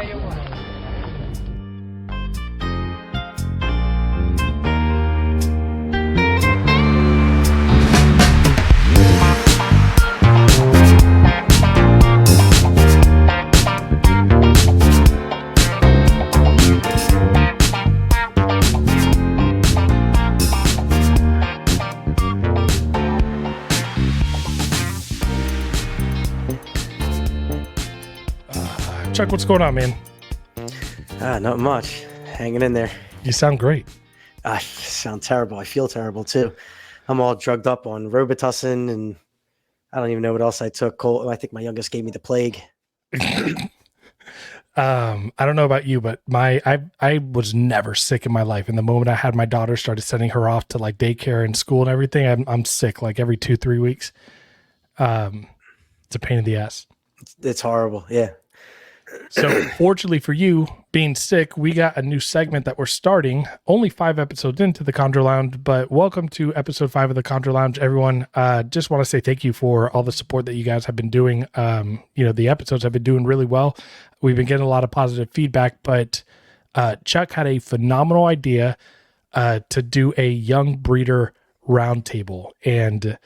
tell you what. Chuck, what's going on, man? Not much. Hanging in there. You sound great. I sound terrible. I feel terrible too. I'm all drugged up on Robitussin, and I don't even know what else I took. I think my youngest gave me the plague. I don't know about you, but I was never sick in my life. And the moment I had my daughter, started sending her off to like daycare and school and everything, I'm sick like every 2-3 weeks. It's a pain in the ass. It's horrible. Yeah. So fortunately for you being sick, we got a new segment that we're starting. Only 5 episodes into the Chondro Lounge, but welcome to episode 5 of the Chondro Lounge, everyone. Just want to say thank you for all the support that you guys have been doing. The episodes have been doing really well. We've been getting a lot of positive feedback, but Chuck had a phenomenal idea to do a young breeder roundtable. And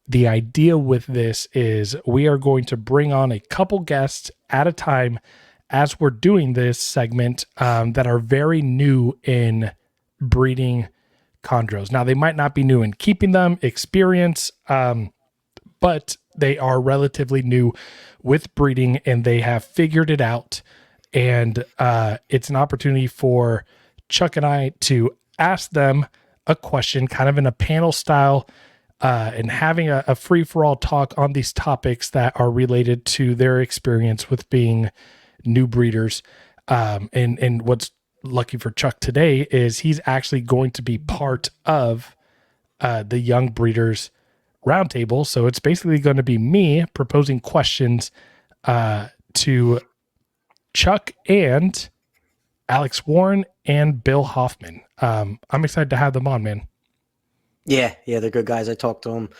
the idea with this is we are going to bring on a couple guests at a time as we're doing this segment that are very new in breeding chondros. Now, they might not be new in keeping them, experience, but they are relatively new with breeding and they have figured it out. And it's an opportunity for Chuck and I to ask them a question kind of in a panel style and having a free-for-all talk on these topics that are related to their experience with being new breeders. And what's lucky for Chuck today is he's actually going to be part of the Young Breeders Roundtable. So it's basically going to be me proposing questions to Chuck and Alex Warren and Bill Hoffman. I'm excited to have them on, man. Yeah, they're good guys. I talk to them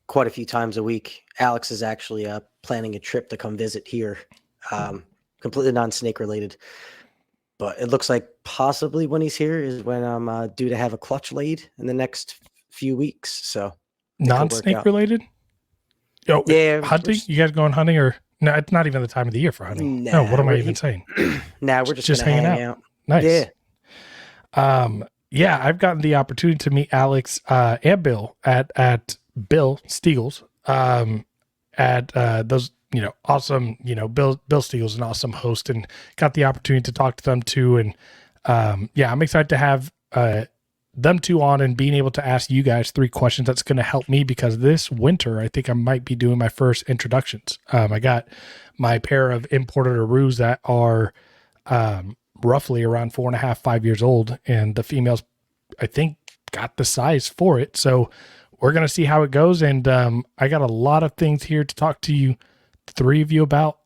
quite a few times a week. Alex is actually planning a trip to come visit here, completely non-snake related. But it looks like possibly when he's here is when I'm due to have a clutch laid in the next few weeks. So non-snake related? Oh, yeah, hunting? You guys going hunting or no? It's not even the time of the year for hunting. Nah, no, what am I even saying? We're just hanging out. Nice. Yeah. Yeah, I've gotten the opportunity to meet Alex and Bill at Bill Steagles at those, awesome, Bill Steagles is an awesome host and got the opportunity to talk to them too. And I'm excited to have them two on and being able to ask you guys 3 questions. That's going to help me because this winter, I think I might be doing my first introductions. I got my pair of imported Arus that are roughly around 4.5, 5 years old. And the females, I think, got the size for it. So we're going to see how it goes. And I got a lot of things here to talk to you, 3 of you about.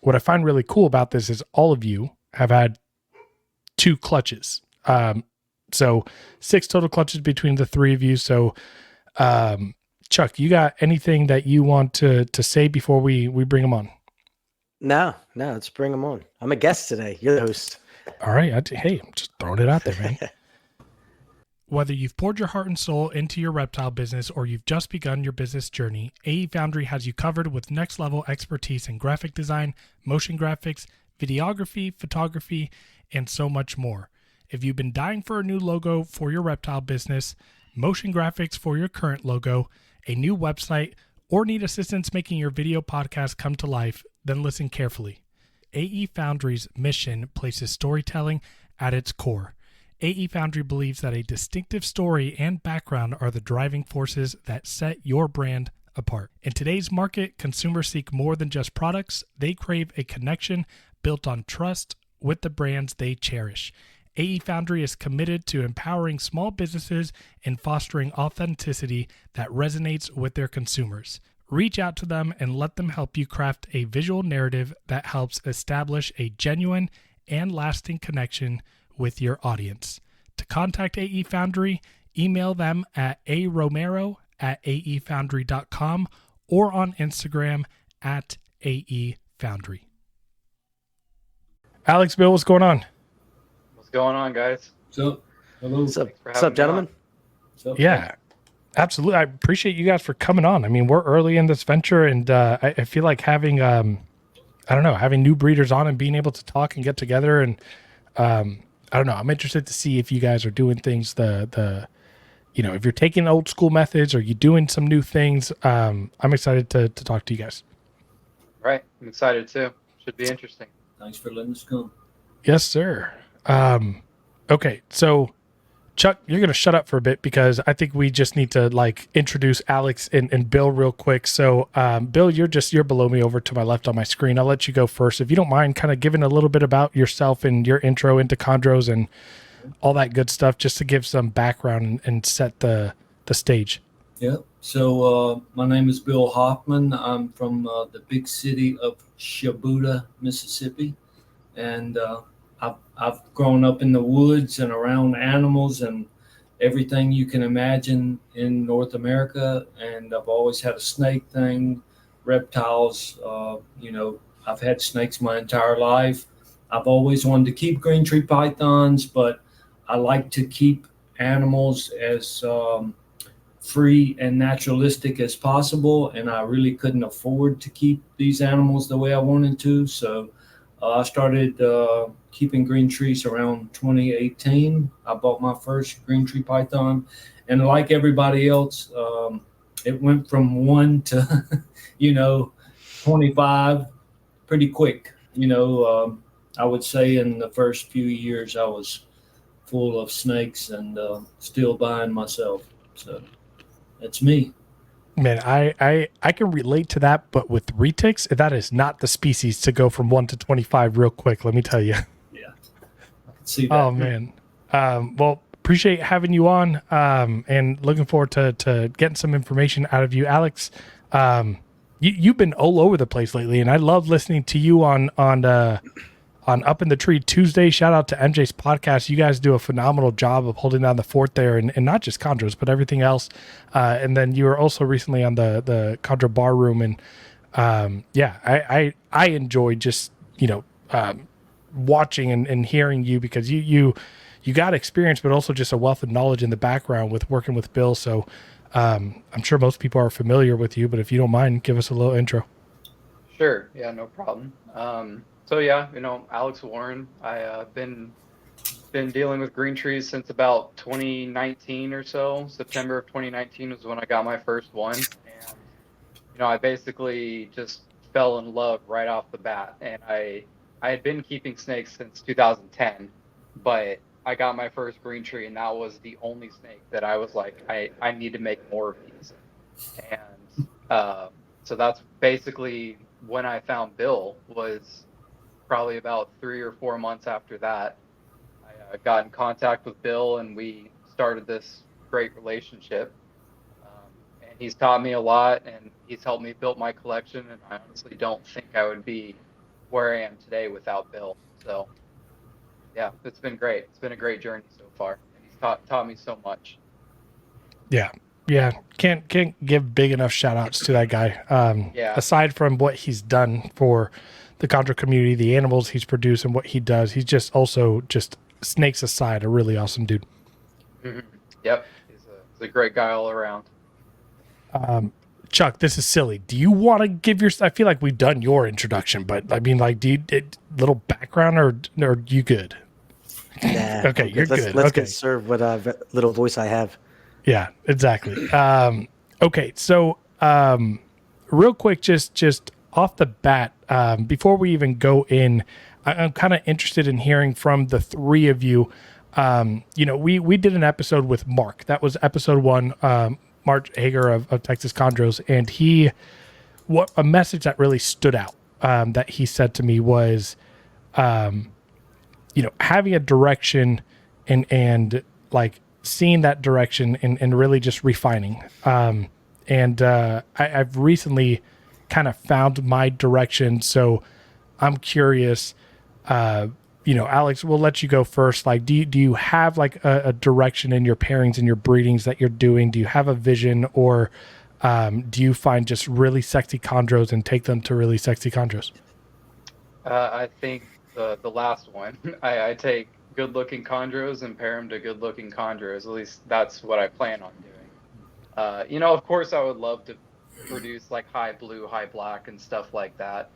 What I find really cool about this is all of you have had 2 clutches. So 6 total clutches between the 3 of you. So Chuck, you got anything that you want to say before we bring them on? No, let's bring them on. I'm a guest today. You're the host. All right. Hey, I'm just throwing it out there, man. Whether you've poured your heart and soul into your reptile business or you've just begun your business journey, AE Foundry has you covered with next-level expertise in graphic design, motion graphics, videography, photography, and so much more. If you've been dying for a new logo for your reptile business, motion graphics for your current logo, a new website, or need assistance making your video podcast come to life, then listen carefully. AE Foundry's mission places storytelling at its core. AE Foundry believes that a distinctive story and background are the driving forces that set your brand apart. In today's market, consumers seek more than just products. They crave a connection built on trust with the brands they cherish. AE Foundry is committed to empowering small businesses and fostering authenticity that resonates with their consumers. Reach out to them and let them help you craft a visual narrative that helps establish a genuine and lasting connection with your audience. To contact AE Foundry, email them at aromero@aefoundry.com or on Instagram @AE Foundry. Alex, Bill, what's going on? What's going on, guys? So, hello. What's up, Thanks for what's up, having me on. gentlemen? So, Yeah, absolutely. I appreciate you guys for coming on. I mean, we're early in this venture, and I feel like having, I don't know, having new breeders on and being able to talk and get together. And I don't know, I'm interested to see if you guys are doing things if you're taking old school methods or you doing some new things. I'm excited to talk to you guys. Right. I'm excited too. Should be interesting. thanks for letting us come. Yes, sir. Okay, so Chuck, you're going to shut up for a bit because I think we just need to introduce Alex and Bill real quick. So, Bill, you're below me over to my left on my screen. I'll let you go first. If you don't mind kind of giving a little bit about yourself and your intro into Chondros and all that good stuff, just to give some background and set the stage. Yeah. So, my name is Bill Hoffman. I'm from the big city of Shabuta, Mississippi, and I've grown up in the woods and around animals and everything you can imagine in North America. And I've always had a snake thing, reptiles. I've had snakes my entire life. I've always wanted to keep green tree pythons, but I like to keep animals as free and naturalistic as possible. And I really couldn't afford to keep these animals the way I wanted to. So I started keeping green trees around 2018. I bought my first green tree python, and like everybody else, it went from 1 to 25 pretty quick. I would say in the first few years I was full of snakes and still buying myself. So that's me. Man, I can relate to that, but with retics, that is not the species to go from 1 to 25 real quick. Let me tell you. Yeah, I can see that. Oh man. Well, appreciate having you on, and looking forward to getting some information out of you, Alex. You've been all over the place lately, and I love listening to you on Up in the Tree Tuesday. Shout out to MJ's podcast. You guys do a phenomenal job of holding down the fort there, and not just chondros, but everything else. And then you were also recently on the chondro bar room, and I enjoyed just watching and hearing you, because you got experience, but also just a wealth of knowledge in the background with working with Bill. So I'm sure most people are familiar with you, but if you don't mind, give us a little intro. Sure. Yeah, no problem. So yeah, Alex Warren. I been dealing with green trees since about 2019 or so. September of 2019 was when I got my first one, and I basically just fell in love right off the bat. And I had been keeping snakes since 2010, but I got my first green tree, and that was the only snake that I was like, I need to make more of these. And so that's basically when I found Bill. Was probably about 3 or 4 months after that. I got in contact with Bill, and we started this great relationship. And he's taught me a lot, and he's helped me build my collection. And I honestly don't think I would be where I am today without Bill. So yeah, it's been great. It's been a great journey so far. And he's taught me so much. Yeah. Can't give big enough shout outs to that guy. Aside from what he's done for the chondro community, the animals he's produced, and what he does, he's just also, just snakes aside, a really awesome dude. Mm-hmm. Yep. He's a great guy all around. Chuck, this is silly. Do you want to give I feel like we've done your introduction, but I mean, little background, or are you good? Nah, okay, you're good. Let's Okay. conserve what little voice I have. Yeah, exactly. Okay, so real quick, just off the bat, before we even go in, I'm kind of interested in hearing from the three of you. We did an episode with Mark. That was episode 1, Mark Hager of Texas Chondros, and what a message that really stood out that he said to me was, having a direction and like seeing that direction and really just refining. I've recently kind of found my direction. So I'm curious, Alex, we'll let you go first. Like, do you have like a direction in your pairings and your breedings that you're doing? Do you have a vision, or do you find just really sexy chondros and take them to really sexy chondros? I think the last one. I take good looking chondros and pair them to good looking chondros. At least that's what I plan on doing. You know, of course, I would love to produce like high blue, high black, and stuff like that.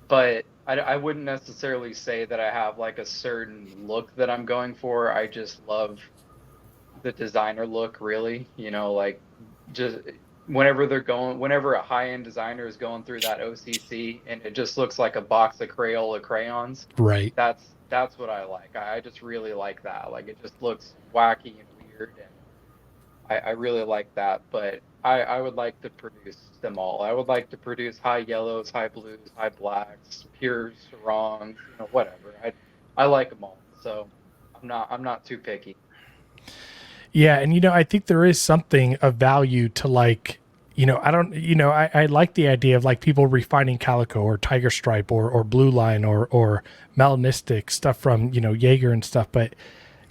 But I wouldn't necessarily say that I have like a certain look that I'm going for. I just love the designer look, really. You know, like just whenever a high-end designer is going through that OCC and it just looks like a box of Crayola crayons, Right. that's what I like. I just really like that. Like it just looks wacky and weird, and I really like that. But I would like to produce them all. I would like to produce high yellows, high blues, high blacks, pure sarongs, you know, whatever. I like them all. So I'm not too picky. Yeah, and you know, I think there is something of value to like, you know, I like the idea of like people refining calico or tiger stripe or blue line or melanistic stuff from, you know, Jaeger and stuff, but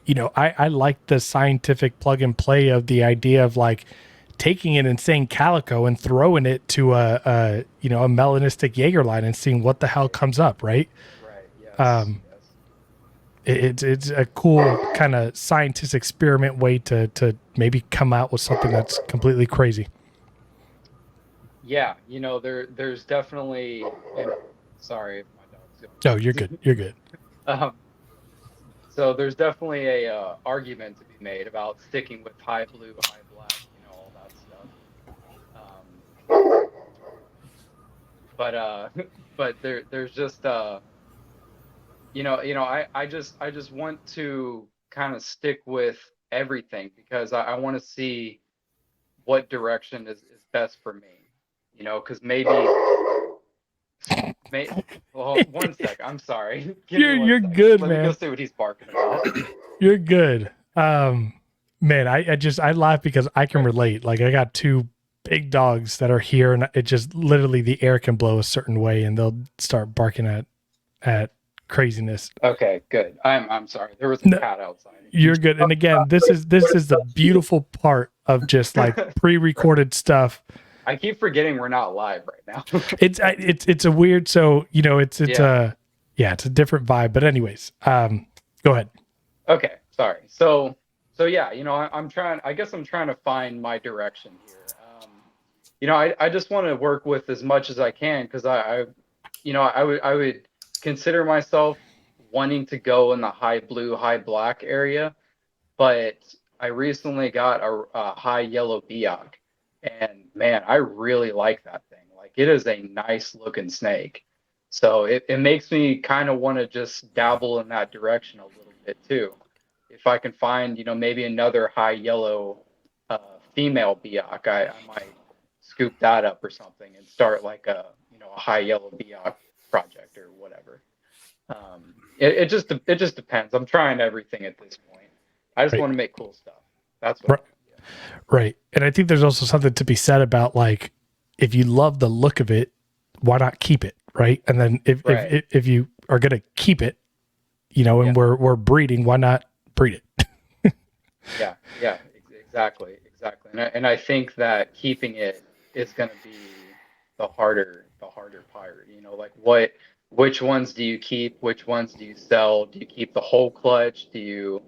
you know, I like the scientific plug and play of the idea of like taking it and saying calico and throwing it to a you know, a melanistic Jaeger line and seeing what the hell comes up, right? Right. Yes. Yes. It's a cool kind of scientist experiment way to maybe come out with something that's completely crazy. Yeah, you know, there's definitely, and sorry if my dog's going. Oh, you're good. You're good. So there's definitely a argument to be made about sticking with high blue, high black, you know, all that stuff. But there's just you know, I just want to kind of stick with everything because I want to see what direction is best for me, you know, because maybe, well, one sec, I'm sorry. Give me one You're sec. good, Let man. me go see what he's barking about. You're good. Man, I laugh because I can relate. Like I got two big dogs that are here and it just literally the air can blow a certain way and they'll start barking at craziness. Okay, good. I'm sorry. There was a cat outside. You're good. And again, this is the beautiful part of just like pre-recorded stuff. I keep forgetting we're not live right now. It's a weird, so you know, it's Yeah. it's a different vibe. But anyways, go ahead. Okay, sorry. So yeah, you know, I guess I'm trying to find my direction here. You know, I just want to work with as much as I can because you know, I would consider myself wanting to go in the high blue, high black area, but I recently got a high yellow Biak, and man, I really like that thing. Like it is a nice looking snake. So it makes me kind of want to just dabble in that direction a little bit too. If I can find, you know, maybe another high yellow female Biak, I might scoop that up or something and start like a, you know, a high yellow Biak project or whatever. It just depends. I'm trying everything at this point. I just Right. want to make cool stuff. That's what. Right. Right. And I think there's also something to be said about like, if you love the look of it, why not keep it? Right. And then if you are going to keep it, you know, and we're breeding, why not breed it? Yeah, exactly. And I think that keeping it is going to be the harder part, you know, like which ones do you keep? Which ones do you sell? Do you keep the whole clutch? Do you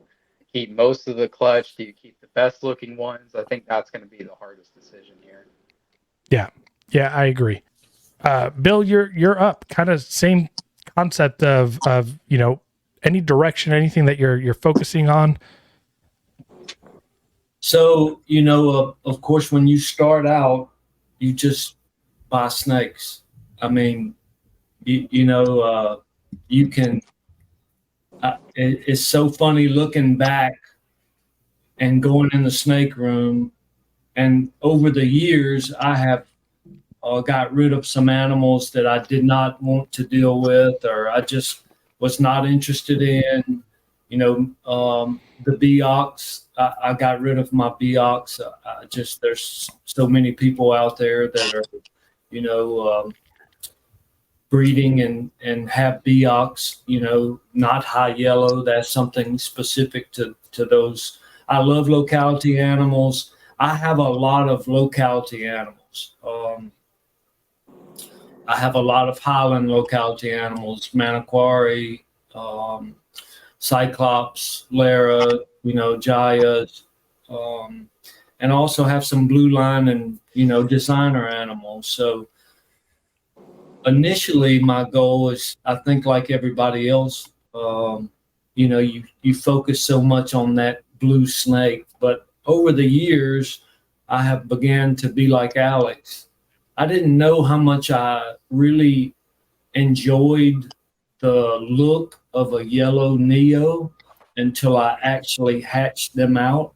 keep most of the clutch? Do you keep the best looking ones? I think that's going to be the hardest decision here. Yeah, I agree. Bill, you're up. Kind of same concept of you know, any direction, anything that you're focusing on. So, you know, of course, when you start out, you just buy snakes. I mean, you know, you can, it's so funny looking back and going in the snake room. And over the years, I have got rid of some animals that I did not want to deal with, or I just was not interested in. You know, the Beox, I got rid of my Beox. Just there's so many people out there that are, you know, breeding and have Beox, you know, not high yellow. That's something specific to those. I love locality animals. I have a lot of locality animals. I have a lot of highland locality animals, Manokwari, Cyclops, Lara, Jayas, and also have some blue line and, designer animals. So initially my goal is, I think like everybody else, you focus so much on that blue snake, but over the years, I have began to be like Alex. I didn't know how much I really enjoyed the look of a yellow Neo until I actually hatched them out.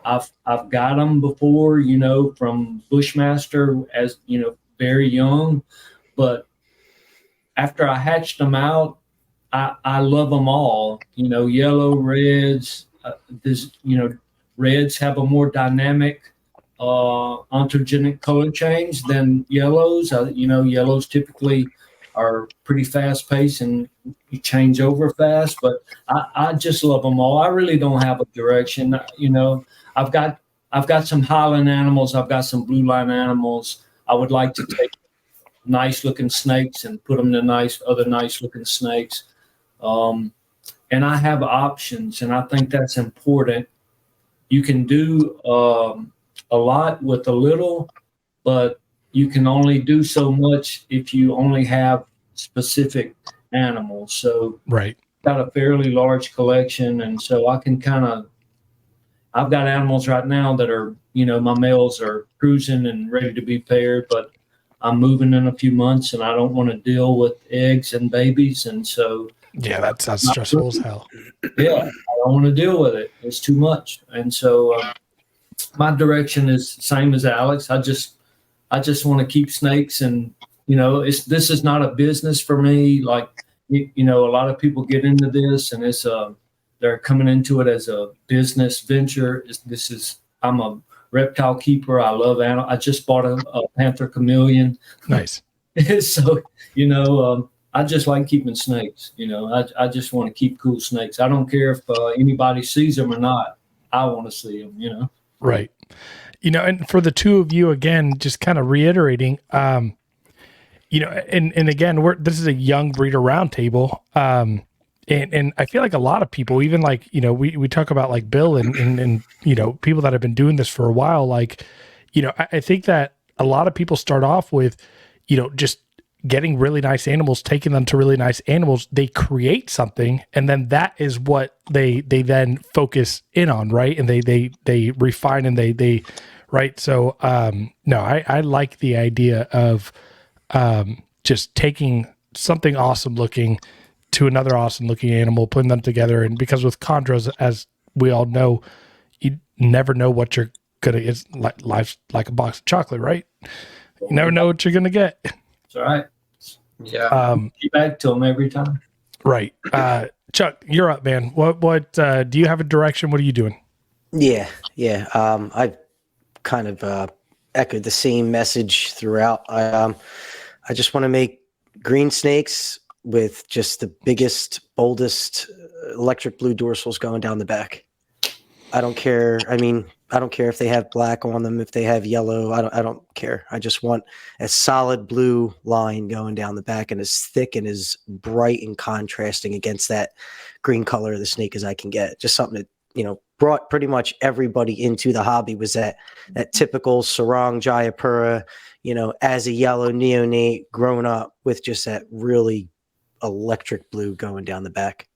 I've got them before, from Bushmaster as, very young, but after I hatched them out, I love them all, yellow, reds, reds have a more dynamic ontogenic color change than yellows. Yellows typically are pretty fast paced and you change over fast, but I just love them all. I really don't have a direction. I've got some highland animals. I've got some blue line animals. I would like to take nice looking snakes and put them to other nice looking snakes. And I have options, and I think that's important. You can do a lot with a little, but you can only do so much if you only have specific animals. So Right. I've got a fairly large collection, and so I can I've got animals right now that are, my males are cruising and ready to be paired, but I'm moving in a few months and I don't want to deal with eggs and babies. And so Yeah, that sounds stressful as hell. yeah, I don't want to deal with it. It's too much. And so my direction is same as Alex. I just want to keep snakes, and this is not a business for me. Like a lot of people get into this, and they're coming into it as a business venture. I'm a reptile keeper. I love animals. I just bought a panther chameleon. Nice. So I just like keeping snakes. I just want to keep cool snakes. I don't care if anybody sees them or not. I want to see them. Right. And for the two of you, again, just kind of reiterating, and again, this is a young breeder roundtable. And I feel like a lot of people, even like, we talk about like Bill and people that have been doing this for a while, like, I think that a lot of people start off with, just getting really nice animals, taking them to really nice animals. They create something, and then that is what they then focus in on, right? And they refine and they right. So no, I like the idea of just taking something awesome looking to another awesome looking animal, putting them together. And because with chondros, as we all know, you never know what you're gonna. It's like life's like a box of chocolate, right? You never know what you're gonna get. It's all right. Yeah. Keep back to them every time. Right. Chuck, you're up, man. What do you have a direction? What are you doing? Yeah. I've kind of echoed the same message throughout. I just want to make green snakes with just the biggest, boldest electric blue dorsals going down the back. I don't care. I don't care if they have black on them, if they have yellow. I don't care. I just want a solid blue line going down the back and as thick and as bright and contrasting against that green color of the snake as I can get. Just something that, brought pretty much everybody into the hobby was that typical Sarang Jayapura, as a yellow neonate growing up with just that really electric blue going down the back.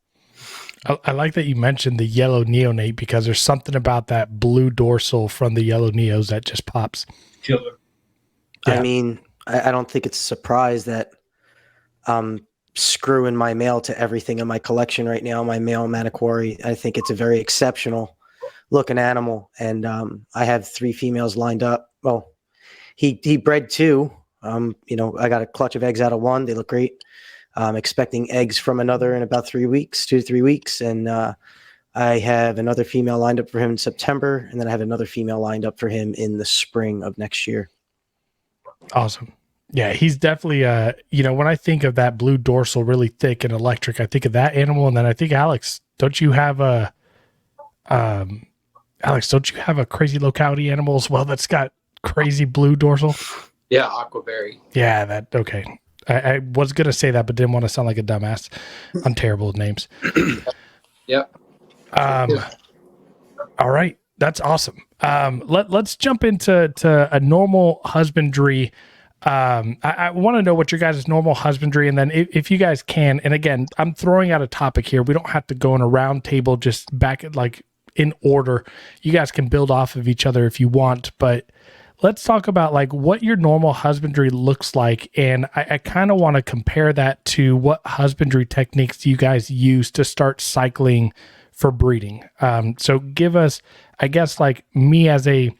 I like that you mentioned the yellow neonate because there's something about that blue dorsal from the yellow neos that just pops. Killer. Yeah. I don't think it's a surprise that I'm screwing my male to everything in my collection right now, my male Manokwari. I think it's a very exceptional looking animal. And I have 3 females lined up. Well, he bred 2. I got a clutch of eggs out of 1. They look great. I'm expecting eggs from another in about 3 weeks, 2 to 3 weeks. And I have another female lined up for him in September. And then I have another female lined up for him in the spring of next year. Awesome. Yeah, he's definitely, when I think of that blue dorsal really thick and electric, I think of that animal. And then I think, Alex, don't you have a crazy locality animal as well that's got crazy blue dorsal? Yeah. Aquaberry. Yeah, okay. I was going to say that, but didn't want to sound like a dumbass. I'm terrible with names. Yep. All right. That's awesome. Let's jump into a normal husbandry. I want to know what your guys' normal husbandry, and then if you guys can, and again, I'm throwing out a topic here. We don't have to go in a round table, just back at like in order. You guys can build off of each other if you want, but let's talk about like what your normal husbandry looks like. And I kind of want to compare that to what husbandry techniques you guys use to start cycling for breeding. So give us, I guess, like me as a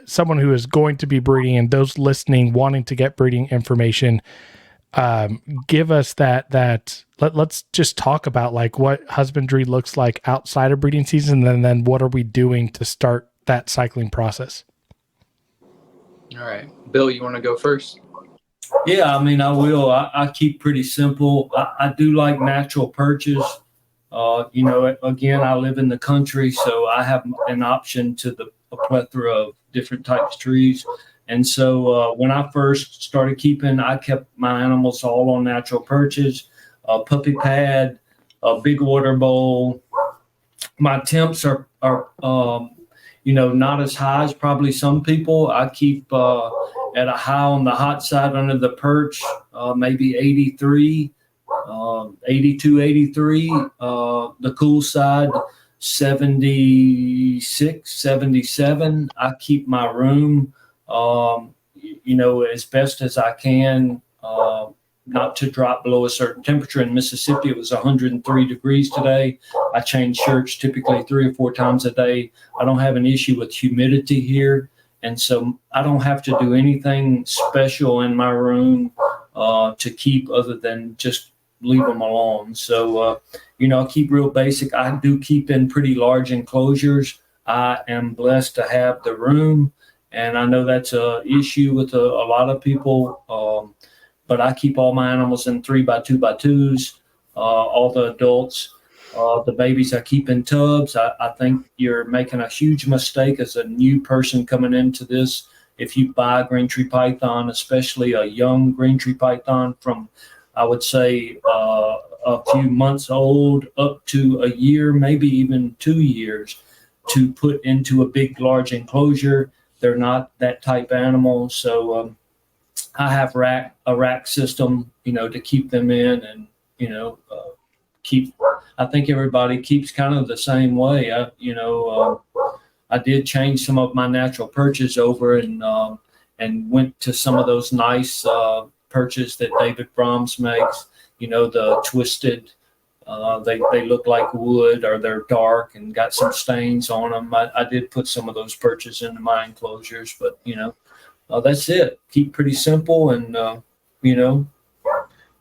someone who is going to be breeding and those listening wanting to get breeding information, give us let's just talk about like what husbandry looks like outside of breeding season, and then what are we doing to start that cycling process. All right, Bill, you want to go first? Yeah, I mean, I will. I keep pretty simple. I do like natural perches. Again, I live in the country, so I have an option to a plethora of different types of trees. And so when I first started keeping, I kept my animals all on natural perches, a puppy pad, a big water bowl. My temps are not as high as probably some people. I keep at a high on the hot side under the perch, maybe 83. 82, 83, the cool side, 76, 77. I keep my room, as best as I can, not to drop below a certain temperature. In Mississippi, it was 103 degrees today. I change shirts typically 3 or 4 times a day. I don't have an issue with humidity here. And so I don't have to do anything special in my room to keep other than just leave them alone. So, I keep real basic. I do keep in pretty large enclosures. I am blessed to have the room, and I know that's a issue with a lot of people, but I keep all my animals in 3x2x2s, all the adults. The babies I keep in tubs. I think you're making a huge mistake as a new person coming into this. If you buy a green tree python, especially a young green tree python from, I would say, a few months old up to a year, maybe even 2 years, to put into a big, large enclosure. They're not that type animal. So I have a rack system, to keep them in, and, I think everybody keeps kind of the same way. I did change some of my natural perches over and went to some of those nice perches that David Brahms makes, the twisted, they look like wood, or they're dark and got some stains on them. I did put some of those perches into my enclosures, but, that's it. Keep pretty simple and,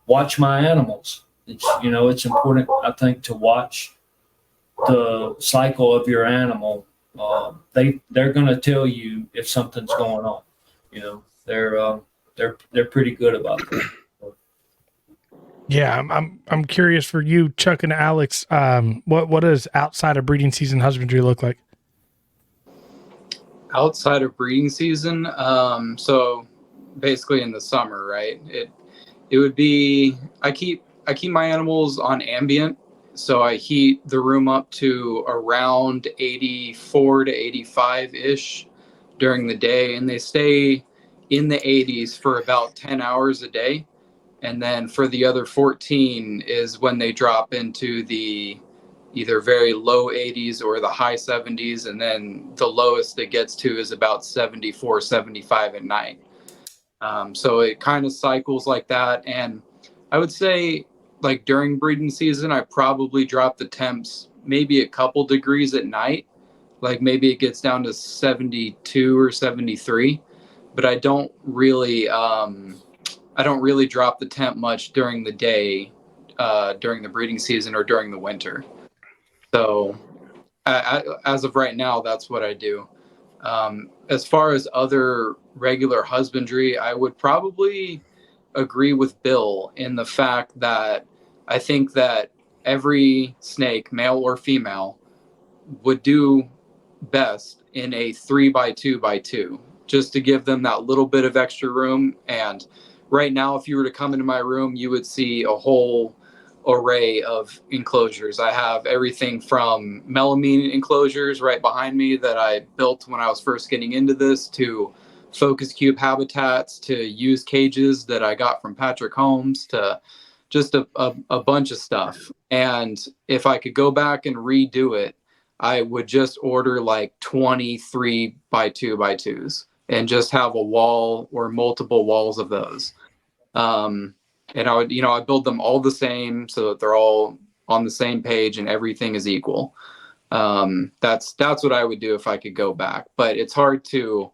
watch my animals. It's important, I think, to watch the cycle of your animal. They're going to tell you if something's going on. They're pretty good about that. Yeah, I'm curious for you, Chuck and Alex. What does outside of breeding season husbandry look like? Outside of breeding season, so basically in the summer, right? It would be I keep my animals on ambient, so I heat the room up to around 84 to 85 ish during the day, and they stay in the 80s for about 10 hours a day. And then for the other 14 is when they drop into the either very low 80s or the high 70s. And then the lowest it gets to is about 74, 75 at night. So it kind of cycles like that. And I would say, like, during breeding season, I probably drop the temps maybe a couple degrees at night. Like maybe it gets down to 72 or 73, but I don't really drop the temp much during the day, during the breeding season or during the winter. So as of right now, that's what I do. As far as other regular husbandry, I would probably agree with Bill in the fact that I think that every snake, male or female, would do best in a 3x2x2, just to give them that little bit of extra room. And right now, if you were to come into my room, you would see a whole array of enclosures. I have everything from melamine enclosures right behind me that I built when I was first getting into this, to focus cube habitats, to used cages that I got from Patrick Holmes, to just a bunch of stuff. And if I could go back and redo it, I would just order like 23 by 2 by 2s and just have a wall or multiple walls of those. And I would, I build them all the same so that they're all on the same page and everything is equal. That's what I would do if I could go back. But it's hard to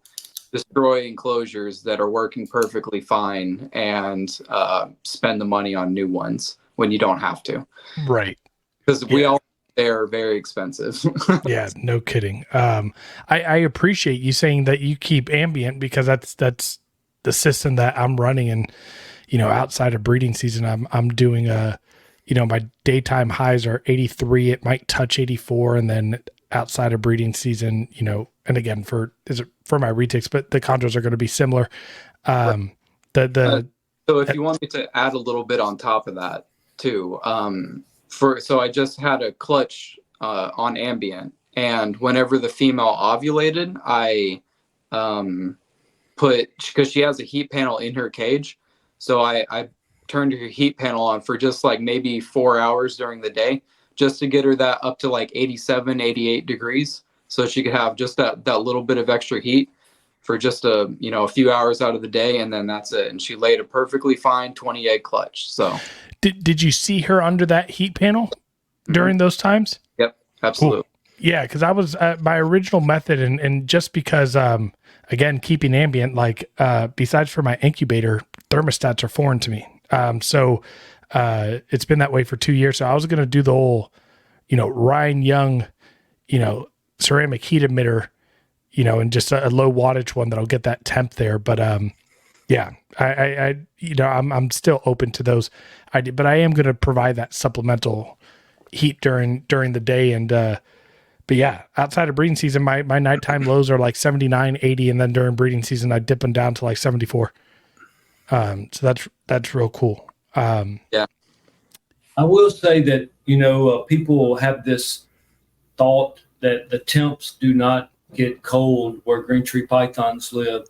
destroy enclosures that are working perfectly fine and spend the money on new ones when you don't have to. Right. Because they're very expensive. Yeah, no kidding. I appreciate you saying that you keep ambient, because that's the system that I'm running. And, outside of breeding season, I'm doing my daytime highs are 83. It might touch 84. And then outside of breeding season, and again, for my retics, but the chondros are going to be similar. So if you want me to add a little bit on top of that too, so I just had a clutch on ambient, and whenever the female ovulated, I because she has a heat panel in her cage, so I turned her heat panel on for just like maybe 4 hours during the day, just to get her that up to like 87, 88 degrees, so she could have just that little bit of extra heat for just a few hours out of the day, and then that's it. And she laid a perfectly fine 20 egg clutch. So did you see her under that heat panel during those times? Yep, absolutely. Cool. Yeah, because I was my original method, and just because again, keeping ambient, like besides for my incubator, thermostats are foreign to me. So it's been that way for 2 years. So I was going to do the whole, Ryan Young, ceramic heat emitter, and just a low wattage one that'll get that temp there. But yeah, I'm still open to those. But I am going to provide that supplemental heat during the day. And but yeah, outside of breeding season, my nighttime lows are like 79, 80, and then during breeding season, I dip them down to like 74. So that's real cool. Yeah, I will say that people have this thought that the temps do not get cold where green tree pythons live,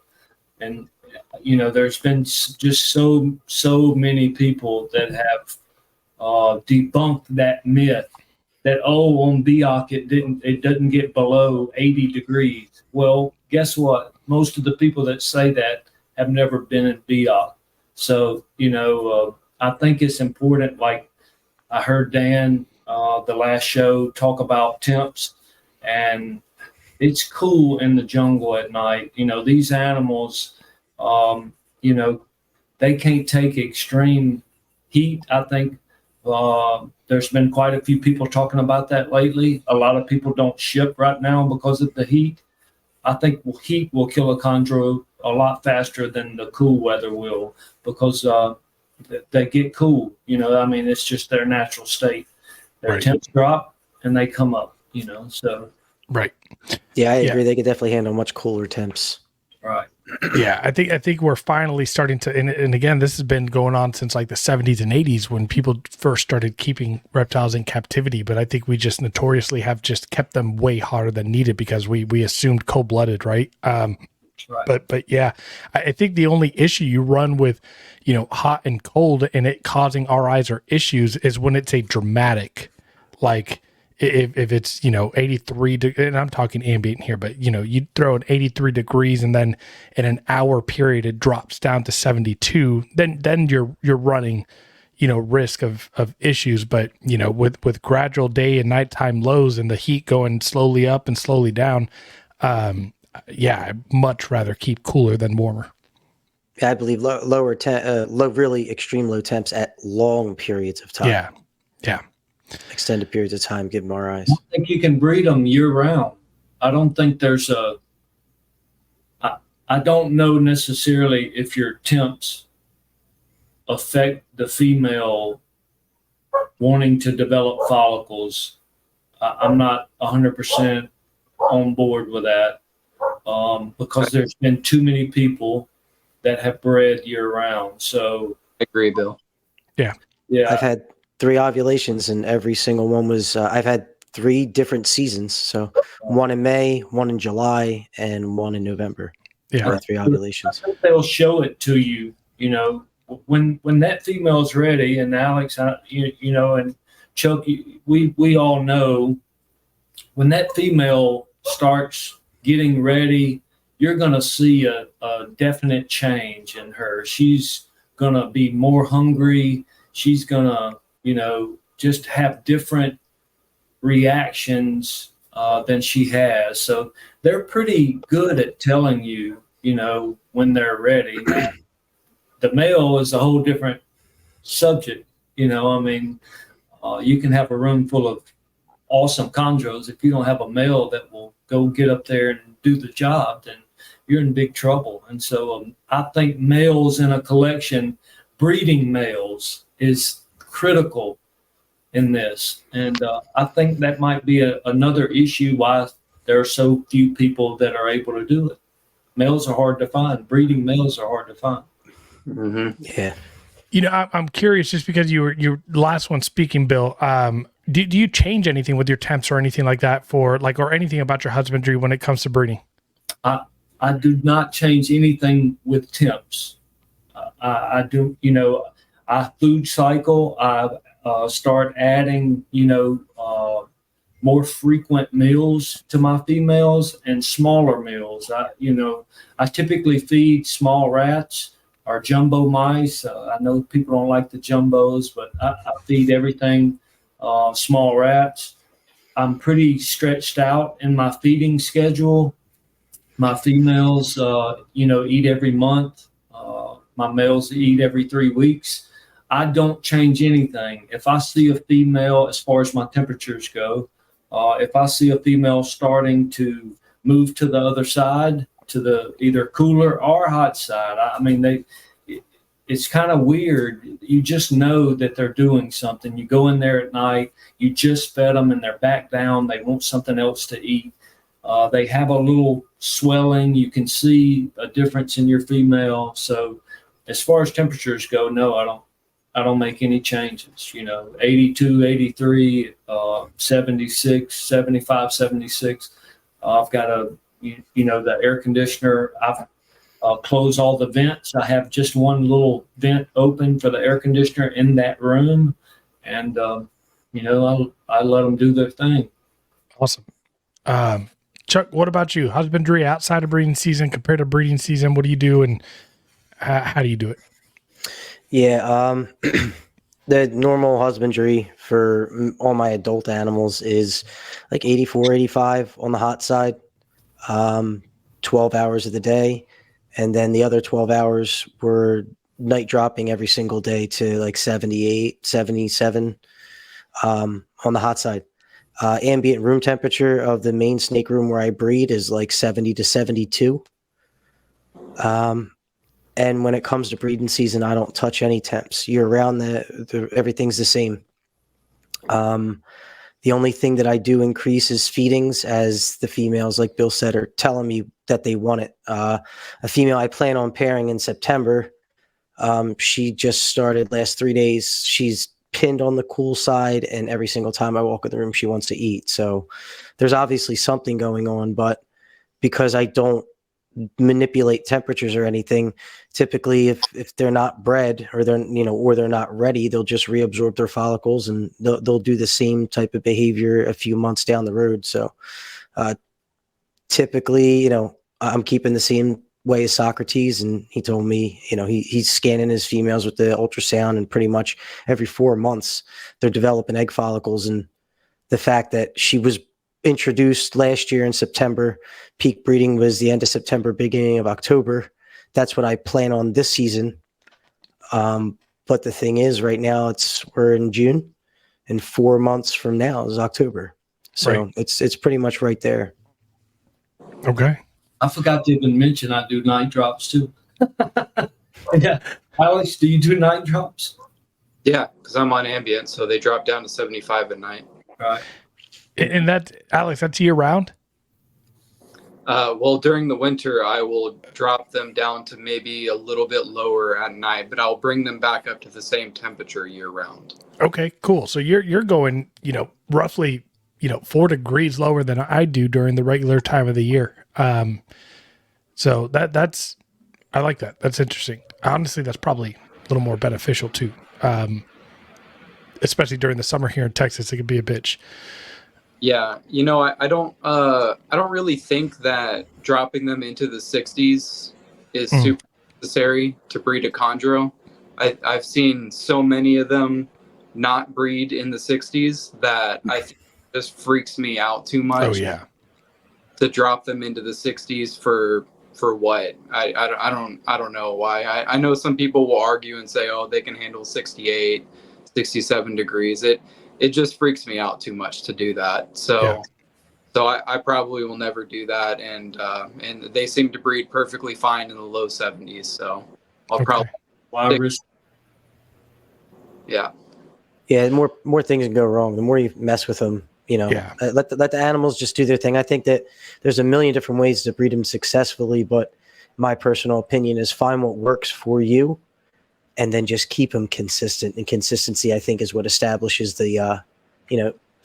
and there's been just so many people that have debunked that myth that on Biak it doesn't get below 80 degrees. Well, guess what? Most of the people that say that have never been in Biak. So I think it's important. Like I heard Dan the last show talk about temps, and it's cool in the jungle at night. These animals, they can't take extreme heat. I think there's been quite a few people talking about that lately. A lot of people don't ship right now because of the heat. I think heat will kill a chondro a lot faster than the cool weather will, because they get cool. It's just their natural state. Their temps drop and they come up, so. Right. Yeah, I agree. They could definitely handle much cooler temps. Right. Yeah, I think we're finally starting to, and again, this has been going on since like the 70s and 80s when people first started keeping reptiles in captivity. But I think we just notoriously have just kept them way hotter than needed because we assumed cold-blooded, right? Right. But yeah, I think the only issue you run with, hot and cold and it causing RIs or issues is when it's a dramatic, like if it's 83 and I'm talking ambient here, but you throw an 83 degrees and then in an hour period it drops down to 72, then you're running risk of issues. But with gradual day and nighttime lows and the heat going slowly up and slowly down, I'd much rather keep cooler than warmer. Yeah, I believe really extreme low temps at long periods of time. Yeah. Extended periods of time give them RIs. I think you can breed them year round. I don't think there's I don't know necessarily if your temps affect the female wanting to develop follicles. I'm not 100% on board with that, because there's been too many people that have bred year round. So Agree, Bill. yeah, I've had 3 ovulations, and every single one was. I've had 3 different seasons. So one in May, one in July, and one in November. Yeah. Or 3 ovulations. I think they'll show it to you. You know, when that female's ready, and Alex, you know, and Chuck, we all know when that female starts getting ready, you're going to see a definite change in her. She's going to be more hungry. She's going to, you know, just have different reactions than she has. So they're pretty good at telling you, you know, when they're ready. The male is a whole different subject. You know, I mean, you can have a room full of awesome chondros. If you don't have a male that will go get up there and do the job, then you're in big trouble. And so I think males in a collection, breeding males, is critical in this. And I think that might be another issue why there are so few people that are able to do it. Males are hard to find. Breeding males are hard to find. Mm-hmm. Yeah. You know, I'm curious, just because you were your last one speaking, Bill. Do you change anything with your temps or anything like that for like, or anything about your husbandry when it comes to breeding? I do not change anything with temps. I do, you know, I food cycle. I start adding, you know, more frequent meals to my females and smaller meals. I typically feed small rats or jumbo mice. I know people don't like the jumbos, but I feed everything small rats. I'm pretty stretched out in my feeding schedule. My females, you know, eat every month. My males eat every 3 weeks. I don't change anything. If I see a female, as far as my temperatures go, if I see a female starting to move to the other side, to the either cooler or hot side, I mean, it's kind of weird. You just know that they're doing something. You go in there at night, you just fed them and they're back down. They want something else to eat. They have a little swelling. You can see a difference in your female. So as far as temperatures go, no, I don't make any changes. You know, 82, 83, 76, 75, 76. I've got you know, the air conditioner. I've closed all the vents. I have just one little vent open for the air conditioner in that room. And, you know, I let them do their thing. Awesome. Chuck, what about you? Husbandry outside of breeding season compared to breeding season? What do you do, and how do you do it? Yeah. The normal husbandry for all my adult animals is like 84, 85 on the hot side, 12 hours of the day. And then the other 12 hours were night dropping every single day to like 78, 77 on the hot side. Ambient room temperature of the main snake room where I breed is like 70 to 72. And when it comes to breeding season, I don't touch any temps. Year round, everything's the same. The only thing that I do increase is feedings, as the females, like Bill said, are telling me that they want it. A female I plan on pairing in September, she just started last 3 days. She's pinned on the cool side, and every single time I walk in the room, she wants to eat. So there's obviously something going on, but because I don't manipulate temperatures or anything, typically if they're not bred or they're not ready, they'll just reabsorb their follicles, and they'll do the same type of behavior a few months down the road. So typically, you know, I'm keeping the same way as Socrates, and he told me, you know, he's scanning his females with the ultrasound, and pretty much every 4 months they're developing egg follicles. And the fact that she was introduced last year in September, peak breeding was the end of September, beginning of October. That's what I plan on this season. But the thing is, right now we're in June, and 4 months from now is October. So Right. it's pretty much right there. Okay. I forgot to even mention I do night drops too. Yeah. Alex, do you do night drops? Yeah, because I'm on ambient, so they drop down to 75 at night. Right. And that, Alex, that's year round? Well, during the winter, I will drop them down to maybe a little bit lower at night, but I'll bring them back up to the same temperature year round. Okay, cool. So you're going, roughly, 4 degrees lower than I do during the regular time of the year. So that's I like that. That's interesting. Honestly, that's probably a little more beneficial too. Especially during the summer here in Texas, it could be a bitch. Yeah, I don't really think that dropping them into the 60s is super necessary to breed a chondro. I've seen so many of them not breed in the 60s that I think it just freaks me out too much. Oh yeah. To drop them into the 60s for what? I don't know why. I know some people will argue and say, oh, they can handle 68, 67 degrees. It just freaks me out too much to do that. So I probably will never do that. And they seem to breed perfectly fine in the low 70s. So I'll probably yeah, more things can go wrong. The more you mess with them, let the animals just do their thing. I think that there's a million different ways to breed them successfully, but my personal opinion is find what works for you and then just keep them consistent. And consistency, I think, is what establishes the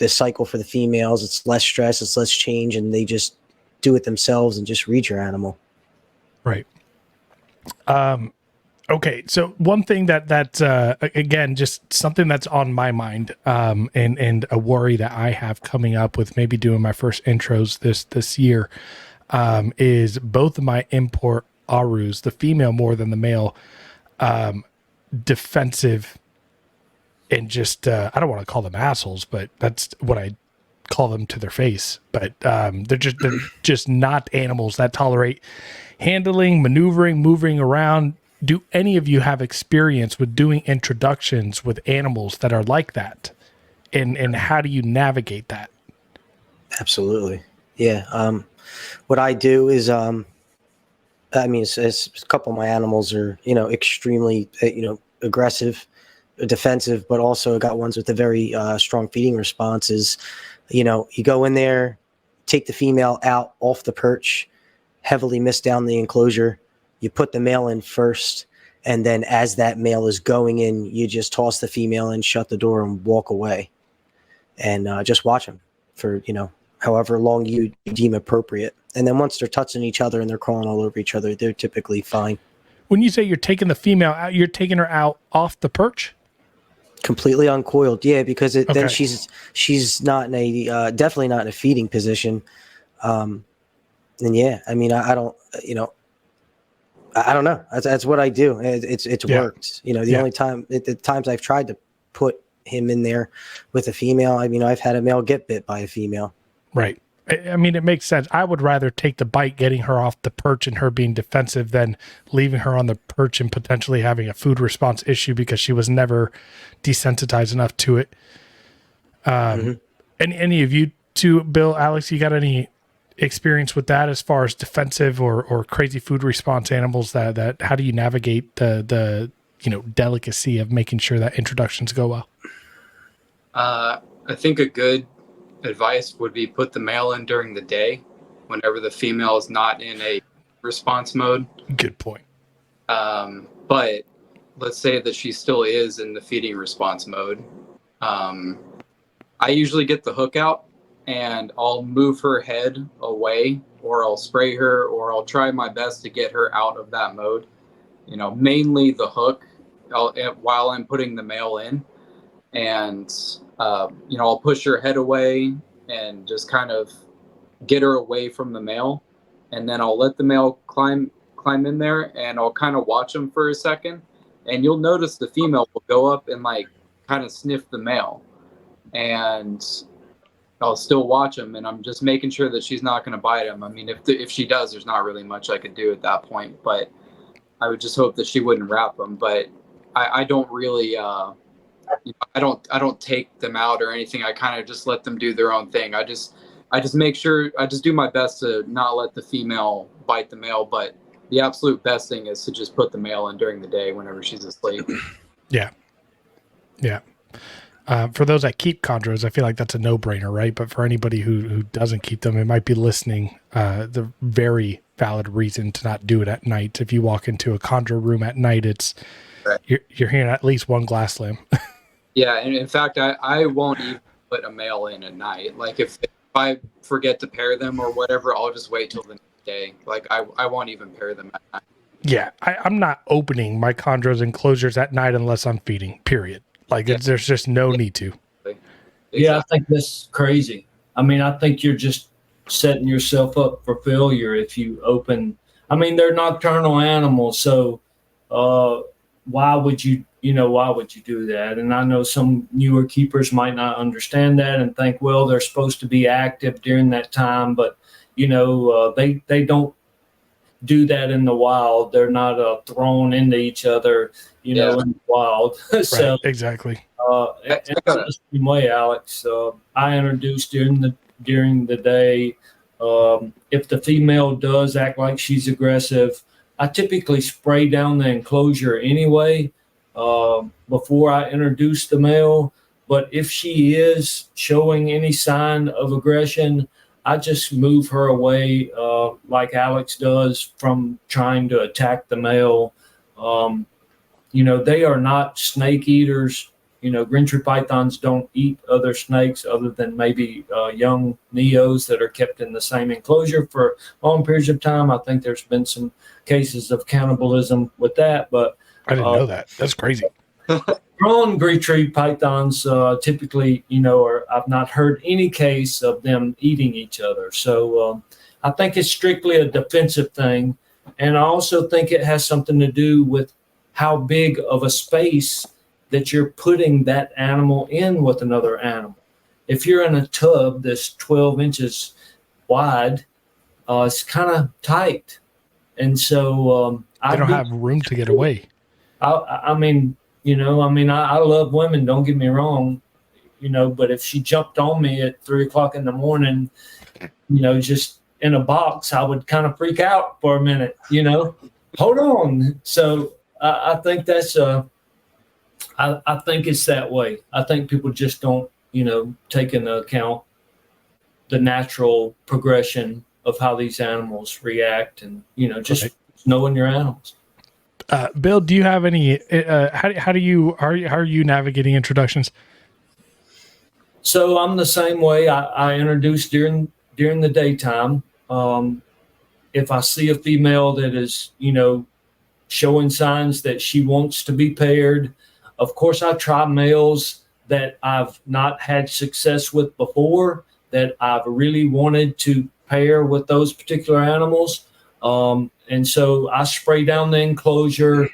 cycle for the females. It's less stress, it's less change, and they just do it themselves and just read your animal. Right. Okay, so one thing that again, just something that's on my mind, and a worry that I have coming up with maybe doing my first intros this year, is both of my import Arus, the female more than the male, defensive, and just I don't want to call them assholes, but that's what I call them to their face. But they're just not animals that tolerate handling, maneuvering, moving around. Do any of you have experience with doing introductions with animals that are like that? And how do you navigate that? Absolutely. Yeah. What I do is, it's a couple of my animals are, extremely, aggressive, defensive, but also got ones with a very strong feeding responses. You go in there, take the female out off the perch, heavily mist down the enclosure. You put the male in first, and then as that male is going in, you just toss the female in, shut the door, and walk away. And just watch them for, however long you deem appropriate. And then once they're touching each other and they're crawling all over each other, they're typically fine. When you say you're taking the female out, you're taking her out off the perch? Completely uncoiled, yeah, because then she's not in a definitely not in a feeding position. And yeah, I don't, I don't know. That's what I do. It's worked. The only time, the times I've tried to put him in there with a female, I've had a male get bit by a female. Right. It makes sense. I would rather take the bite getting her off the perch and her being defensive than leaving her on the perch and potentially having a food response issue because she was never desensitized enough to it. Any of you two, Bill, Alex, you got any experience with that as far as defensive or crazy food response animals that how do you navigate the delicacy of making sure that introductions go well? I think a good advice would be put the male in during the day whenever the female is not in a response mode. Good point. But let's say that she still is in the feeding response mode. I usually get the hook out and I'll move her head away, or I'll spray her, or I'll try my best to get her out of that mode. Mainly the hook while I'm putting the male in. And, I'll push her head away and just kind of get her away from the male. And then I'll let the male climb in there, and I'll kind of watch him for a second. And you'll notice the female will go up and kind of sniff the male. And I'll still watch him, and I'm just making sure that she's not going to bite him. If she does, there's not really much I could do at that point, but I would just hope that she wouldn't wrap him. But I don't really, I don't take them out or anything. I kind of just let them do their own thing. I just make sure, I just do my best to not let the female bite the male, but the absolute best thing is to just put the male in during the day whenever she's asleep. Yeah. Yeah. For those that keep chondros, I feel like that's a no-brainer, right? But for anybody who doesn't keep them, it might be listening. The very valid reason to not do it at night. If you walk into a chondro room at night, it's Right. you're hearing at least one glass lamb. Yeah, and in fact, I won't even put a male in at night. Like if I forget to pair them or whatever, I'll just wait till the next day. Like I won't even pair them at night. Yeah, I'm not opening my chondros enclosures at night unless I'm feeding. Period. Like there's just no need to. Yeah, I think that's crazy. I mean, I think you're just setting yourself up for failure if you open. I mean, they're nocturnal animals, so why would you do that? And I know some newer keepers might not understand that and think, well, they're supposed to be active during that time, but they don't do that in the wild. They're not thrown into each other, in the wild. So Right, exactly. And it's the same way, Alex. I introduce during the day. If the female does act like she's aggressive, I typically spray down the enclosure anyway before I introduce the male. But if she is showing any sign of aggression, I just move her away, like Alex does, from trying to attack the male. They are not snake eaters. Green tree pythons don't eat other snakes other than maybe young neos that are kept in the same enclosure for long periods of time. I think there's been some cases of cannibalism with that, but I didn't know that. That's crazy. grown green tree pythons typically, I've not heard any case of them eating each other. So I think it's strictly a defensive thing. And I also think it has something to do with how big of a space that you're putting that animal in with another animal. If you're in a tub that's 12 inches wide, it's kind of tight. And so they don't have room to get away. I love women, don't get me wrong, but if she jumped on me at 3:00 in the morning, just in a box, I would kind of freak out for a minute, hold on. So I think that's I think it's that way. I think people just don't, take into account the natural progression of how these animals react and, just right. knowing your animals. Bill, do you have any, how are you navigating introductions? So I'm the same way. I introduce during the daytime. If I see a female that is, showing signs that she wants to be paired, of course, I try males that I've not had success with before, that I've really wanted to pair with those particular animals. And so I spray down the enclosure,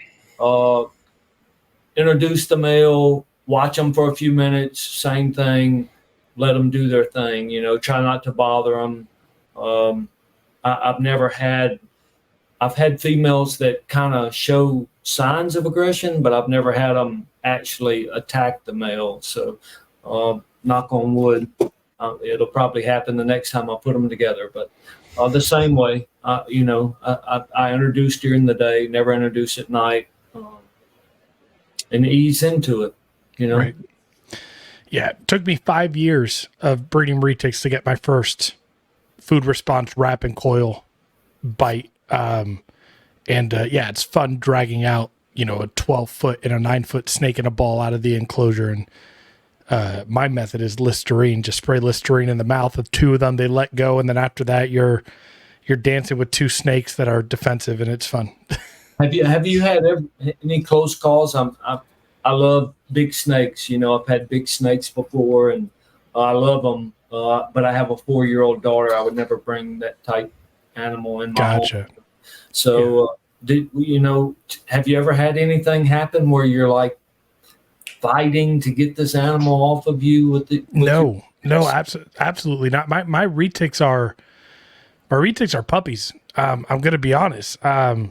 introduce the male, watch them for a few minutes, same thing, let them do their thing, try not to bother them. I've had females that kind of show signs of aggression, but I've never had them actually attack the male. So knock on wood, it'll probably happen the next time I put them together. But the same way, I introduce during the day, never introduce at night, and ease into it, Right. Yeah, it took me 5 years of breeding retics to get my first food response wrap and coil bite. It's fun dragging out, a 12-foot and a 9-foot snake and a ball out of the enclosure. And my method is Listerine. Just spray Listerine in the mouth of 2 of them. They let go, and then after that, you're dancing with 2 snakes that are defensive, and it's fun. Have you had any close calls? I love big snakes. I've had big snakes before, and I love them. But I have a 4-year-old daughter. I would never bring that type animal in my home. So, have you ever had anything happen where you're like fighting to get this animal off of you? No, absolutely not. My retics are puppies. I'm going to be honest. They're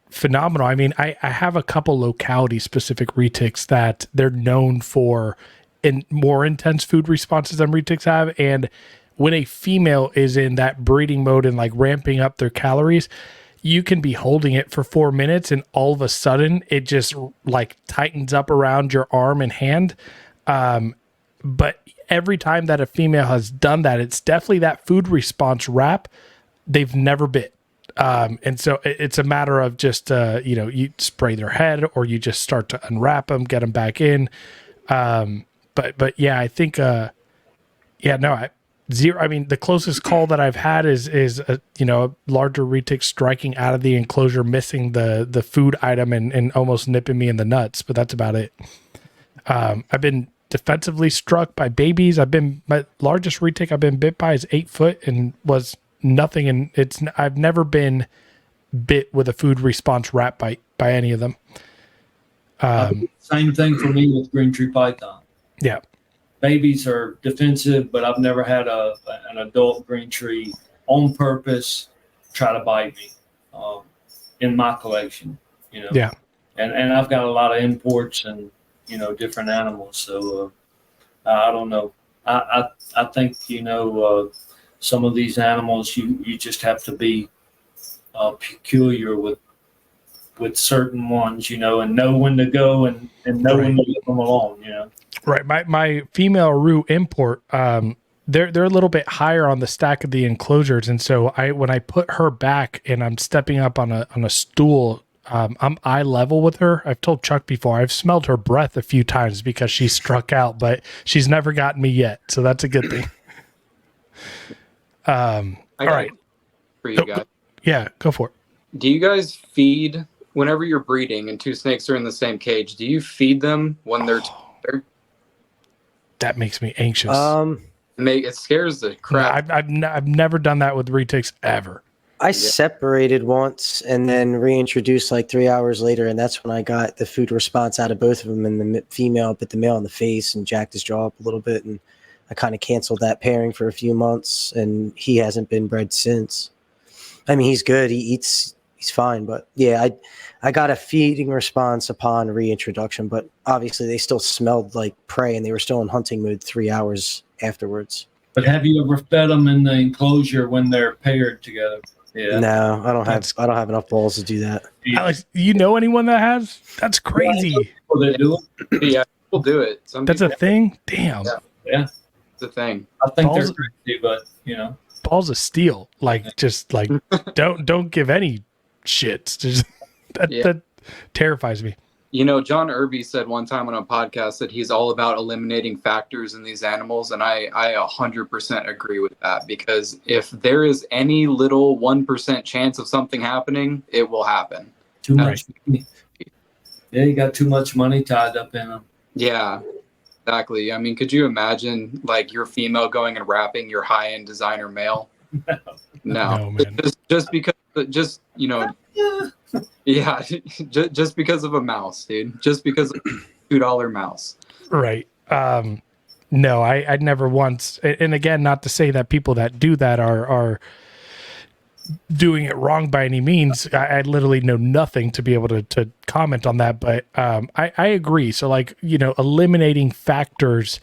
phenomenal. I mean, I have a couple locality specific retics that they're known for in more intense food responses than retics have. And when a female is in that breeding mode and like ramping up their calories, you can be holding it for 4 minutes and all of a sudden it just like tightens up around your arm and hand. But every time that a female has done that, it's definitely that food response wrap. They've never bit. And so it's a matter of just, you spray their head or you just start to unwrap them, get them back in. But yeah, I think, zero. I mean, the closest call that I've had is a larger retic striking out of the enclosure, missing the food item and almost nipping me in the nuts, but that's about it. I've been defensively struck by babies. My largest retic I've been bit by is 8 foot and was nothing. And I've never been bit with a food response rat bite by any of them. Same thing for me with green tree python. Yeah. Babies are defensive, but I've never had an adult green tree on purpose try to bite me in my collection, Yeah. And I've got a lot of imports and, different animals. So I don't know. I think, some of these animals, you just have to be peculiar with certain ones, and know when to go and know when to leave them alone, Right. My female root import, they're a little bit higher on the stack of the enclosures. And so when I put her back and I'm stepping up on a stool, I'm eye level with her. I've told Chuck before, I've smelled her breath a few times because she struck out, but she's never gotten me yet. So that's a good thing. All right. For you guys. Yeah, go for it. Do you guys feed whenever you're breeding and two snakes are in the same cage? Do you feed them when they're together? That makes me anxious. It scares the crap. No, I've never done that with retics ever. I separated once and then reintroduced like 3 hours later, and that's when I got the food response out of both of them. And the female bit the male in the face and jacked his jaw up a little bit, and I kind of canceled that pairing for a few months, and he hasn't been bred since. I mean, he's good. He eats. He's fine. But yeah, I got a feeding response upon reintroduction, but obviously they still smelled like prey and they were still in hunting mode 3 hours afterwards. But have you ever fed them in the enclosure when they're paired together? Yeah. No, I don't have enough balls to do that. Alex, you know anyone that has? That's crazy. People that do it. Yeah, people do it. That's a thing? Damn. Yeah. It's a thing. I think they're crazy, but balls of steel. Don't give any shits. Just, that terrifies me. John Irby said one time on a podcast that he's all about eliminating factors in these animals, and I 100% agree with that, because if there is any little 1% chance of something happening, it will happen. Too much money. Yeah, you got too much money tied up in them. Yeah, exactly. I mean, could you imagine like your female going and wrapping your high-end designer male? No, man. just because yeah, just because of a mouse, dude. Just because of a $2 mouse. Right. No, I'd never once. And again, not to say that people that do that are doing it wrong by any means. I literally know nothing to be able to comment on that. But I agree. So eliminating factors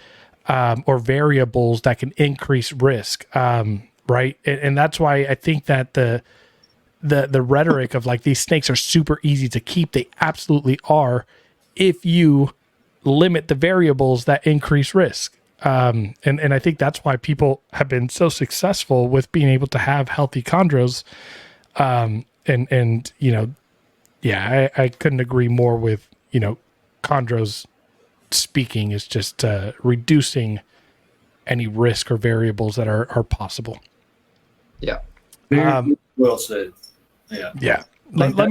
or variables that can increase risk. Right. And that's why I think that the rhetoric of like these snakes are super easy to keep. They absolutely are if you limit the variables that increase risk. And I think that's why people have been so successful with being able to have healthy chondros. I couldn't agree more with, chondros speaking is just reducing any risk or variables that are possible. Yeah. Well said. Yeah. Let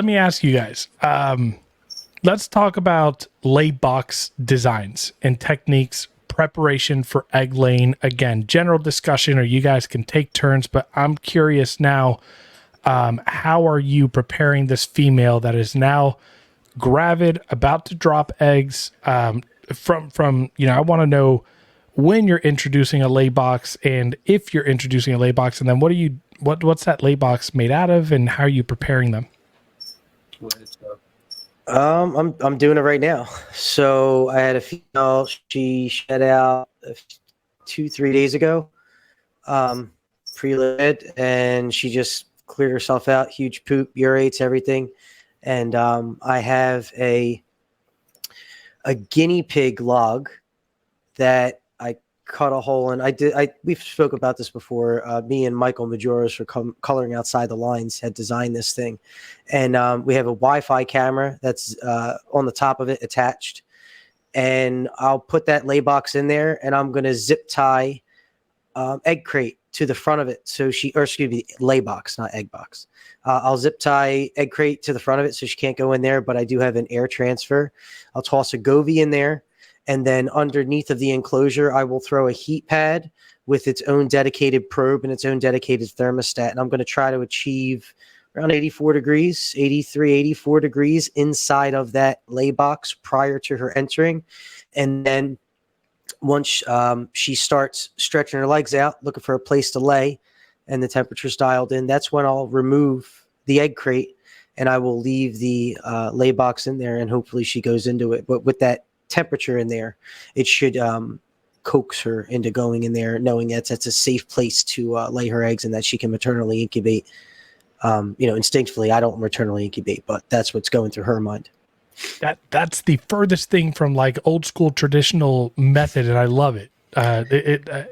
me ask you guys. Let's talk about lay box designs and techniques, preparation for egg laying. Again, general discussion, or you guys can take turns, but I'm curious now, how are you preparing this female that is now gravid, about to drop eggs? I want to know when you're introducing a lay box and if you're introducing a lay box, and then what's that lay box made out of and how are you preparing them? I'm doing it right now. So I had a female, she shed out 2-3 days ago. pre-led, and she just cleared herself out. Huge poop, urates, everything. And I have a guinea pig log that I cut a hole in. We've spoke about this before. Me and Michael Majoros for coloring outside the lines had designed this thing, and we have a Wi-Fi camera that's on the top of it attached. And I'll put that lay box in there, and I'm gonna zip tie egg crate to the front of it. So lay box, not egg box. I'll zip tie egg crate to the front of it so she can't go in there, but I do have an air transfer. I'll toss a Govee in there, and then underneath of the enclosure, I will throw a heat pad with its own dedicated probe and its own dedicated thermostat. And I'm going to try to achieve around 84 degrees, 83, 84 degrees inside of that lay box prior to her entering. And then once she starts stretching her legs out, looking for a place to lay, and the temperature's dialed in, that's when I'll remove the egg crate and I will leave the lay box in there, and hopefully she goes into it. But with that temperature in there, it should coax her into going in there, knowing that's a safe place to lay her eggs and that she can maternally incubate. Instinctively, I don't maternally incubate, but that's what's going through her mind. That's the furthest thing from like old school traditional method, and I love it.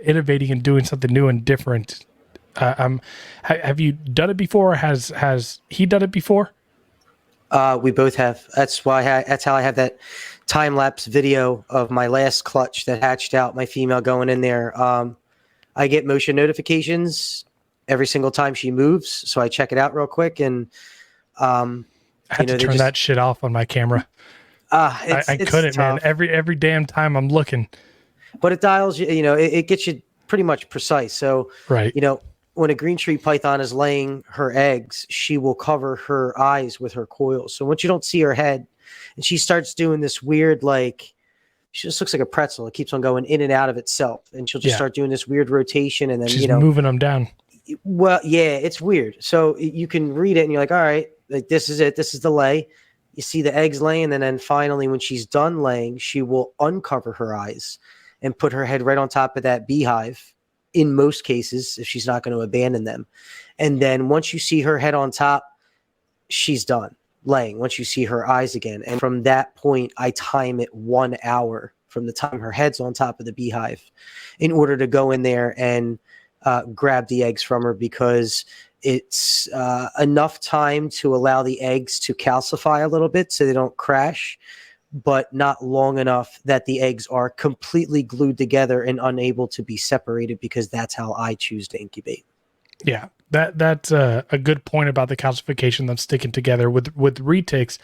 Innovating and doing something new and different. Have you done it before? Or has he done it before? We both have. That's why. That's how I have that time lapse video of my last clutch that hatched out. My female going in there. I get motion notifications every single time she moves, so I check it out real quick. And I had to turn that shit off on my camera. I couldn't, tough, man. Every damn time I'm looking. But it dials you. It gets you pretty much precise. So right. When a green tree python is laying her eggs, she will cover her eyes with her coils. So once you don't see her head, and she starts doing this weird, she just looks like a pretzel. It keeps on going in and out of itself, and she'll just start doing this weird rotation, and then she's moving them down. Well, yeah, it's weird. So you can read it, and you're like, all right, this is it. This is the lay. You see the eggs laying, and then finally, when she's done laying, she will uncover her eyes and put her head right on top of that beehive. In most cases, if she's not going to abandon them. And then once you see her head on top, she's done laying. Once you see her eyes again. And from that point, I time it 1 hour from the time her head's on top of the beehive in order to go in there and grab the eggs from her, because it's enough time to allow the eggs to calcify a little bit so they don't crash, but not long enough that the eggs are completely glued together and unable to be separated, because that's how I choose to incubate. Yeah, that's a good point about the calcification, them sticking together. With retics,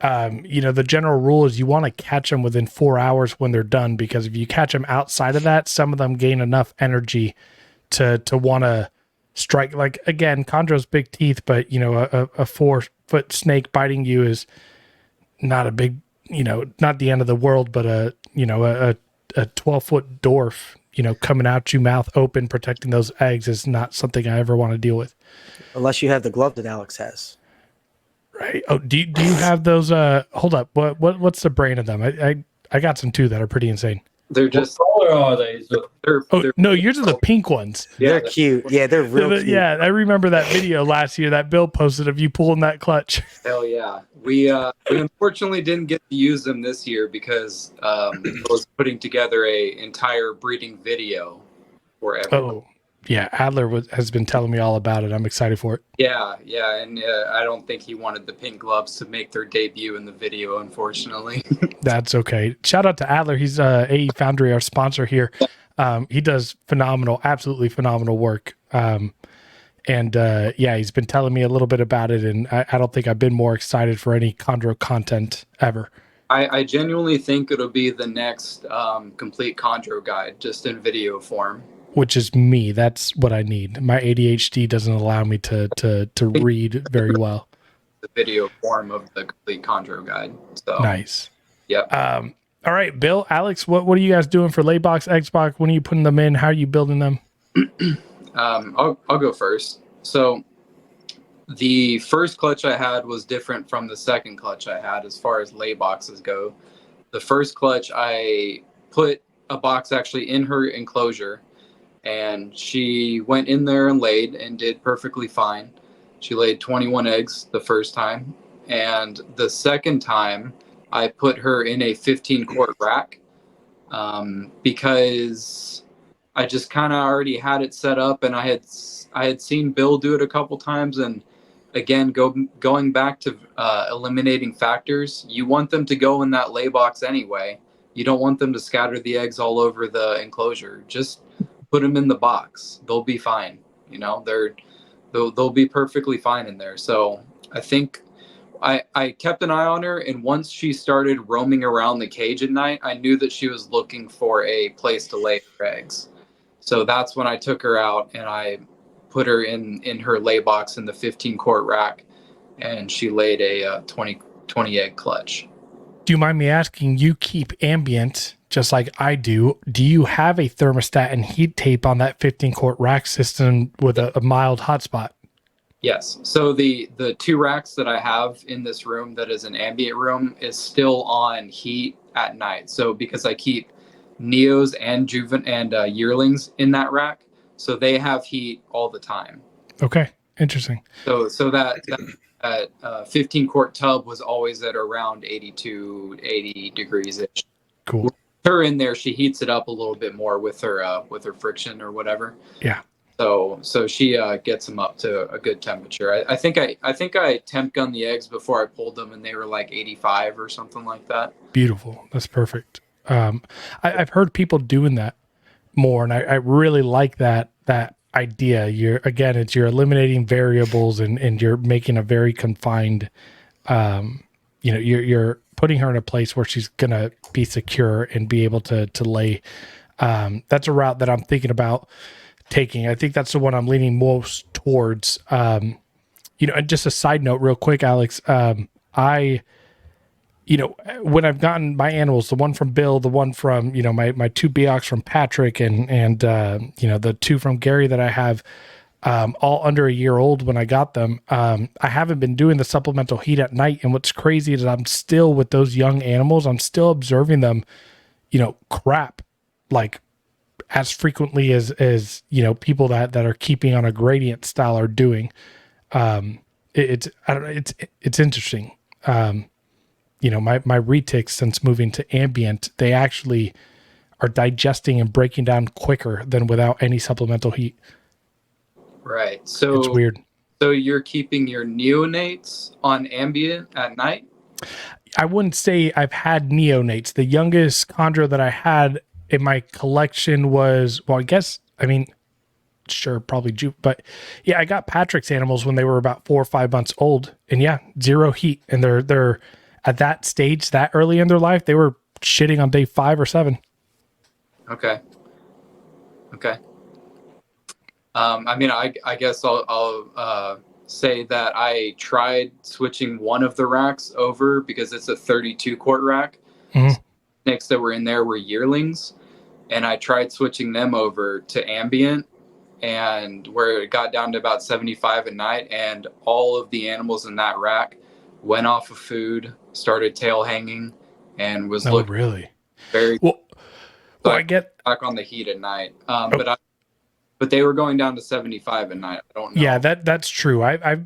the general rule is you want to catch them within 4 hours when they're done, because if you catch them outside of that, some of them gain enough energy to want to strike. Like, again, chondros big teeth, but a 4-foot snake biting you is not a big, not the end of the world, but a 12-foot dwarf, coming out you mouth open, protecting those eggs is not something I ever want to deal with. Unless you have the glove that Alex has. Right. Oh, do you have those? Hold up. What's the brand of them? I got some too that are pretty insane. They're just. What color are they? No, yours are the pink ones. Yeah, they're cute. Yeah, they're real cute. Yeah, I remember that video last year that Bill posted of you pulling that clutch. Hell yeah. We unfortunately didn't get to use them this year because I was putting together a entire breeding video for everyone. Oh, yeah. Adler has been telling me all about it. I'm excited for it. Yeah, and I don't think he wanted the pink gloves to make their debut in the video, unfortunately. That's okay. Shout out to Adler. He's AE Foundry, our sponsor here. He does absolutely phenomenal work. He's been telling me a little bit about it, and I don't think I've been more excited for any chondro content ever. I genuinely think it'll be the next complete chondro guide, just in video form. Which is me. That's what I need. My ADHD doesn't allow me to read very well. The video form of the complete chondro guide. So nice. Yep. All right, Bill, Alex, what are you guys doing for lay box, egg box? When are you putting them in? How are you building them? I'll go first. So the first clutch I had was different from the second clutch I had as far as lay boxes go. The first clutch, I put a box actually in her enclosure, and she went in there and laid and did perfectly fine. She laid 21 eggs the first time, and the second time I put her in a 15 quart rack because I just kind of already had it set up, and I had seen Bill do it a couple times. And again, going back to eliminating factors, you want them to go in that lay box anyway. You don't want them to scatter the eggs all over the enclosure. Just put them in the box. They'll be fine. You know, they'll be perfectly fine in there. So I think I kept an eye on her, and once she started roaming around the cage at night, I knew that she was looking for a place to lay her eggs. So that's when I took her out and I put her in her lay box in the 15 quart rack, and she laid a 20 egg clutch. Do you mind me asking, you keep ambient just like I do. Do you have a thermostat and heat tape on that 15 quart rack system with a mild hotspot? Yes. So the 2 racks that I have in this room that is an ambient room is still on heat at night. So because I keep neos and yearlings in that rack, so they have heat all the time. Okay, interesting. So that 15 quart tub was always at around 80 degrees ish. Cool. With her in there, she heats it up a little bit more with her friction or whatever. Yeah. So she gets them up to a good temperature. I think I temp gunned the eggs before I pulled them, and they were like 85 or something like that. Beautiful. That's perfect. I've heard people doing that more, and I really like that idea. You're eliminating variables and you're making a very confined, you're putting her in a place where she's gonna be secure and be able to lay. That's a route that I'm thinking about taking. I think that's the one I'm leaning most towards. And just a side note real quick, Alex, when I've gotten my animals, the one from Bill, the one from, my 2 Beox from Patrick and the 2 from Gary that I have, all under a year old when I got them, I haven't been doing the supplemental heat at night. And what's crazy is I'm still with those young animals, I'm still observing them, crap, like as frequently as people that are keeping on a gradient style are doing. It's interesting. My retics, since moving to ambient, they actually are digesting and breaking down quicker than without any supplemental heat. Right. So it's weird. So you're keeping your neonates on ambient at night? I wouldn't say I've had neonates. The youngest chondro that I had in my collection was, sure, probably Jupe, but yeah, I got Patrick's animals when they were about 4 or 5 months old, and yeah, 0 heat, and they're at that stage, that early in their life, they were shitting on day 5 or 7. Okay. I guess I'll say that I tried switching one of the racks over because it's a 32 quart rack. Mm-hmm. Snakes that were in there were yearlings, and I tried switching them over to ambient, and where it got down to about 75 at night, and all of the animals in that rack went off of food, started tail hanging, and was looking really very well. I get back on the heat at night, but they were going down to 75 at night. I don't know. Yeah, that's true.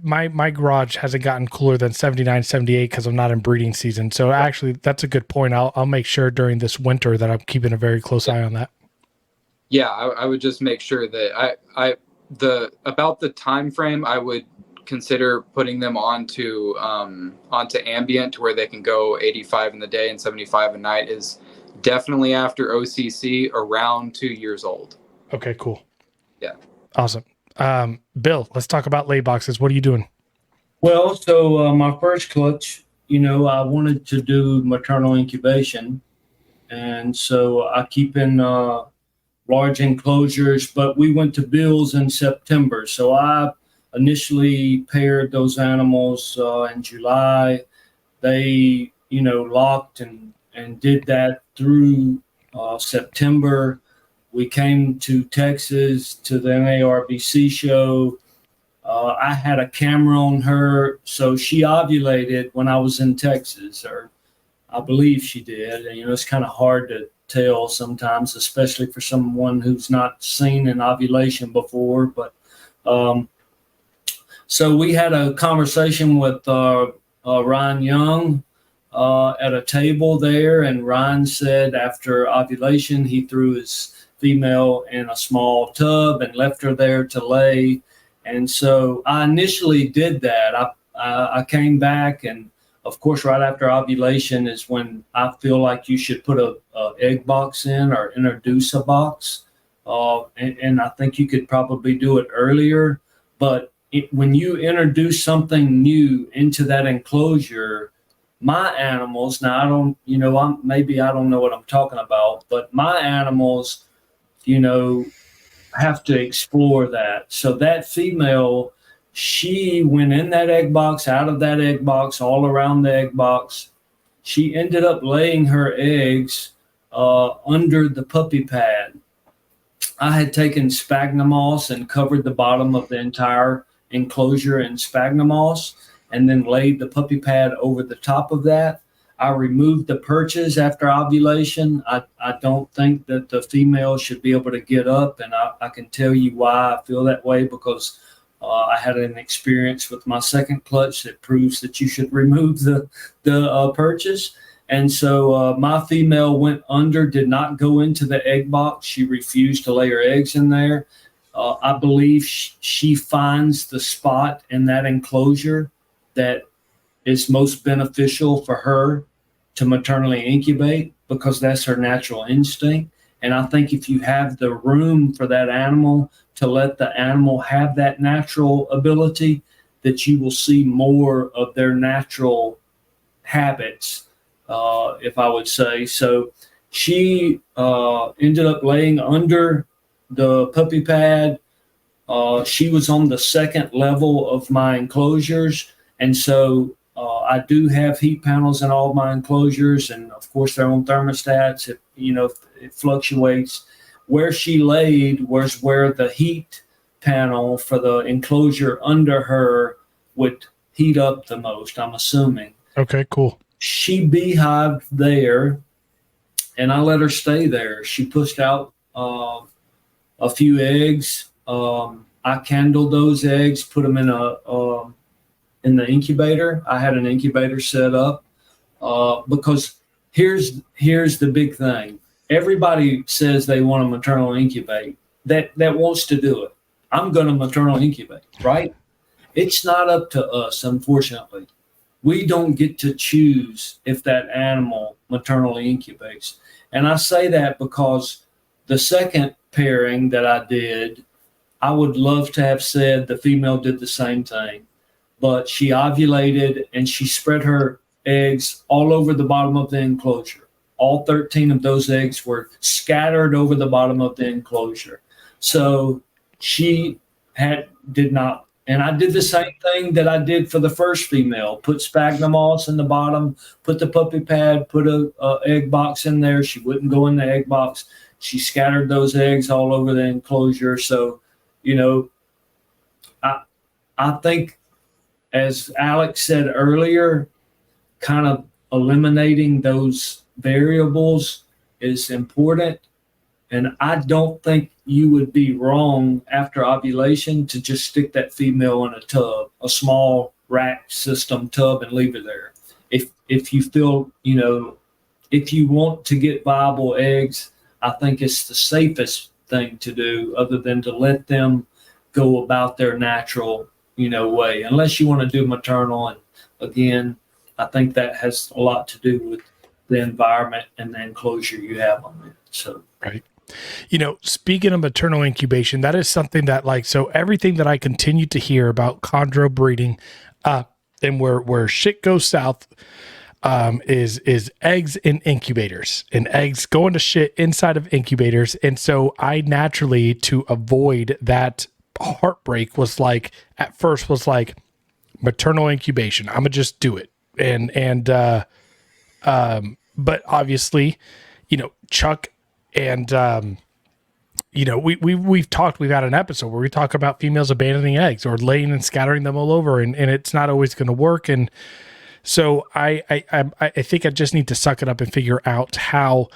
My garage hasn't gotten cooler than 79, 78 because I'm not in breeding season. So actually, that's a good point. I'll make sure during this winter that I'm keeping a very close eye on that. Yeah, I would just make sure that about the time frame, I would consider putting them onto ambient to where they can go 85 in the day and 75 at night is definitely after OCC around 2 years old. Okay, cool. Yeah. Awesome. Bill, let's talk about lay boxes. What are you doing? Well, so my first clutch, I wanted to do maternal incubation. And so I keep in large enclosures, but we went to Bill's in September. So I initially paired those animals in July. They, locked and did that through September. We came to Texas to the NARBC show. I had a camera on her, so she ovulated when I was in Texas, or I believe she did. And, it's kind of hard tell sometimes, especially for someone who's not seen an ovulation before. But so we had a conversation with Ryan Young at a table there, and Ryan said after ovulation he threw his female in a small tub and left her there to lay. And so I initially did that. I came back, and of course, right after ovulation is when I feel like you should put a egg box in or introduce a box. And I think you could probably do it earlier. But when you introduce something new into that enclosure, my animals, now I don't, maybe I don't know what I'm talking about, but my animals, have to explore that. So that female, she went in that egg box, out of that egg box, all around the egg box. She ended up laying her eggs under the puppy pad. I had taken sphagnum moss and covered the bottom of the entire enclosure in sphagnum moss, and then laid the puppy pad over the top of that. I removed the perches after ovulation. I don't think that the female should be able to get up, and I can tell you why I feel that way, because I had an experience with my second clutch that proves that you should remove the perches. And so my female went under, did not go into the egg box. She refused to lay her eggs in there. I believe she finds the spot in that enclosure that is most beneficial for her to maternally incubate, because that's her natural instinct. And I think if you have the room for that animal to let the animal have that natural ability, that you will see more of their natural habits, if I would say. So she ended up laying under the puppy pad. She was on the second level of my enclosures. And so I do have heat panels in all my enclosures, and of course they're on thermostats. It fluctuates. Where she laid was where the heat panel for the enclosure under her would heat up the most, I'm assuming. Okay, cool. She beehived there, and I let her stay there. She pushed out a few eggs. I candled those eggs, put them in the incubator. I had an incubator set up because here's the big thing. Everybody says they want to maternal incubate. That wants to do it. I'm going to maternal incubate, right? It's not up to us, unfortunately. We don't get to choose if that animal maternally incubates. And I say that because the second pairing that I did, I would love to have said the female did the same thing, but she ovulated and she spread her eggs all over the bottom of the enclosure. All 13 of those eggs were scattered over the bottom of the enclosure. So she did not, and I did the same thing that I did for the first female, put sphagnum moss in the bottom, put the puppy pad, put a egg box in there. She wouldn't go in the egg box. She scattered those eggs all over the enclosure. So, I think, as Alex said earlier, kind of eliminating those variables is important. And I don't think you would be wrong after ovulation to just stick that female in a tub, a small rack system tub, and leave her there. If you feel, if you want to get viable eggs, I think it's the safest thing to do, other than to let them go about their natural, way, unless you want to do maternal. And again, I think that has a lot to do with the environment and the enclosure you have on it. So, right. Speaking of maternal incubation, that is something that so everything that I continue to hear about chondro breeding, and where shit goes south, is eggs in incubators, and eggs going to shit inside of incubators. And so I naturally, to avoid that heartbreak, at first was maternal incubation. I'm gonna just do it. But obviously, Chuck and, we've had an episode where we talk about females abandoning eggs or laying and scattering them all over, and it's not always going to work. And so I think I just need to suck it up and figure out how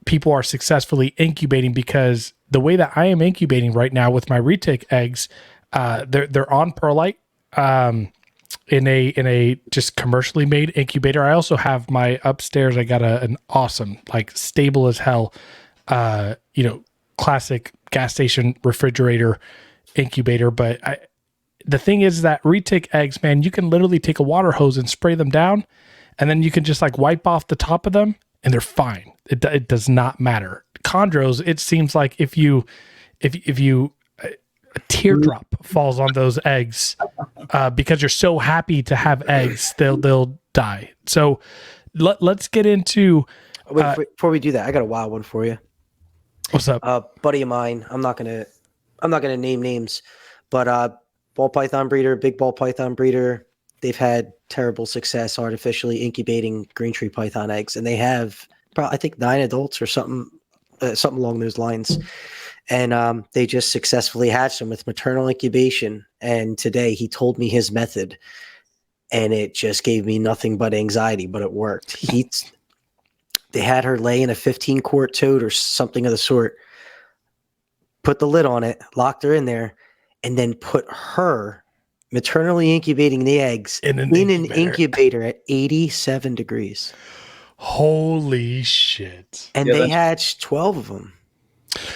people are successfully incubating, because the way that I am incubating right now with my retic eggs, they're on perlite, in a just commercially made incubator. I also have my upstairs. I got an awesome, like, stable as hell, classic gas station refrigerator incubator. But the thing is that retic eggs, man, you can literally take a water hose and spray them down, and then you can just like wipe off the top of them, and they're fine. It does not matter. Chondros, it seems like if you a teardrop falls on those eggs, because you're so happy to have eggs, they'll die. So let's get into. Wait, before we do that, I got a wild one for you. What's up? Buddy of mine. I'm not gonna name names, but ball python breeder, big ball python breeder. They've had terrible success artificially incubating green tree python eggs, and they have probably, I think, 9 adults or something along those lines. And they just successfully hatched them with maternal incubation. And today he told me his method, and it just gave me nothing but anxiety, but it worked. They had her lay in a 15-quart tote or something of the sort, put the lid on it, locked her in there, and then put her maternally incubating the eggs in an incubator at 87 degrees. Holy shit. And they hatched 12 of them.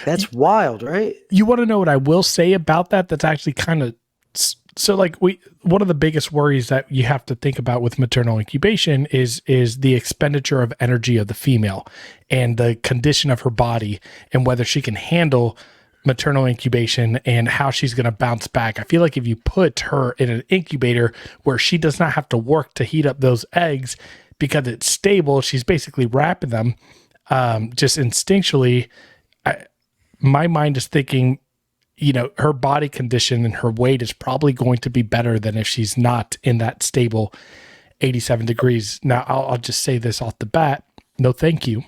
That's wild, right? You want to know what I will say about that? That's actually kind of, so like, one of the biggest worries that you have to think about with maternal incubation is the expenditure of energy of the female and the condition of her body, and whether she can handle maternal incubation and how she's going to bounce back. I feel like if you put her in an incubator where she does not have to work to heat up those eggs because it's stable, she's basically wrapping them, just instinctually. My mind is thinking, her body condition and her weight is probably going to be better than if she's not in that stable 87 degrees. Now, I'll just say this off the bat. No, thank you.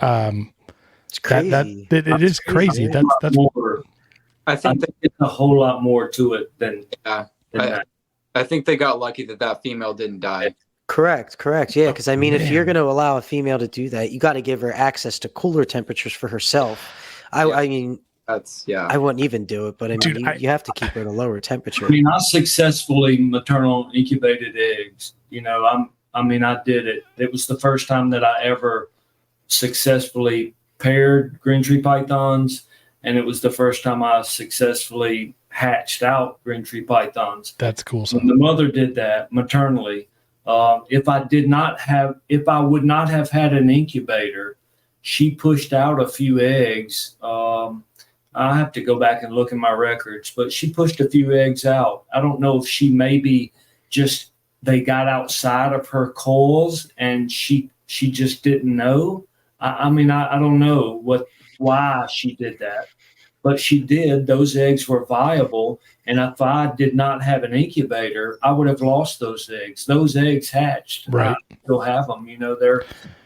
It's crazy. It is crazy. That's more. I think there's a whole lot more to it than that. I think they got lucky that female didn't die. Correct. Yeah, because I mean, if you're going to allow a female to do that, you got to give her access to cooler temperatures for herself. I mean, I wouldn't even do it, but I mean, you have to keep her at a lower temperature. I mean, I successfully maternal incubated eggs. I did it. It was the first time that I ever successfully paired green tree pythons, and it was the first time I successfully hatched out green tree pythons. That's cool. When the mother did that maternally, if I would not have had an incubator, she pushed out a few eggs. I have to go back and look in my records, but she pushed a few eggs out. I don't know if she maybe they got outside of her coils and she just didn't know. I don't know why she did that, but she did. Those eggs were viable. And if I did not have an incubator, I would have lost those eggs. Those eggs hatched. Right. I still have them,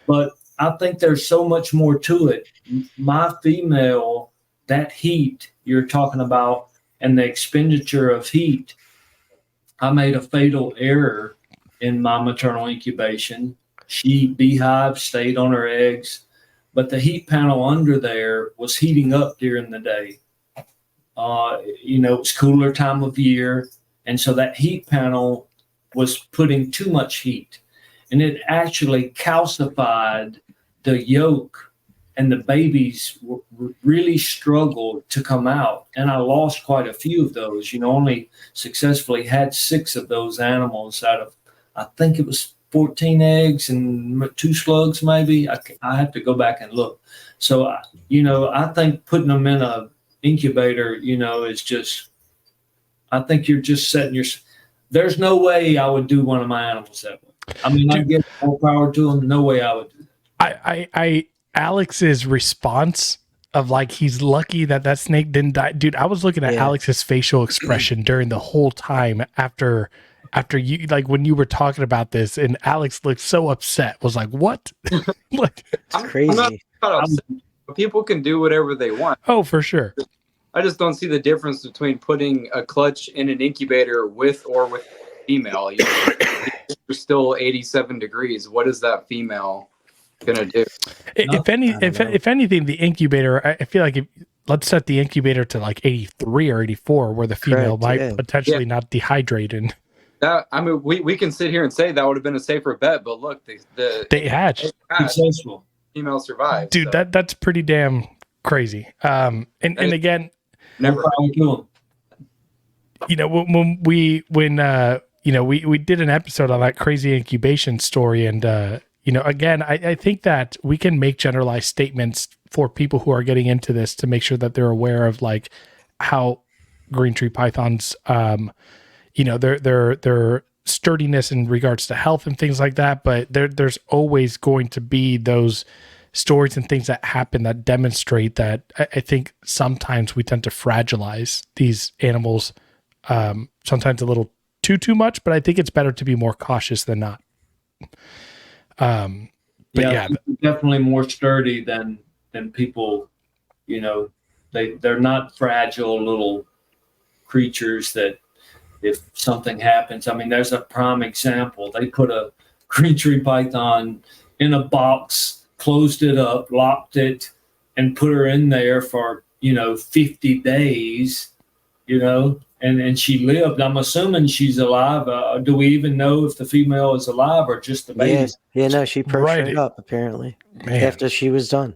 but I think there's so much more to it. My female, that heat you're talking about and the expenditure of heat, I made a fatal error in my maternal incubation. She beehive stayed on her eggs, but the heat panel under there was heating up during the day. It's cooler time of year. And so that heat panel was putting too much heat, and it actually calcified the yolk, and the babies really struggled to come out. And I lost quite a few of those, only successfully had 6 of those animals out of, I think it was 14 eggs and 2 slugs, maybe. I have to go back and look. So, I think putting them in a incubator, is just, I think you're just setting there's no way I would do one of my animals that way. I mean, I give more power to them. No way I would do that. Alex's response of like, he's lucky that snake didn't die. Dude, I was looking at Alex's facial expression during the whole time after you, like, when you were talking about this, and Alex looked so upset, was like, what? Like, it's crazy. I'm not upset. People can do whatever they want. Oh, for sure. I just don't see the difference between putting a clutch in an incubator with female. You're still 87 degrees. What is that female gonna do? If anything, the incubator, I feel like let's set the incubator to like 83 or 84, where the female Correct, might potentially not dehydrate. And That, I mean, we can sit here and say that would have been a safer bet, but look, they hatched. Successful. Female survived. Dude, so. that's pretty damn crazy. And again, Never. you know, when we did an episode on that crazy incubation story, and you know, again, I think that we can make generalized statements for people who are getting into this to make sure that they're aware of like how green tree pythons, you know, their sturdiness in regards to health and things like that. But there's always going to be those stories and things that happen that demonstrate that. I think sometimes we tend to fragilize these animals, sometimes a little too much, but I think it's better to be more cautious than not. But yeah, definitely more sturdy than people. You know, they're not fragile little creatures that if something happens. I mean, there's a prime example. They put a green tree python in a box, closed it up, locked it, and put her in there for 50 days. And she lived. I'm assuming she's alive. Do we even know if the female is alive or just the baby? Yeah, no, she perched Right. right up apparently Man. after she was done.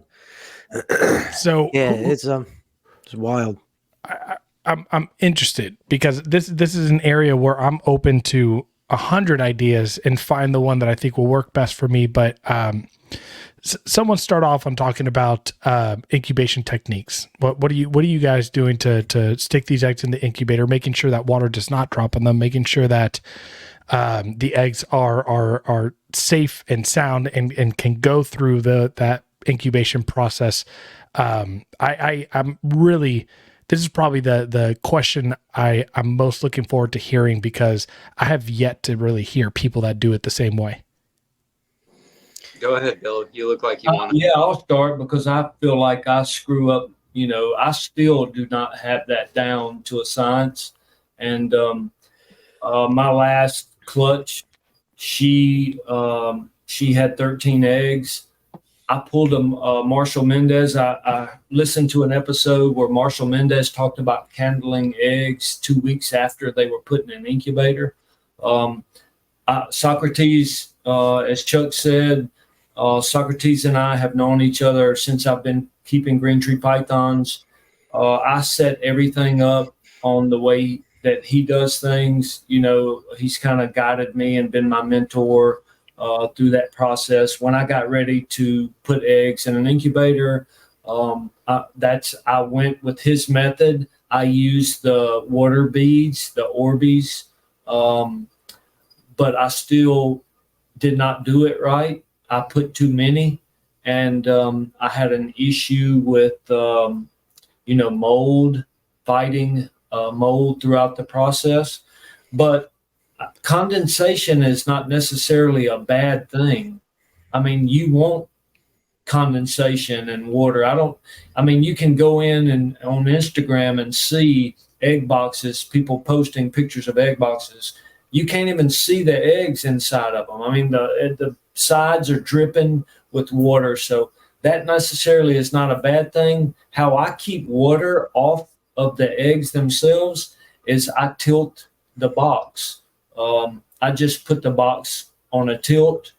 So yeah, it's wild. I'm interested because this is an area where I'm open to 100 ideas and find the one that I think will work best for me. But someone start off on talking about incubation techniques. What are you guys doing to stick these eggs in the incubator, making sure that water does not drop on them, making sure that the eggs are safe and sound and can go through that incubation process. I'm really, this is probably the question I'm most looking forward to hearing, because I have yet to really hear people that do it the same way. Go ahead, Bill. You look like you want to. Yeah, I'll start because I feel like I screw up. I still do not have that down to a science. And my last clutch, she had 13 eggs. I pulled a Marshall Mendez. I listened to an episode where Marshall Mendez talked about candling eggs 2 weeks after they were put in an incubator. Socrates, as Chuck said, Socrates and I have known each other since I've been keeping green tree pythons. I set everything up on the way that he does things. He's kind of guided me and been my mentor through that process. When I got ready to put eggs in an incubator, I went with his method. I used the water beads, the Orbeez, but I still did not do it right. I put too many, and I had an issue with, mold, fighting mold throughout the process. But condensation is not necessarily a bad thing. I mean, you want condensation in water. You can go in and on Instagram and see egg boxes, people posting pictures of egg boxes. You can't even see the eggs inside of them. I mean, the sides are dripping with water. So that necessarily is not a bad thing. How I keep water off of the eggs themselves is I tilt the box. I just put the box on a tilt.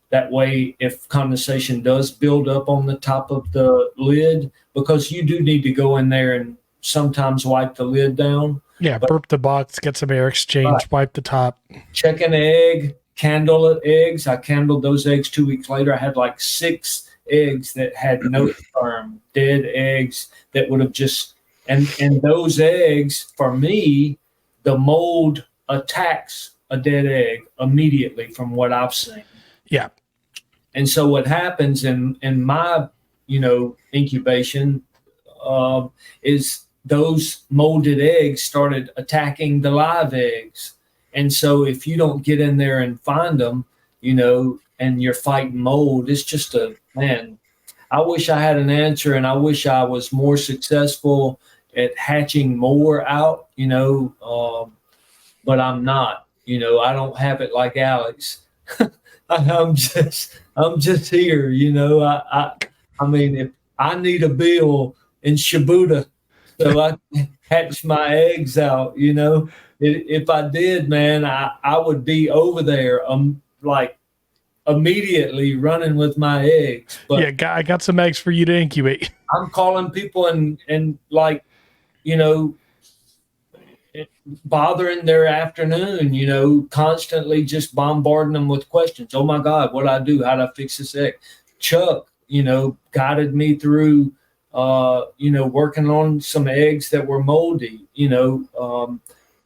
That way, if condensation does build up on the top of the lid, because you do need to go in there and sometimes wipe the lid down. Yeah, burp the box, get some air exchange, wipe the top. Check an egg, candle eggs. I candled those eggs 2 weeks later. I had like 6 eggs that had no sperm, dead eggs that would have just, and those eggs, for me, the mold attacks a dead egg immediately from what I've seen. Yeah. And so what happens in my, incubation is those molded eggs started attacking the live eggs. And so if you don't get in there and find them, and you're fighting mold, it's just man, I wish I had an answer, and I wish I was more successful at hatching more out, but I'm not. I don't have it like Alex. I'm just here, you know. I mean, if I need a bill in Shibuya so I can hatch my eggs out, you know, if I did, man, I would be over there, like immediately running with my eggs. But I got some eggs for you to incubate. I'm calling people and like, you know, bothering their afternoon, you know, constantly just bombarding them with questions. Oh my God, what do I do? How do I fix this egg? Chuck, you know, guided me through, you know, working on some eggs that were moldy. You know,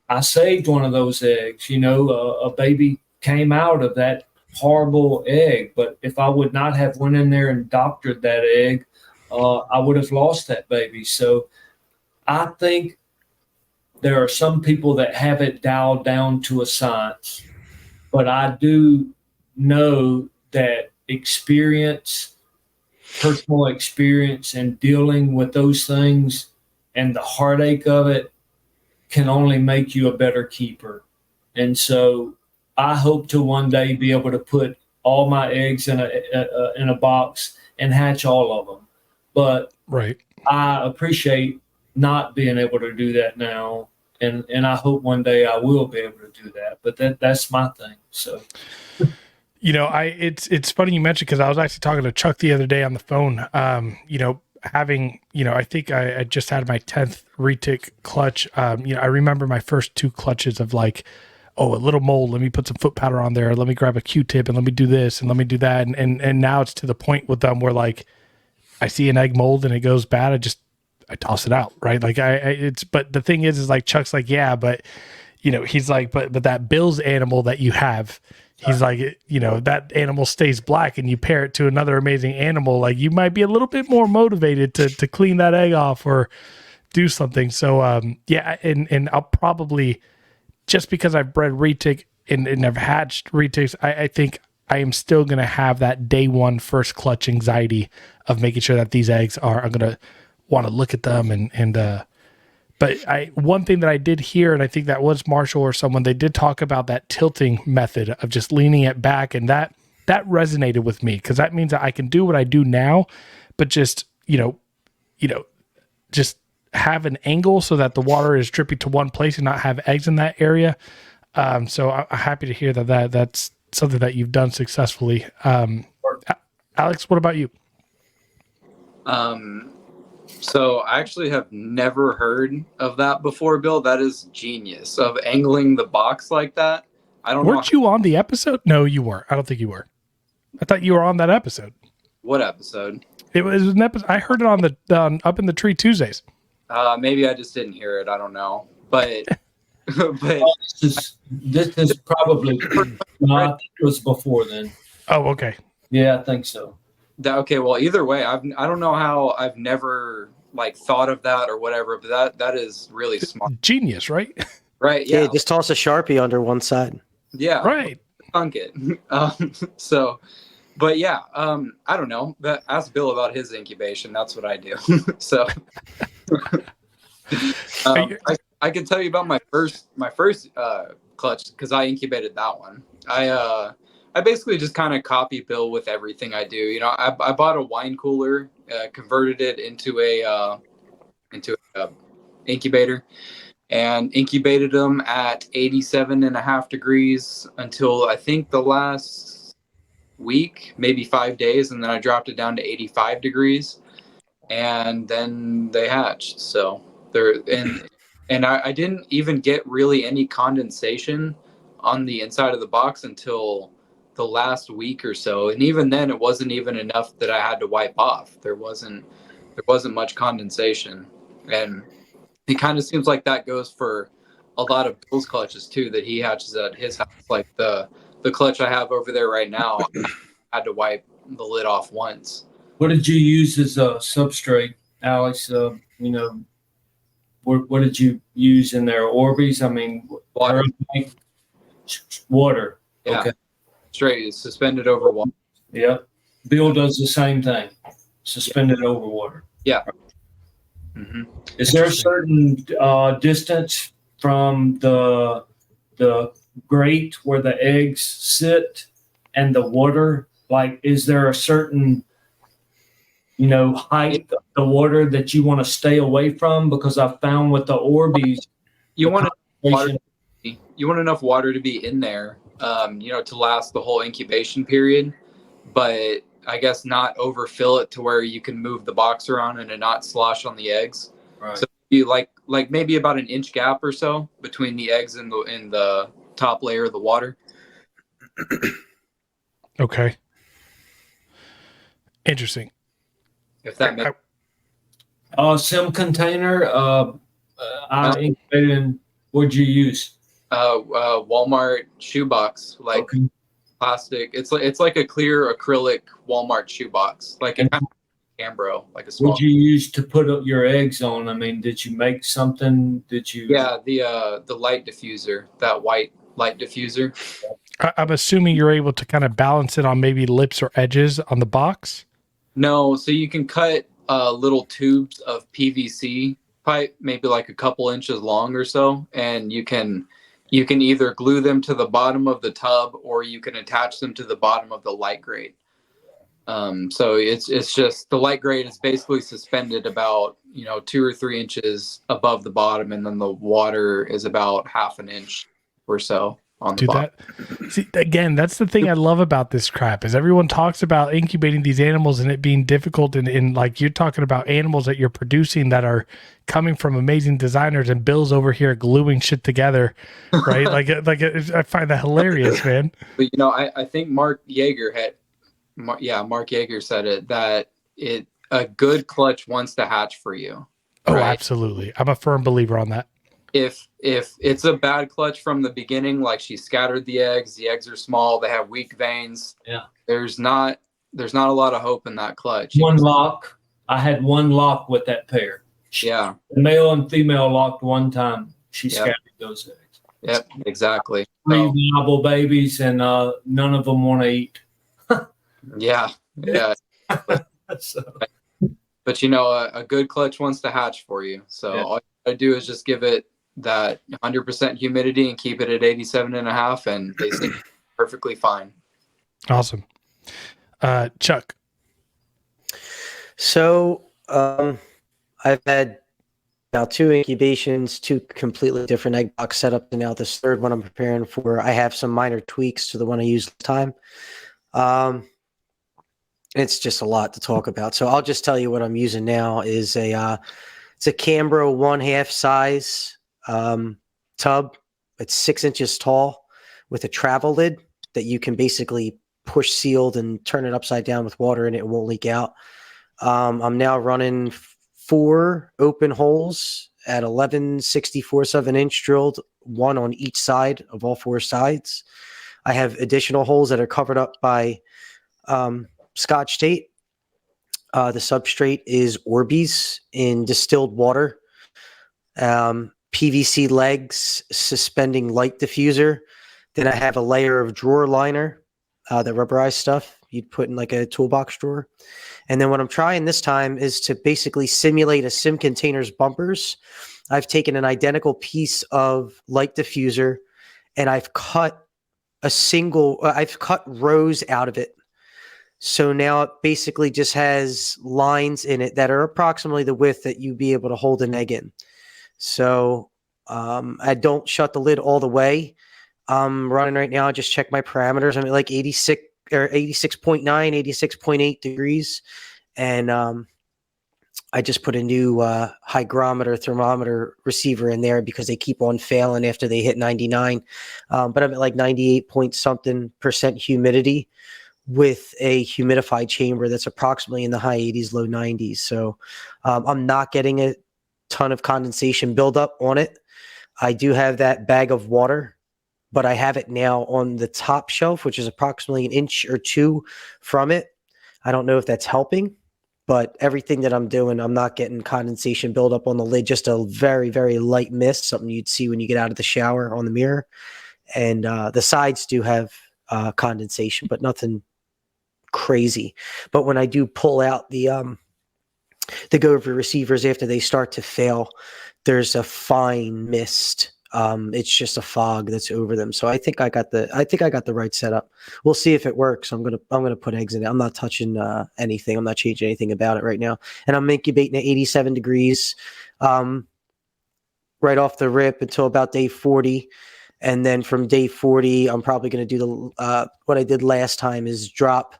I saved one of those eggs. You know, a baby came out of that horrible egg. But if I would not have went in there and doctored that egg, I would have lost that baby. So I think there are some people that have it dialed down to a science, but I do know that personal experience and dealing with those things and the heartache of it can only make you a better keeper. And so I hope to one day be able to put all my eggs in a box and hatch all of them. But Right. I appreciate not being able to do that now. And I hope one day I will be able to do that. But that's my thing. So, You know, it's funny you mentioned, because I was actually talking to Chuck the other day on the phone. You know, having, you know, I think I just had my 10th retic clutch. You know, I remember my first 2 clutches of like, oh, a little mold, let me put some foot powder on there, let me grab a Q-tip and let me do this and let me do that. And now it's to the point with them where like I see an egg mold and it goes bad, I toss it out, right? Like but the thing is like Chuck's like, yeah, but you know, he's like, but that Bill's animal that you have, he's like, you know, that animal stays black and you pair it to another amazing animal, like you might be a little bit more motivated to clean that egg off or do something. So yeah, and I'll probably, just because I've bred retic and I've hatched retics, I think I am still going to have that day one first clutch anxiety of making sure that these eggs I'm going to want to look at them but one thing that I did hear, and I think that was Marshall or someone, they did talk about that tilting method of just leaning it back, and that resonated with me, because that means that I can do what I do now, but just you know, just have an angle so that the water is dripping to one place and not have eggs in that area. So I'm happy to hear that's something that you've done successfully. Alex, what about you? So I actually have never heard of that before, Bill. That is genius, of angling the box like that. I don't know. Weren't you on the episode? No, you weren't. I don't think you were. I thought you were on that episode. What episode? It was an episode. I heard it on the Up in the Tree Tuesdays. Maybe I just didn't hear it. I don't know. But but this is probably not. It was before then. Oh, okay. Yeah, I think so. Okay, well, either way, I don't know how I've never like thought of that or whatever, but that is really smart. Genius, right? Right? Yeah. Just toss a Sharpie under one side. Yeah. Right. Thunk it. So, but yeah, I don't know. But ask Bill about his incubation. That's what I do. So, I can tell you about my first clutch, because I incubated that one. I basically just kind of copy Bill with everything I do. You know, I bought a wine cooler, converted it into a incubator, and incubated them at 87.5 degrees until I think the last week, maybe 5 days, and then I dropped it down to 85 degrees, and then they hatched. So and I didn't even get really any condensation on the inside of the box until the last week or so, and even then it wasn't even enough that I had to wipe off. There wasn't much condensation, and it kind of seems like that goes for a lot of Bill's clutches too, that he hatches at his house. Like the clutch I have over there right now, I had to wipe the lid off once. What did you use as a substrate, Alex? You know, what did you use in there? Orbeez? I mean, Water. Water. Yeah. Okay. Straight suspended over water. Yeah. Bill does the same thing. Suspended over water. Yeah. Mm-hmm. Is there a certain distance from the grate where the eggs sit and the water? Like, is there a certain, height of the water that you want to stay away from? Because I found with the Orbeez, You want concentration- enough water to be in there, to last the whole incubation period, but I guess not overfill it to where you can move the box around and it not slosh on the eggs. Right. So you like maybe about an inch gap or so between the eggs and the top layer of the water. Okay. Interesting. If that makes sim container, I incubated in, what'd you use? Walmart shoebox, like Okay. plastic. It's like a clear acrylic Walmart shoebox, like a kind of Cambro, like a small. What'd you use to put up your eggs on? I mean, did you make something? Did you? Yeah, the light diffuser, that white light diffuser. I'm assuming you're able to kind of balance it on maybe lips or edges on the box. No, so you can cut little tubes of PVC pipe, maybe like a couple inches long or so, and you can either glue them to the bottom of the tub or you can attach them to the bottom of the light grate. So it's just the light grate is basically suspended about 2 or 3 inches above the bottom, and then the water is about half an inch or so on the bottom. See, again, that's the thing I love about this crap is everyone talks about incubating these animals and it being difficult, and like you're talking about animals that you're producing that are coming from amazing designers, and Bill's over here gluing shit together, right? I find that hilarious, man. But I think Mark Yeager said it, that a good clutch wants to hatch for you. Oh, right? absolutely. I'm a firm believer on that. If it's a bad clutch from the beginning, like she scattered the eggs are small, they have weak veins. Yeah. There's not a lot of hope in that clutch. One lock. I had one lock with that pair. Yeah. The male and female locked one time. She scattered those eggs. Yep, exactly. Three viable babies, and none of them want to eat. Yeah. So. But a good clutch wants to hatch for you. So all you gotta do is just give it that 100% humidity and keep it at 87.5, and they seem perfectly fine. Awesome. Chuck. So I've had now 2 incubations, 2 completely different egg box setups, and now this third one I'm preparing for. I have some minor tweaks to the one I used last time. It's just a lot to talk about. So I'll just tell you what I'm using now is it's a Cambro 1/2 size tub. It's 6 inches tall with a travel lid that you can basically push sealed and turn it upside down with water and it won't leak out. I'm now running 4 open holes at 11/64 of an inch drilled, 1 on each side of all 4 sides. I have additional holes that are covered up by Scotch tape. The substrate is Orbeez in distilled water. PVC legs, suspending light diffuser. Then I have a layer of drawer liner, the rubberized stuff you'd put in like a toolbox drawer. And then what I'm trying this time is to basically simulate a sim container's bumpers. I've taken an identical piece of light diffuser and I've cut rows out of it. So now it basically just has lines in it that are approximately the width that you'd be able to hold an egg in. So I don't shut the lid all the way. I'm running right now. I just check my parameters. I'm at like 86 or 86.9, 86.8 degrees. And I just put a new hygrometer thermometer receiver in there because they keep on failing after they hit 99. But I'm at like 98 point something % humidity with a humidified chamber that's approximately in the high 80s, low 90s. So I'm not getting a ton of condensation buildup on it. I do have that bag of water, but I have it now on the top shelf, which is approximately an inch or 2 from it. I don't know if that's helping, but everything that I'm doing, I'm not getting condensation buildup on the lid, just a very, very light mist, something you'd see when you get out of the shower on the mirror. And the sides do have condensation, but nothing crazy. But when I do pull out the go over receivers after they start to fail, there's a fine mist It's just a fog that's over them. So I think I got the right setup. We'll see if it works. I'm gonna put eggs in it. I'm not touching anything. I'm not changing anything about it right now. And I'm incubating at 87 degrees, right off the rip until about day 40. And then from day 40, I'm probably going to do what I did last time is drop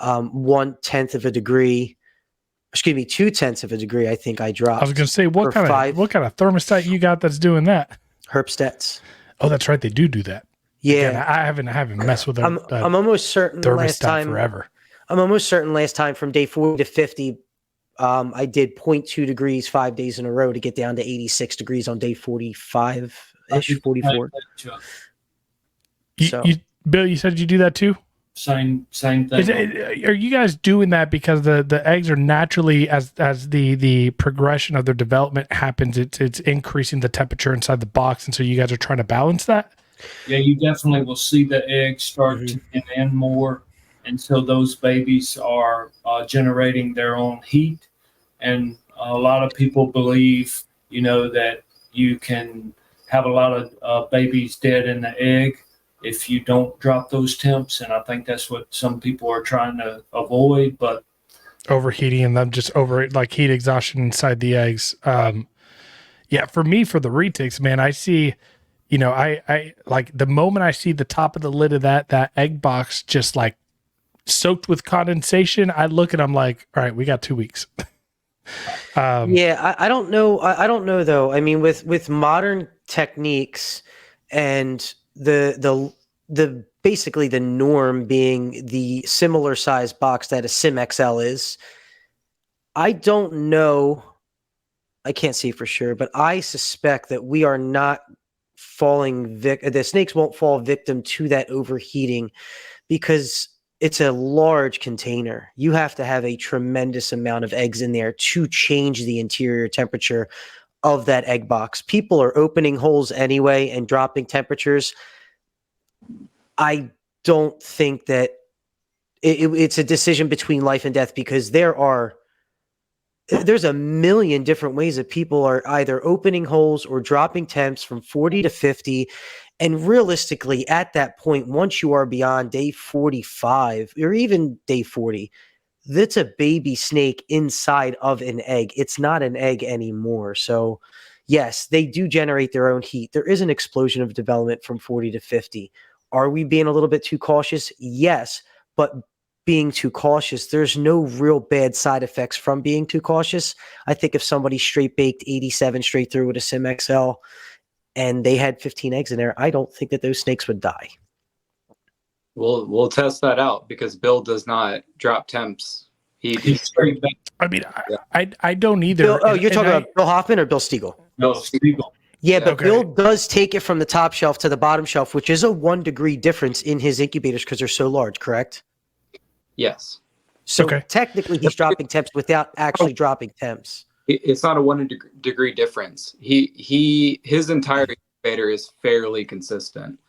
1/10 of a degree. Excuse me, 2/10 of a degree. I think I dropped. I was going to say, what kind of thermostat you got that's doing that? Herbstats. Oh, that's right. They do that. Yeah, Again, I haven't messed with I'm almost certain last time. forever. I'm almost certain last time from day 40 to 50, I did 0.2 degrees 5 days in a row to get down to 86 degrees on day 45-ish, 44. Bill, you said you do that too? Same thing. Are you guys doing that because the eggs are naturally, as the progression of their development happens, it's increasing the temperature inside the box, and so you guys are trying to balance that? Yeah, you definitely will see the eggs start to get in more, and so those babies are generating their own heat. And a lot of people believe, that you can have a lot of babies dead in the egg if you don't drop those temps. And I think that's what some people are trying to avoid, but overheating and them just heat exhaustion inside the eggs. Yeah, for me, for the retics, man, I see, I like the moment I see the top of the lid of that egg box just like soaked with condensation, I look and I'm like, all right, we got 2 weeks. I don't know. I don't know though. I mean, with modern techniques and the basically the norm being the similar size box that a Sim XL is, I don't know. I can't say for sure, but I suspect that we are not the snakes won't fall victim to that overheating because it's a large container. You have to have a tremendous amount of eggs in there to change the interior temperature of that egg box. People are opening holes anyway and dropping temperatures. I don't think that it's a decision between life and death because there's a million different ways that people are either opening holes or dropping temps from 40 to 50. And realistically, at that point, once you are beyond day 45 or even day 40, that's a baby snake inside of an egg. It's not an egg anymore. So yes, they do generate their own heat. There is an explosion of development from 40 to 50. Are we being a little bit too cautious? Yes, but being too cautious, there's no real bad side effects from being too cautious. I think if somebody straight baked 87 straight through with a Sim XL and they had 15 eggs in there, I don't think that those snakes would die. We'll test that out because Bill does not drop temps. He's straight back. I mean, I don't either. Bill, you're talking about Bill Hoffman or Bill Stiegel? Bill Stiegel. Yeah, but okay. Bill does take it from the top shelf to the bottom shelf, which is a 1 degree difference in his incubators because they're so large, correct? Yes. So technically he's dropping temps without actually dropping temps. It's not a 1 degree difference. His entire incubator is fairly consistent.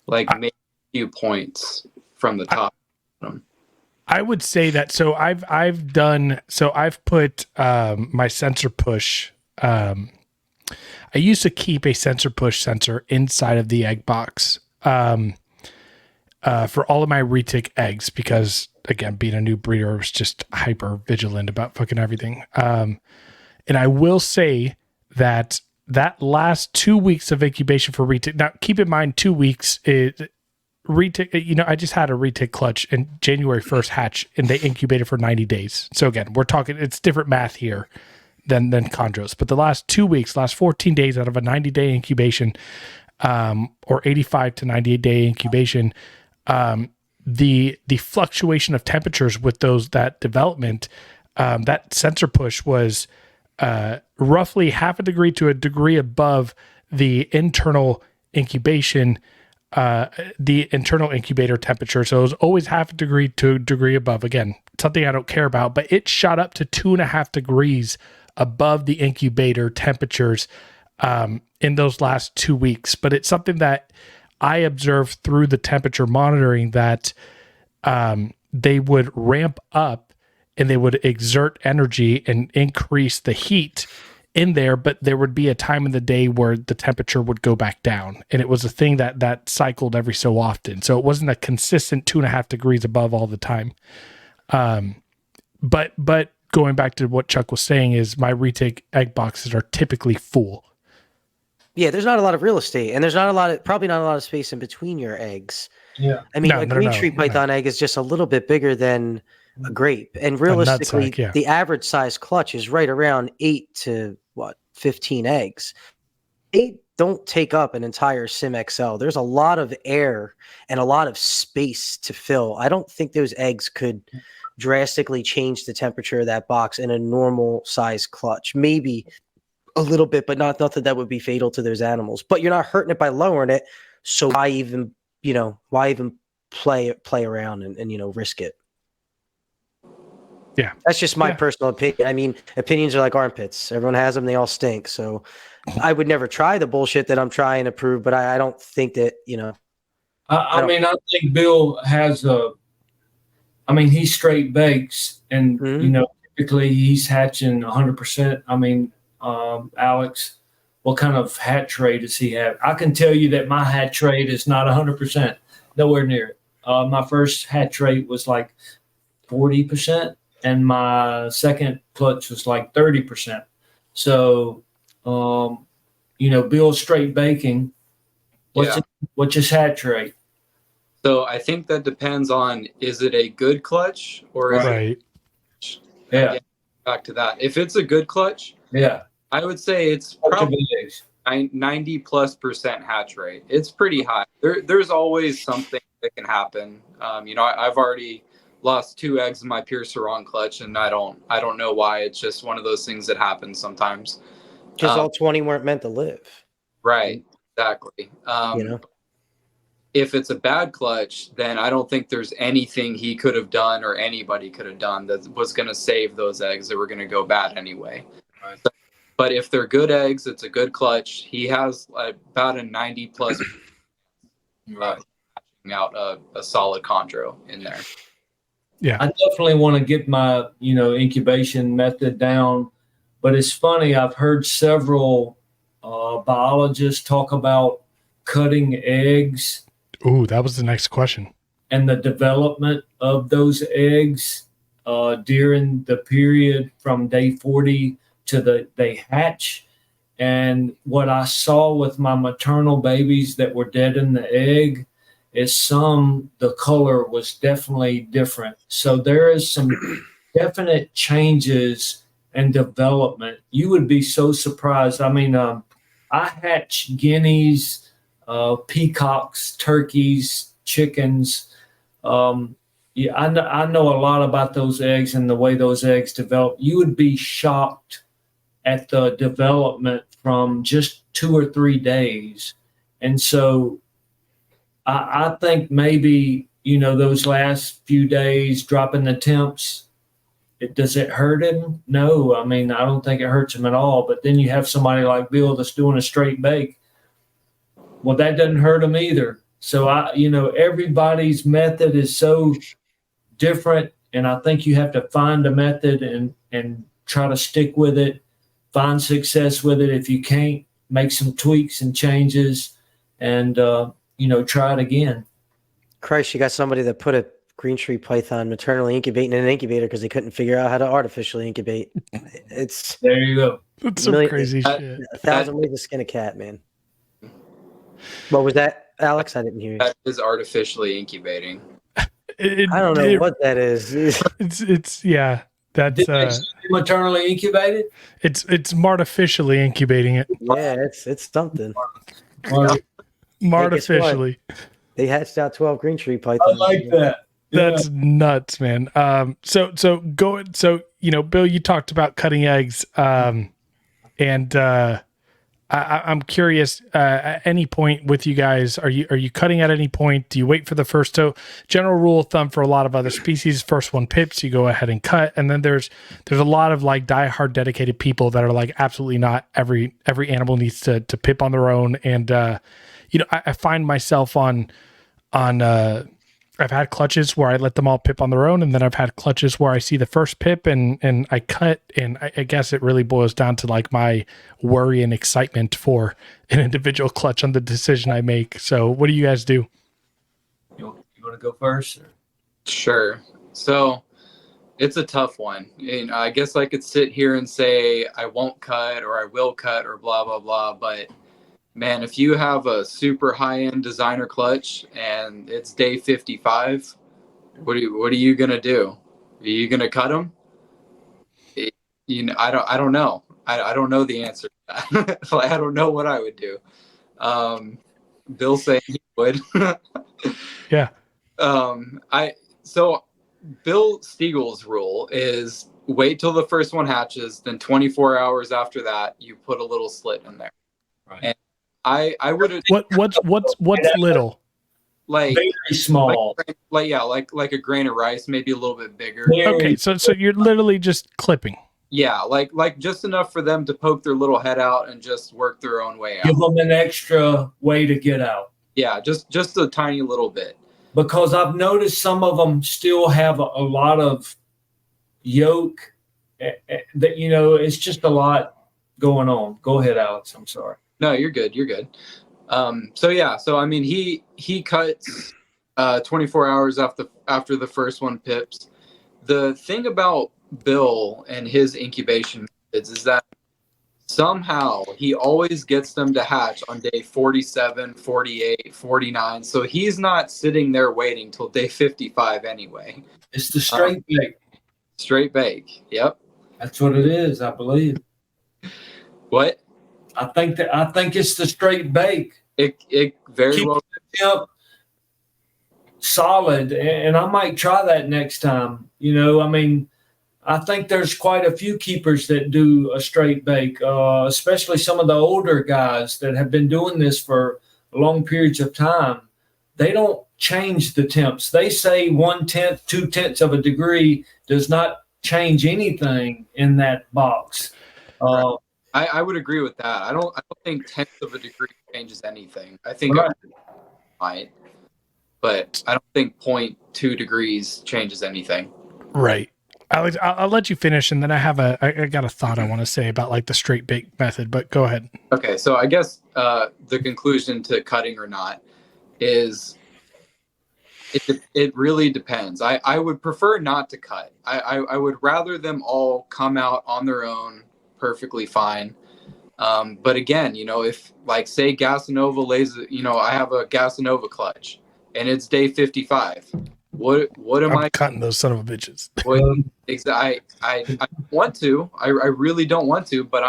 Like maybe a few points from the top. I would say that. So I've put my sensor push. I used to keep a sensor push sensor inside of the egg box for all of my retic eggs because, again, being a new breeder, I was just hyper vigilant about fucking everything. And I will say that last 2 weeks of incubation for retic. Now, keep in mind, 2 weeks is retic. I just had a retic clutch in January 1st hatch, and they incubated for 90 days. So again, we're talking it's different math here than Chondros. But the last 2 weeks, last 14 days out of a 90-day incubation, or 85 to 98-day incubation, the fluctuation of temperatures with that development, that sensor push was roughly half a degree to a degree above the internal incubation, the internal incubator temperature. So it was always half a degree to a degree above. Again, something I don't care about, but it shot up to 2.5 degrees above the incubator temperatures in those last 2 weeks. But it's something that I observed through the temperature monitoring that they would ramp up and they would exert energy and increase the heat in there, but there would be a time in the day where the temperature would go back down, and it was a thing that cycled every so often. So it wasn't a consistent 2.5 degrees above all the time. But going back to what Chuck was saying is my retake egg boxes are typically full. Yeah, there's not a lot of real estate, and there's probably not a lot of space in between your eggs. Yeah. I mean, No, a no, green no, tree python egg is just a little bit bigger than a grape, and realistically, nutsack, yeah. the average size clutch is right around 8 to 15 eggs. 8 don't take up an entire Sim XL. There's a lot of air and a lot of space to fill. I don't think those eggs could drastically change the temperature of that box in a normal size clutch. Maybe a little bit, but nothing that would be fatal to those animals. But you're not hurting it by lowering it. So why even play around and risk it? Yeah. That's just my Yeah. personal opinion. I mean, opinions are like armpits. Everyone has them. They all stink. So I would never try the bullshit that I'm trying to prove, but I don't think that, I mean, I think Bill has he straight bakes, and typically he's hatching 100%. I mean, Alex, what kind of hatch rate does he have? I can tell you that my hatch rate is not 100%, nowhere near it. My first hatch rate was like 40%, and my second clutch was like 30%. So, Bill's straight baking. What's his hatch rate? So I think that depends on, is it a good clutch or is Right. it? Yeah. Back to that. If it's a good clutch, Yeah. I would say it's probably 90+% hatch rate. It's pretty high. There's always something that can happen. I've already lost 2 eggs in my pure Sarong clutch, and I don't know why. It's just one of those things that happens sometimes. because all 20 weren't meant to live. Right. Exactly. If it's a bad clutch, then I don't think there's anything he could have done or anybody could have done that was going to save those eggs that were going to go bad anyway. Right. But if they're good eggs, it's a good clutch. He has about a 90+ out a solid chondro in there. Yeah. I definitely want to get my, incubation method down, but it's funny. I've heard several biologists talk about cutting eggs. Ooh, that was the next question. And the development of those eggs during the period from day 40 to they hatch. And what I saw with my maternal babies that were dead in the egg is the color was definitely different. So there is some definite changes and development. You would be so surprised. I mean, I hatch guineas, peacocks, turkeys, chickens. I know a lot about those eggs and the way those eggs develop. You would be shocked at the development from just 2 or 3 days. And so I think maybe, those last few days dropping the temps, does it hurt him? No, I mean, I don't think it hurts him at all. But then you have somebody like Bill that's doing a straight bake. Well, that doesn't hurt him either. So everybody's method is so different, and I think you have to find a method and try to stick with it, find success with it. If you can't, make some tweaks and changes, and try it again. Christ, you got somebody that put a green tree python maternally incubating in an incubator because they couldn't figure out how to artificially incubate. It's there you go. That's some crazy shit. 1,000 ways to skin a cat, man. What was that, Alex? I didn't hear you. That is artificially incubating. I don't know what that is. It's yeah. That's maternally incubated. It's martificially incubating it. Yeah, it's something. Martificially. They hatched out 12 green tree pythons. I like that. That's nuts, man. So Bill, you talked about cutting eggs, and I'm curious. At any point with you guys, are you cutting at any point? Do you wait for the first? So, general rule of thumb for a lot of other species, first one pips, you go ahead and cut. And then there's a lot of like diehard dedicated people that are like, absolutely not. Every animal needs to pip on their own. And I find myself on I've had clutches where I let them all pip on their own, and then I've had clutches where I see the first pip and I cut, and I guess it really boils down to like my worry and excitement for an individual clutch on the decision I make. So what do you guys do? You want to go first? Or? Sure. So it's a tough one. And I guess I could sit here and say I won't cut or I will cut or blah, blah, blah. But man, if you have a super high-end designer clutch and it's day 55, what are you going to do? Are you going to cut them? I don't know. I don't know the answer to that. I don't know what I would do. Bill saying he would. Yeah. So Bill Stiegel's rule is wait till the first one hatches, then 24 hours after that, you put a little slit in there. Right. And I would What's little? Like very small, like a grain of rice, maybe a little bit bigger. Okay, so you're literally just clipping. Yeah, like just enough for them to poke their little head out and just work their own way out. give them an extra way to get out. Yeah, just a tiny little bit. Because I've noticed some of them still have a lot of yolk that, it's just a lot going on. Go ahead, Alex. I'm sorry. No, you're good. You're good. So I mean, he cuts 24 hours after the first one pips. The thing about Bill and his incubation methods is that somehow he always gets them to hatch on day 47, 48, 49. So he's not sitting there waiting till day 55 anyway. It's the straight bake. Straight bake. Yep. That's what it is, I believe. What? I think it's the straight bake. It very Keep well. the temp solid, and I might try that next time. I think there's quite a few keepers that do a straight bake, especially some of the older guys that have been doing this for long periods of time. They don't change the temps. They say 1/10, 2/10 of a degree does not change anything in that box. Right. I would agree with that. I don't think 1/10 of a degree changes anything. I think Right. it might, but I don't think 0.2 degrees changes anything. Right. Alex, I'll let you finish, and then I got a thought I want to say about like the straight bake method, but go ahead. Okay, so I guess the conclusion to cutting or not is it really depends. I would prefer not to cut. I would rather them all come out on their own perfectly fine. But again, if like say Gasanova lays, I have a Gasanova clutch and it's day 55. What am I cutting those son of a bitches? I want to. I really don't want to, but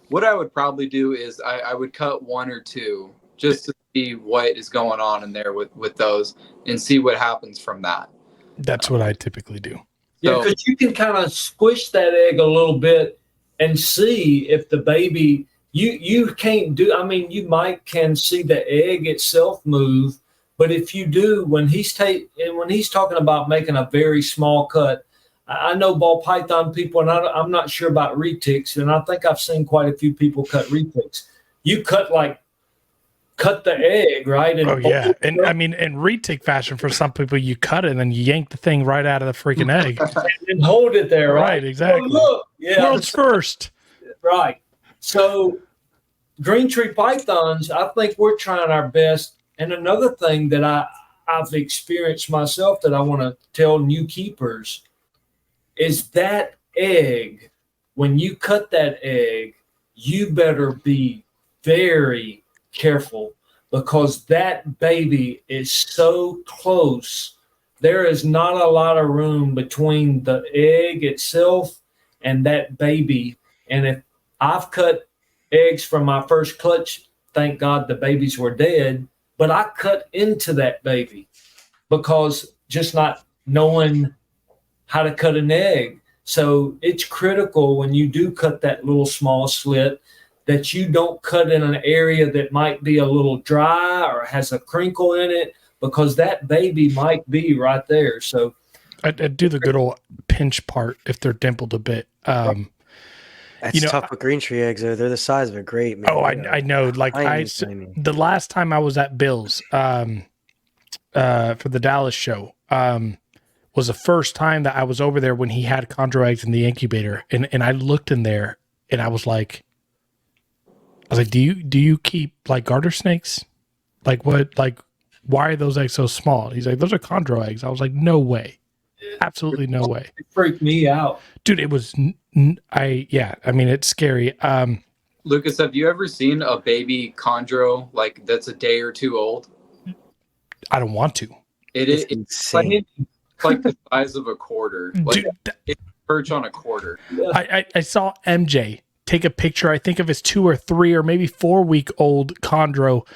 what I would probably do is I would cut one or two just to see what is going on in there with those and see what happens from that. That's what I typically do. Yeah, because you can kind of squish that egg a little bit and see if the baby you can't do. I mean, you can see the egg itself move. But if you do, when he's talking about making a very small cut, I know ball python people, and I'm not sure about retics, and I think I've seen quite a few people cut retics. You cut the egg, right? And yeah, and I mean, in retic fashion, for some people, you cut it and then you yank the thing right out of the freaking egg and hold it there, right? Right, exactly. Oh, look. Yeah, world's first. Right. So, green tree pythons, I think we're trying our best. And another thing that I've experienced myself that I want to tell new keepers is that egg, when you cut that egg, you better be very careful because that baby is so close. There is not a lot of room between the egg itself and that baby. And if I've cut eggs from my first clutch, thank God the babies were dead. But I cut into that baby because just not knowing how to cut an egg. So it's critical when you do cut that little small slit that you don't cut in an area that might be a little dry or has a crinkle in it because that baby might be right there. So I do the good old pinch part if they're dimpled a bit. That's tough with green tree eggs. They're the size of a grape. Man. Oh, I know. Like tiny. the last time I was at Bill's, for the Dallas show, was the first time that I was over there when he had chondro eggs in the incubator, and I looked in there and I was like, do you keep like garter snakes? Like what? Like why are those eggs so small? He's like, those are chondro eggs. I was like, no way, absolutely no way. It freaked me out. Dude, it was I mean, it's scary. Lucas, have you ever seen a baby chondro like that's a day or two old? I don't want to. It's insane. like the size of a quarter. Like Dude, it's perch on a quarter. I saw MJ take a picture, I think of his 2 or 3 or maybe 4-week-old chondro,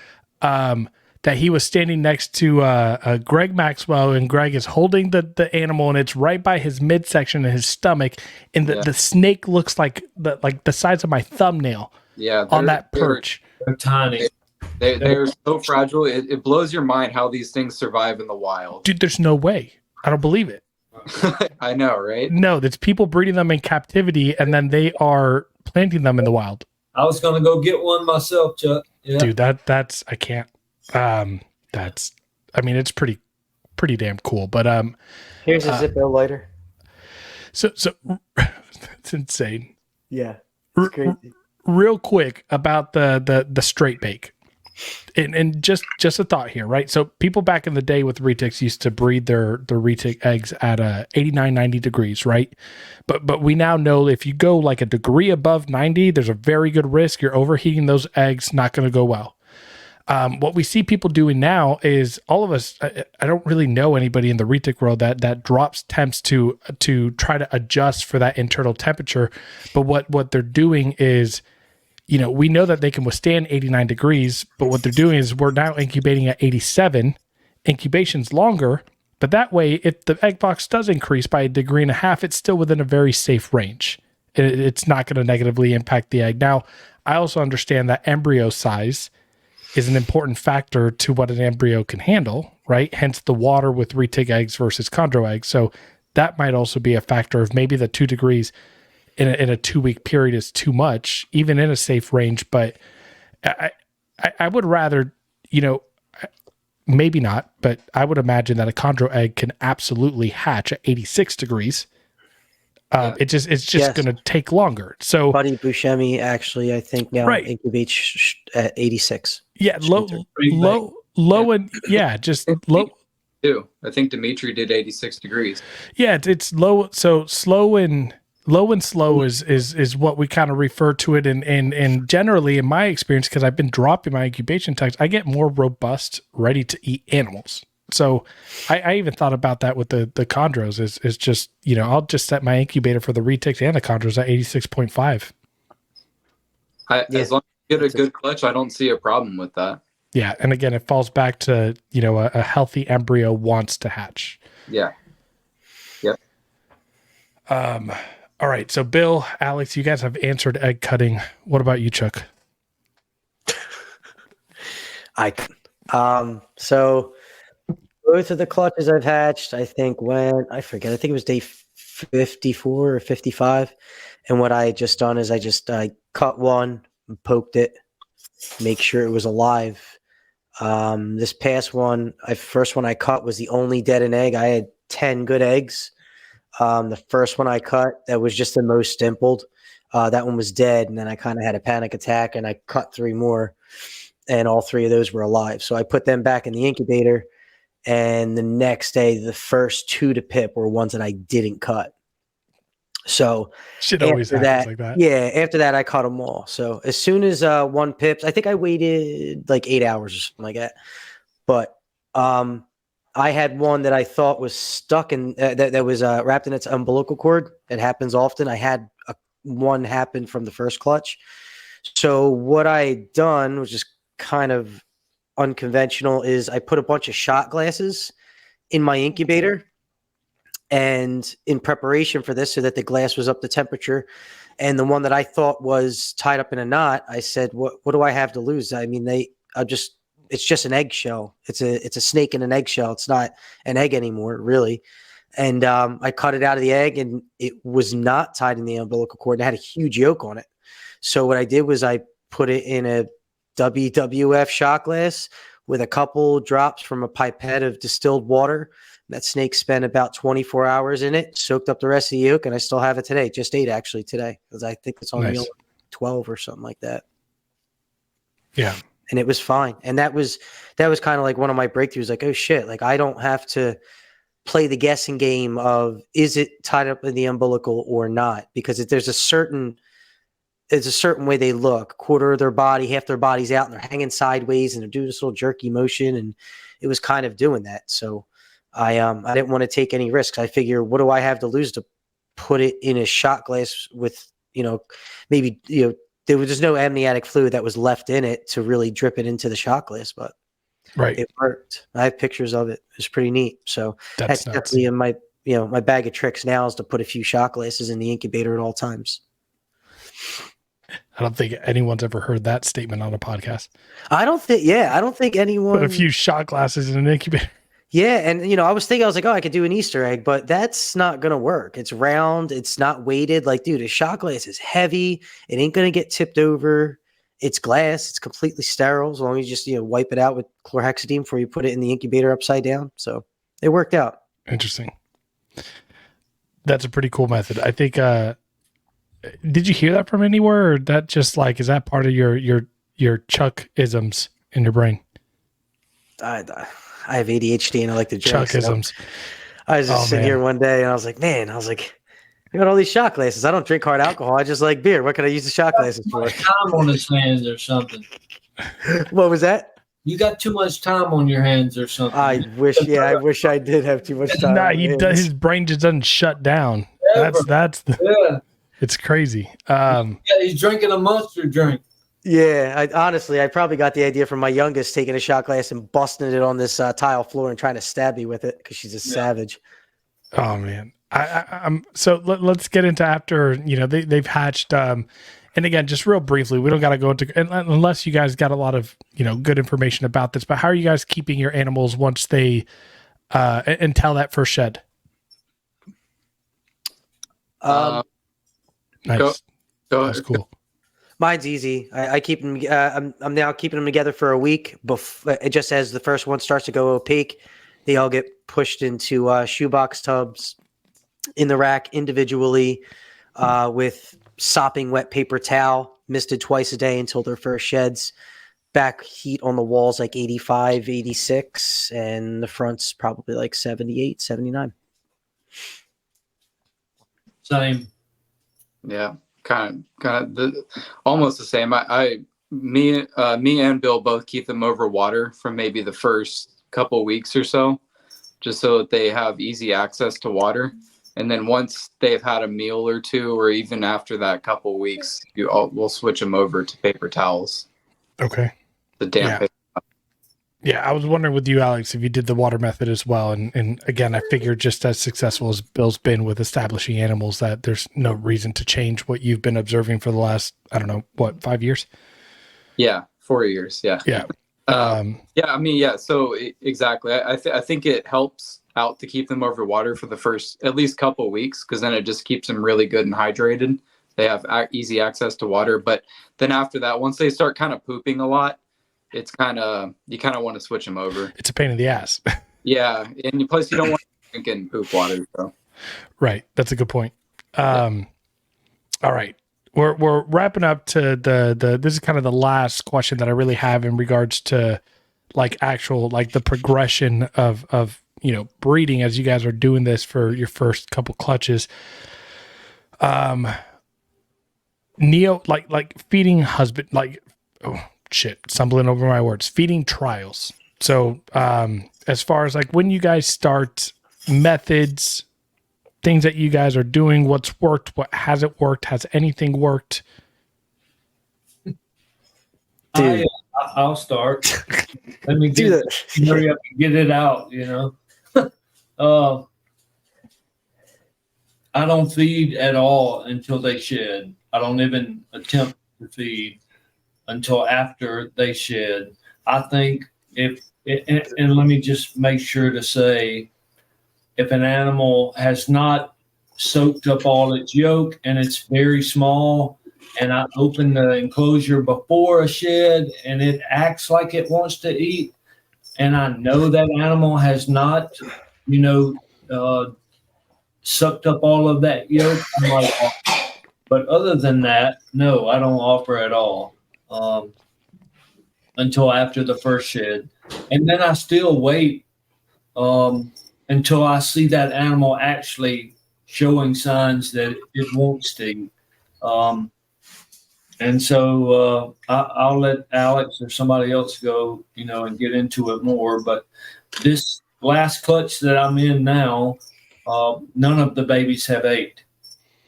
that he was standing next to Greg Maxwell, and Greg is holding the animal, and it's right by his midsection and his stomach, and the snake looks like the size of my thumbnail. Yeah, on that perch. They're tiny. They're so fragile. It blows your mind how these things survive in the wild. Dude, there's no way. I don't believe it. I know, right? No, that's people breeding them in captivity, and then they are planting them in the wild. I was gonna go get one myself, Chuck. Yeah. Dude, that's I can't. That's, I mean, it's pretty damn cool. But Here's a Zippo lighter. so it's insane. Yeah, it's crazy. Real quick about the straight bake. And just a thought here, right? So people back in the day with retics used to breed their retic eggs at 89, 90 degrees, right? But we now know if you go like a degree above 90, there's a very good risk you're overheating those eggs, not going to go well. What we see people doing now is all of us, I don't really know anybody in the retic world that drops temps to try to adjust for that internal temperature. But what they're doing is, you know, we know that they can withstand 89 degrees, but what they're doing is we're now incubating at 87. Incubation's longer, but that way, if the egg box does increase by 1.5 degrees, it's still within a very safe range. It's not going to negatively impact the egg. Now, I also understand that embryo size is an important factor to what an embryo can handle, right? Hence the water with retic eggs versus chondro eggs. So that might also be a factor of maybe the 2 degrees in a 2-week period is too much, even in a safe range. But I would rather, you know, maybe not, but I would imagine that a chondro egg can absolutely hatch at 86 degrees. It's just going to take longer. So Buddy Buscemi actually, I think now incubates at 86. Yeah, low and just low. Too. I think Dimitri did 86 degrees. Yeah, it's low. So slow and slow is what we kind of refer to it. And generally, in my experience, because I've been dropping my incubation times, I get more robust, ready to eat animals. So I even thought about that with the chondros is just, you know, I'll just set my incubator for the retics and the chondros at 86.5. As long as you get a good clutch, I don't see a problem with that. Yeah. And again, it falls back to, you know, a healthy embryo wants to hatch. Yeah. Yep. All right. So Bill, Alex, you guys have answered egg cutting. What about you, Chuck? So both of the clutches I've hatched, I think I think it was day 54 or 55. And what I had just done is I cut one, poked it, make sure it was alive. This past one, first one I cut was the only dead in egg. I had 10 good eggs. The first one I cut, that was just the most dimpled. That one was dead. And then I kind of had a panic attack and I cut 3 more and all 3 of those were alive. So I put them back in the incubator. And the next day, the first 2 to pip were ones that I didn't cut. So shit always happens like that. Yeah, after that, I cut them all. So as soon as one pips, I think I waited like 8 hours or something like that. But I had one that I thought was stuck in that was wrapped in its umbilical cord. It happens often. I had one happen from the first clutch. So what I had done, which is kind of unconventional, is I put a bunch of shot glasses in my incubator. And in preparation for this, so that the glass was up to temperature, and the one that I thought was tied up in a knot, I said, "What do I have to lose?" I mean, it's just an eggshell. It's a snake in an eggshell. It's not an egg anymore, really. And I cut it out of the egg, and it was not tied in the umbilical cord. It had a huge yolk on it. So what I did was I put it in a WWF shot glass with a couple drops from a pipette of distilled water. That snake spent about 24 hours in it, soaked up the rest of the yolk, and I still have it today. Just ate actually today because I think it's on Nice. meal 12 or something like that. Yeah. And it was fine. And that was kind of like one of my breakthroughs. Like, oh shit, like I don't have to play the guessing game of is it tied up in the umbilical or not? Because there's a certain way they look. Quarter of their body, half their body's out, and they're hanging sideways, and they're doing this little jerky motion, and it was kind of doing that. So I didn't want to take any risks. I figure, what do I have to lose to put it in a shot glass with, maybe, there was just no amniotic fluid that was left in it to really drip it into the shot glass, but Right. it worked. I have pictures of it. It's pretty neat. So that's nuts. definitely in my, my bag of tricks now is to put a few shot glasses in the incubator at all times. I don't think anyone's ever heard that statement on a podcast. I don't think anyone Put a few shot glasses in an incubator. Yeah, and I was like, oh, I could do an Easter egg, but that's not gonna work. It's round, it's not weighted. Like, dude, a shot glass is heavy. It ain't gonna get tipped over. It's glass. It's completely sterile as long as you just wipe it out with chlorhexidine before you put it in the incubator upside down. So it worked out. Interesting. That's a pretty cool method. I think. Did you hear that from anywhere, or that just like is that part of your Chuck isms in your brain? I have ADHD and I like to drink. Chuckisms. So I was just sitting here one day and I was like, I got all these shot glasses. I don't drink hard alcohol. I just like beer. What can I use the shot glasses for? Time on his hands or something. What was that? You got too much time on your hands or something. I wish I did have too much time. Nah, his brain just doesn't shut down. It's crazy. He's drinking a Monster drink. Yeah, I probably got the idea from my youngest taking a shot glass and busting it on this tile floor and trying to stab me with it because she's a savage. Oh man, I'm so let's get into after they've hatched. And again, just real briefly, we don't got to go into unless you guys got a lot of good information about this. But how are you guys keeping your animals once they until that first shed? Nice. That's cool. Mine's easy. I keep them. I'm now keeping them together for a week. Just as the first one starts to go opaque, they all get pushed into shoebox tubs in the rack individually with sopping wet paper towel, misted twice a day until their first sheds. Back heat on the walls like 85, 86, and the front's probably like 78, 79. Same. Yeah. Kind of almost the same. Me and Bill both keep them over water for maybe the first couple weeks or so, just so that they have easy access to water. And then once they've had a meal or two, or even after that couple weeks, we'll switch them over to paper towels. Okay. The damp. Yeah, I was wondering with you, Alex, if you did the water method as well. And again, I figured just as successful as Bill's been with establishing animals, that there's no reason to change what you've been observing for the last, 5 years? Yeah, 4 years. Yeah. Yeah. So exactly. I think it helps out to keep them over water for the first at least couple of weeks, because then it just keeps them really good and hydrated. They have easy access to water. But then after that, once they start kind of pooping a lot, it's you kind of want to switch them over. It's a pain in the ass. Yeah, and plus you don't want to drink in poop water. So. Right, that's a good point. All right, we're wrapping up to the. This is kind of the last question that I really have in regards to the progression of breeding as you guys are doing this for your first couple clutches. Neo feeding husband stumbling over my words, feeding trials. So as far as when you guys start, methods, things that you guys are doing, what's worked, what hasn't worked, has anything worked? I'll start. Let me hurry up and get it out, I don't feed at all until they shed. I don't even attempt to feed until after they shed. I think and let me just make sure to say, if an animal has not soaked up all its yolk and it's very small, and I open the enclosure before a shed and it acts like it wants to eat, and I know that animal has not, sucked up all of that yolk, I'm like, but other than that, no, I don't offer at all until after the first shed. And then I still wait until I see that animal actually showing signs that it wants to. And so I'll let Alex or somebody else go, and get into it more. But this last clutch that I'm in now, none of the babies have ate.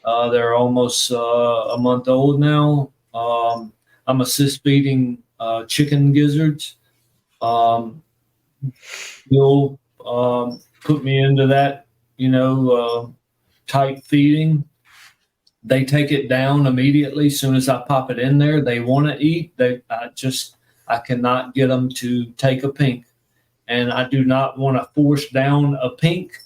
They're almost a month old now. I'm assist feeding chicken gizzards. He'll put me into that, type feeding. They take it down immediately as soon as I pop it in there. They want to eat. I cannot get them to take a pink, and I do not want to force down a pink.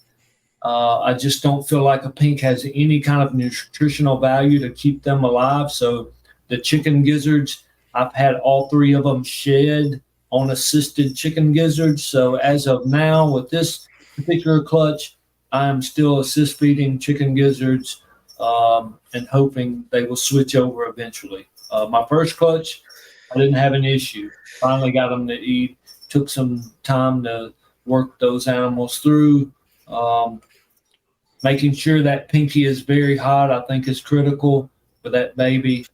I just don't feel like a pink has any kind of nutritional value to keep them alive. So the chicken gizzards, I've had all 3 of them shed on assisted chicken gizzards. So as of now, with this particular clutch, I am still assist feeding chicken gizzards and hoping they will switch over eventually. My first clutch, I didn't have an issue. Finally got them to eat. Took some time to work those animals through. Making sure that pinky is very hot, I think, is critical for that baby.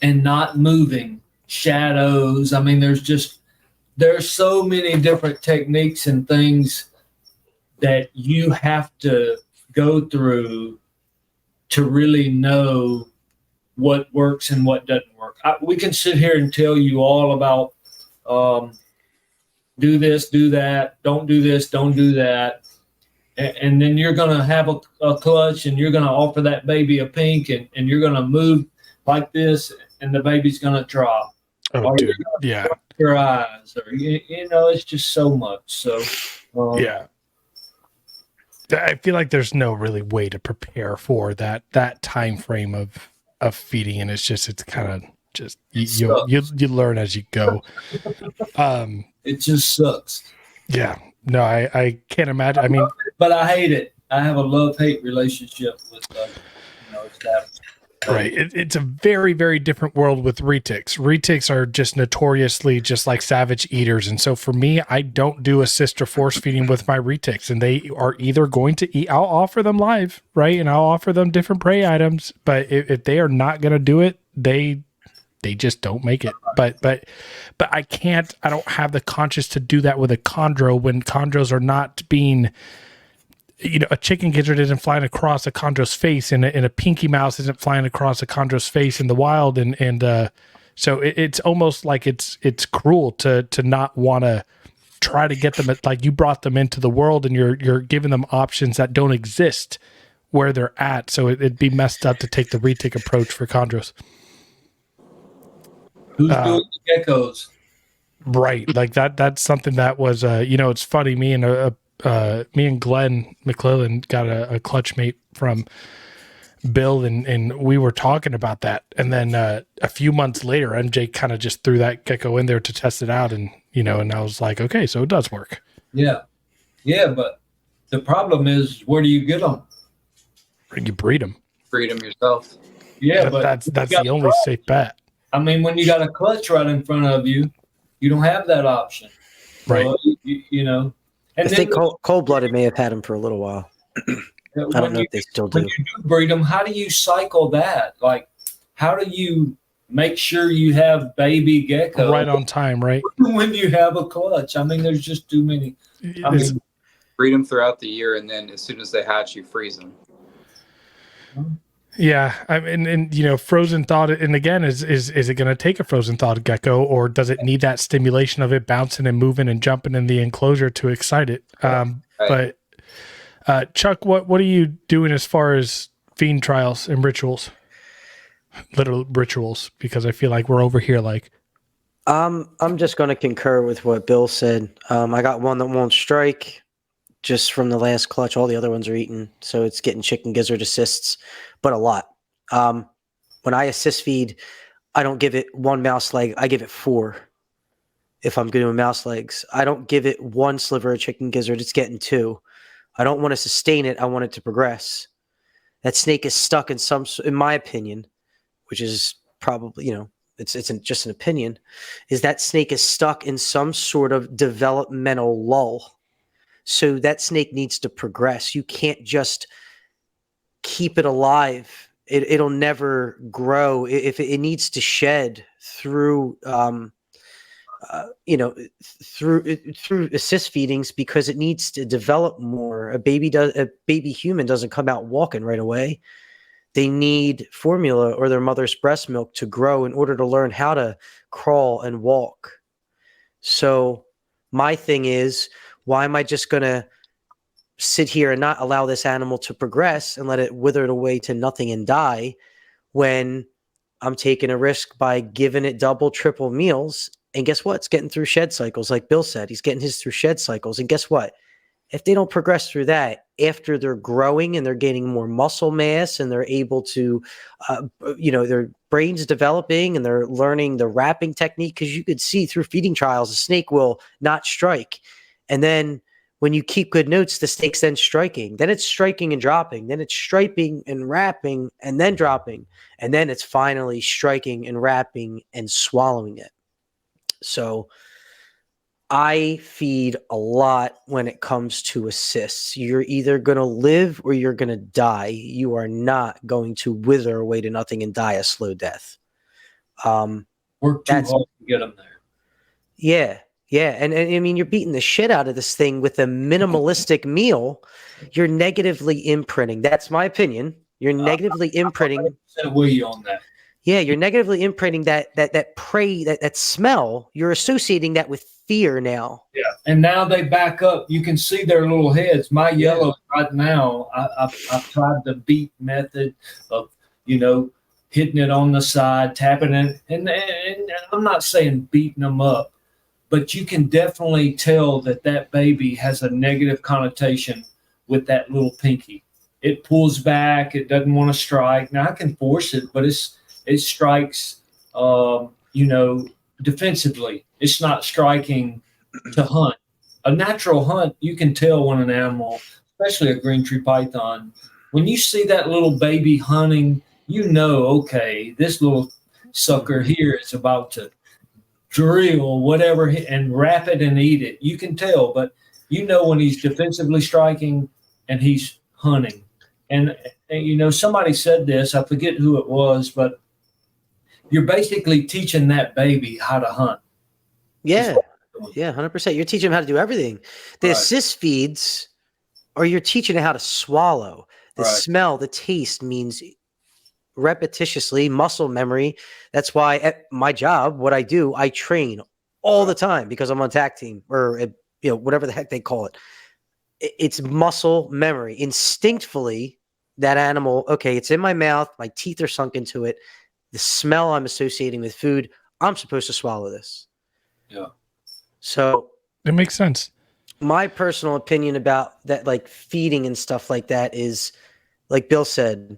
And not moving. Shadows. I mean, there's so many different techniques and things that you have to go through to really know what works and what doesn't work. We can sit here and tell you all about do this, do that, don't do this, don't do that. And then you're going to have a clutch and you're going to offer that baby a pink and you're going to move like this and the baby's going to drop. Oh, dude. Yeah. Your eyes, or it's just so much. So, yeah. I feel like there's no really way to prepare for that time frame of feeding, and it's kind of just you learn as you go. It just sucks. Yeah. No, I can't imagine. I mean, but I hate it. I have a love-hate relationship with that. Right. It's a very, very different world with retics. Retics are just notoriously just like savage eaters. And so for me, I don't do assist or force feeding with my retics. And they are either going to eat, I'll offer them live, right? And I'll offer them different prey items. But if they are not going to do it, they just don't make it. But I don't have the conscience to do that with a chondro when chondros are not being, a chicken gizzard isn't flying across a chondro's face and a pinky mouse isn't flying across a chondro's face in the wild. And so it's almost like it's cruel to not want to try to get them like you brought them into the world and you're giving them options that don't exist where they're at. So it'd be messed up to take the retic approach for chondros. Who's doing the geckos? Right. Like that's something that was, it's funny. Me and Glenn McClellan got a clutch mate from Bill and we were talking about that. And then a few months later, MJ kind of just threw that gecko in there to test it out. And, and I was like, okay, so it does work. Yeah. Yeah. But the problem is, where do you get them? You breed them. Breed them yourself. Yeah. But that's the only safe bet. I mean, when you got a clutch right in front of you, you don't have that option. Right. So, And I think cold-blooded may have had him for a little while. I don't know if they still do. When you do breed them, how do you cycle that? Like, how do you make sure you have baby gecko right on time, right? When you have a clutch? I mean, there's just too many. Breed them throughout the year, and then as soon as they hatch, you freeze them. Yeah, I mean, and frozen thawed. And again, is it going to take a frozen thawed gecko, or does it need that stimulation of it bouncing and moving and jumping in the enclosure to excite it? But Chuck, what are you doing as far as fiend trials and rituals? Literal rituals, because I feel like we're over here like. I'm just going to concur with what Bill said. I got one that won't strike. Just from the last clutch, all the other ones are eaten, so it's getting chicken gizzard assists, but a lot. When I assist feed, I don't give it one mouse leg, I give it 4. if I'm doing mouse legs. I don't give it one sliver of chicken gizzard. It's getting two. I don't want to sustain it. I want it to progress. That snake is stuck in my opinion, which is probably, it's just an opinion, is that snake is stuck in some sort of developmental lull. So that snake needs to progress. You can't just keep it alive. It'll never grow. If it needs to shed through, through assist feedings, because it needs to develop more. A baby human doesn't come out walking right away. They need formula or their mother's breast milk to grow in order to learn how to crawl and walk. So my thing is, why am I just going to sit here and not allow this animal to progress and let it wither away to nothing and die when I'm taking a risk by giving it double, triple meals? And guess what? It's getting through shed cycles. Like Bill said, he's getting his through shed cycles. And guess what? If they don't progress through that, after they're growing and they're gaining more muscle mass and they're able to, their brain's developing and they're learning the wrapping technique, because you could see through feeding trials, a snake will not strike. And then when you keep good notes, the snake's then striking. Then it's striking and dropping. Then it's striping and wrapping and then dropping. And then it's finally striking and wrapping and swallowing it. So I feed a lot when it comes to assists. You're either going to live or you're going to die. You are not going to wither away to nothing and die a slow death. Work too hard to get them there. Yeah. Yeah. And I mean, you're beating the shit out of this thing with a minimalistic meal. You're negatively imprinting. That's my opinion. You're negatively imprinting. I'm with you on that. Yeah, you're negatively imprinting that prey, that smell. You're associating that with fear now. Yeah, and now they back up. You can see their little heads. My yellow right now, I've tried the beat method of, hitting it on the side, tapping it, and I'm not saying beating them up, but you can definitely tell that baby has a negative connotation with that little pinky. It pulls back. It doesn't want to strike. Now I can force it, but it strikes, defensively. It's not striking to hunt. A natural hunt, you can tell when an animal, especially a green tree python, when you see that little baby hunting, okay, this little sucker here is about to drill whatever and wrap it and eat it. You can tell, but when he's defensively striking and he's hunting. And somebody said this, I forget who it was, but you're basically teaching that baby how to hunt. Yeah. Yeah, 100%. You're teaching them how to do everything. The assist feeds, or you're teaching them how to swallow. The smell, the taste means repetitiously, muscle memory. That's why at my job, what I do, I train all the time because I'm on TAC team or, whatever the heck they call it. It's muscle memory. Instinctively, that animal, okay, it's in my mouth. My teeth are sunk into it. The smell I'm associating with food, I'm supposed to swallow this. Yeah. So it makes sense. My personal opinion about that, like feeding and stuff like that, is like Bill said,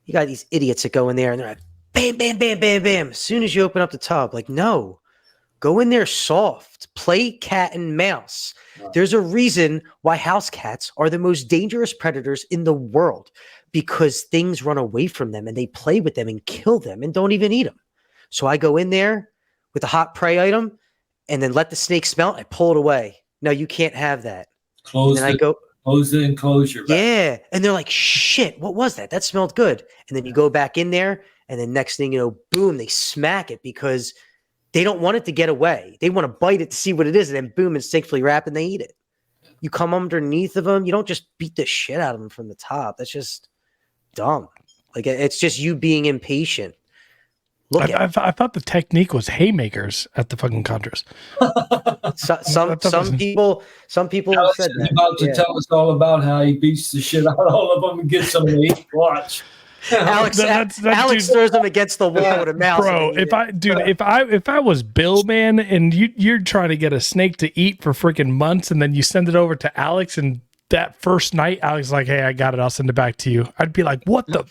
you got these idiots that go in there and they're like, bam, bam, bam, bam, bam. As soon as you open up the tub, like, no, go in there soft, play cat and mouse. Right. There's a reason why house cats are the most dangerous predators in the world, because things run away from them and they play with them and kill them and don't even eat them. So I go in there with a hot prey item and then let the snake smell it. I pull it away. No, you can't have that. Close the enclosure. Yeah. And they're like, shit, what was that? That smelled good. And then you go back in there and then next thing you know, boom, they smack it because they don't want it to get away. They want to bite it to see what it is. And then boom, instinctively wrap and they eat it. You come underneath of them. You don't just beat the shit out of them from the top. That's just dumb. Like, it's just you being impatient. I thought the technique was haymakers at the fucking Chondros. Some people Alex said that. About to tell us all about how he beats the shit out of all of them and gets them to eat. Watch. Alex throws them against the wall with a mouse. Bro, if I was Bill, man, and you're trying to get a snake to eat for freaking months, and then you send it over to Alex, and that first night, Alex is like, hey, I got it. I'll send it back to you. I'd be like, what the?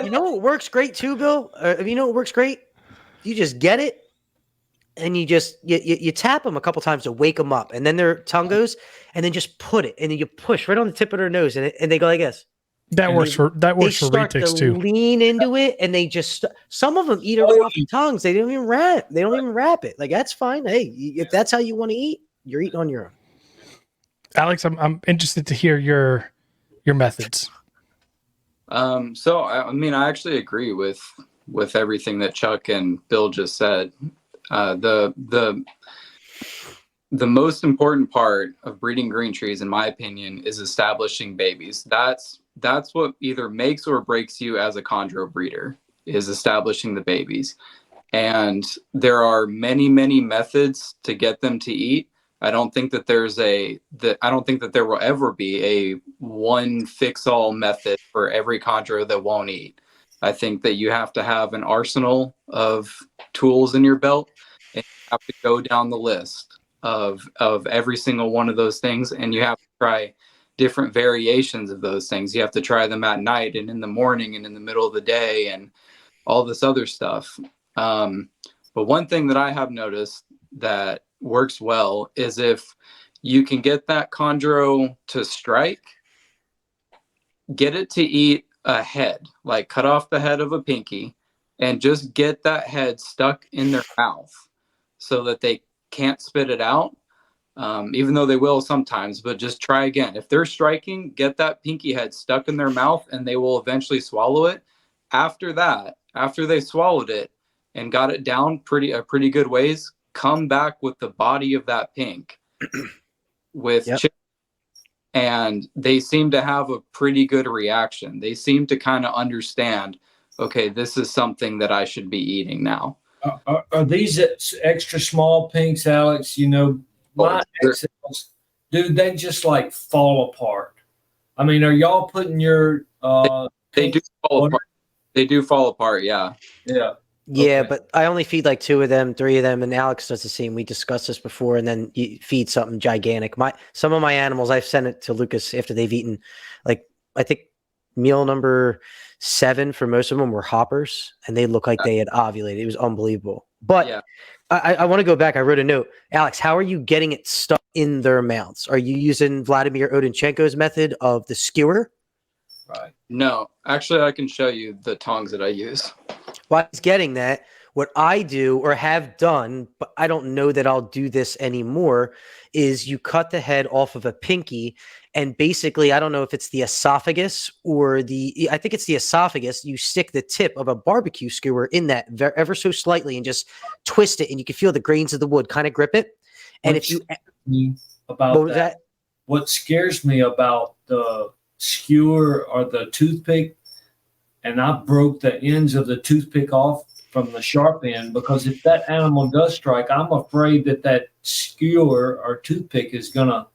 You know what works great too, Bill? You know what works great? You just get it, and you tap them a couple times to wake them up, and then their tongue goes, and then just put it, and then you push right on the tip of their nose, and they go like this. That And works for They start retics to too. lean into it, and they just some of them eat it right off the tongues. They don't even wrap. They don't even wrap it. Like that's fine. Hey, if that's how you want to eat, you're eating on your own. Alex, I'm interested to hear your methods. So I mean, I actually agree with everything that Chuck and Bill just said. The most important part of breeding green trees, in my opinion, is establishing babies. That's what either makes or breaks you as a chondro breeder, is establishing the babies. And there are many, many methods to get them to eat. I don't think that there will ever be a one fix-all method for every chondro that won't eat. I think that you have to have an arsenal of tools in your belt, and you have to go down the list of every single one of those things, and you have to try different variations of those things. You have to try them at night and in the morning and in the middle of the day and all this other stuff. But one thing that I have noticed that works well is if you can get that chondro to strike, get it to eat a head, like cut off the head of a pinky and just get that head stuck in their mouth so that they can't spit it out, even though they will sometimes. But just try again. If they're striking, get that pinky head stuck in their mouth and they will eventually swallow it. After that, after they swallowed it and got it down a pretty good ways, come back with the body of that pink with chips, and they seem to have a pretty good reaction. They seem to kind of understand, okay, this is something that I should be eating now. Are these extra small pinks, Alex? You know, my XLs, dude, they just like fall apart. I mean, are y'all putting your they do fall apart. They do fall apart, yeah. Yeah. Yeah, Okay. but I only feed like 2 of them, 3 of them, and Alex does the same. We discussed this before, and then you feed something gigantic. Some of my animals, I've sent it to Lucas after they've eaten. Like I think meal number 7 for most of them were hoppers, and they looked like they had ovulated. It was unbelievable. But Yeah. I want to go back. I wrote a note. Alex, how are you getting it stuck in their mouths? Are you using Vladimir Odinchenko's method of the skewer? Right. No, actually, I can show you the tongs that I use. While he's getting that, what I do or have done, but I don't know that I'll do this anymore, is you cut the head off of a pinky, and basically, I don't know if it's the esophagus or I think it's the esophagus. You stick the tip of a barbecue skewer in that ever so slightly and just twist it, and you can feel the grains of the wood kind of grip it. And if you about what was that? What scares me about the skewer or the toothpick, and I broke the ends of the toothpick off from the sharp end, because if that animal does strike, I'm afraid that skewer or toothpick is gonna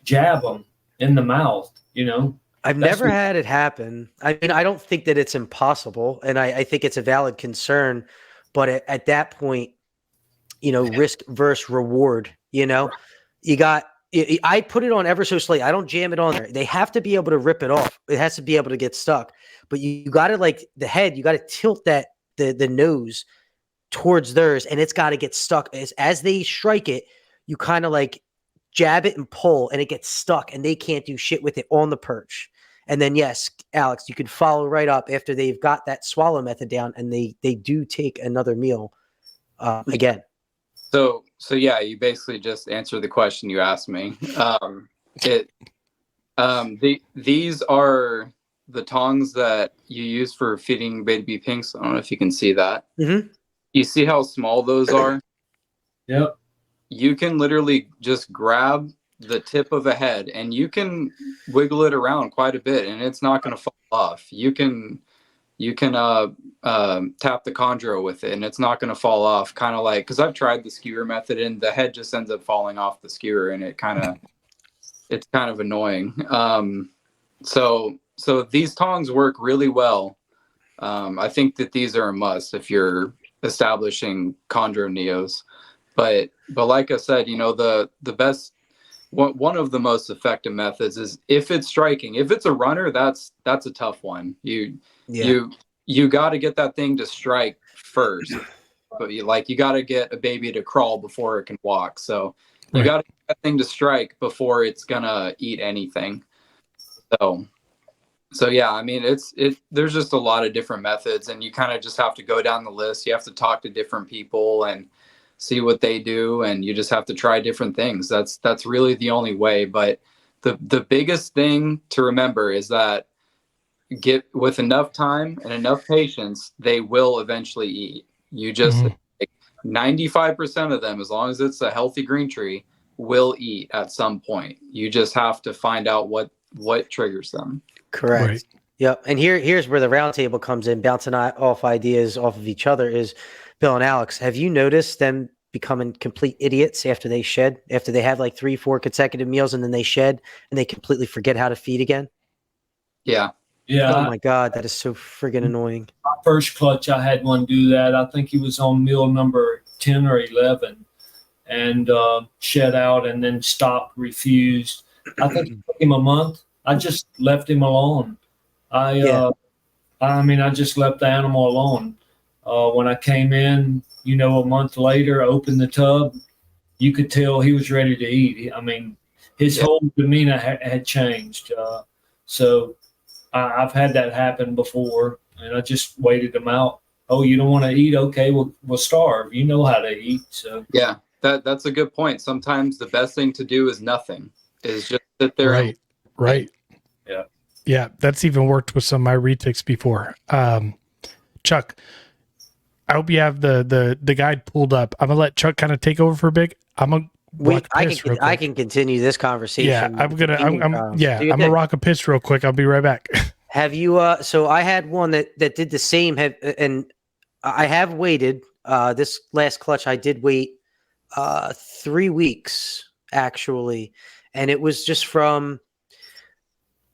jab them in the mouth. You know, I've never had it happen. I mean, I don't think that it's impossible, and I think it's a valid concern. But at that point, you know, risk versus reward. You know, I put it on ever so slightly. I don't jam it on there. They have to be able to rip it off. It has to be able to get stuck. But you got to, like the head, you got to tilt that the nose towards theirs, and it's got to get stuck. As they strike it, you kind of like jab it and pull, and it gets stuck, and they can't do shit with it on the perch. And then, yes, Alex, you can follow right up after they've got that swallow method down, and they do take another meal again. So yeah, you basically just answered the question you asked me. These are the tongs that you use for feeding baby pinks. I don't know if you can see that. Mm-hmm. You see how small those are? Yep. You can literally just grab the tip of a head and you can wiggle it around quite a bit, and it's not going to fall off. You can tap the chondro with it, and it's not going to fall off. Kind of like, because I've tried the skewer method, and the head just ends up falling off the skewer, and it's kind of annoying. So these tongs work really well. I think that these are a must if you're establishing chondro neos. But like I said, you know, the best one of the most effective methods is if it's striking. If it's a runner, that's a tough one. You got to get that thing to strike first. but you got to get a baby to crawl before it can walk. So you Right. got to get that thing to strike before it's gonna eat anything. So yeah, I mean, there's just a lot of different methods, and you kind of just have to go down the list. You have to talk to different people and see what they do, and you just have to try different things. That's really the only way. But the biggest thing to remember is that with enough time and enough patience, they will eventually eat. You just 95% of them, as long as it's a healthy green tree, will eat at some point. You just have to find out what triggers them. Correct. Right. Yep. And here's where the roundtable comes in, bouncing off ideas off of each other. Is Bill and Alex, have you noticed them becoming complete idiots after they shed, after they have like 3-4 consecutive meals and then they shed and they completely forget how to feed again? Yeah. Yeah. Oh my God, that is so friggin' annoying. My first clutch, I had one do that. I think he was on meal number 10 or 11 and shed out and then stopped, refused. I think it took him a month. I just left him alone. I just left the animal alone. When I came in, a month later, opened the tub, you could tell he was ready to eat. I mean, his whole demeanor had changed. So I've had that happen before, and I just waited him out. Oh, you don't want to eat? Okay, we'll starve. You know how to eat. So yeah, that's a good point. Sometimes the best thing to do is nothing. Is just sit there. Right. Yeah. Yeah, that's even worked with some of my retics before. Chuck, I hope you have the guide pulled up. I'm gonna let Chuck kind of take over for a bit. I'm gonna I can continue this conversation. Yeah, I'm gonna rock a piss real quick. I'll be right back. Have you? So I had one that did the same. And I have waited. This last clutch, I did wait 3 weeks actually, and it was just from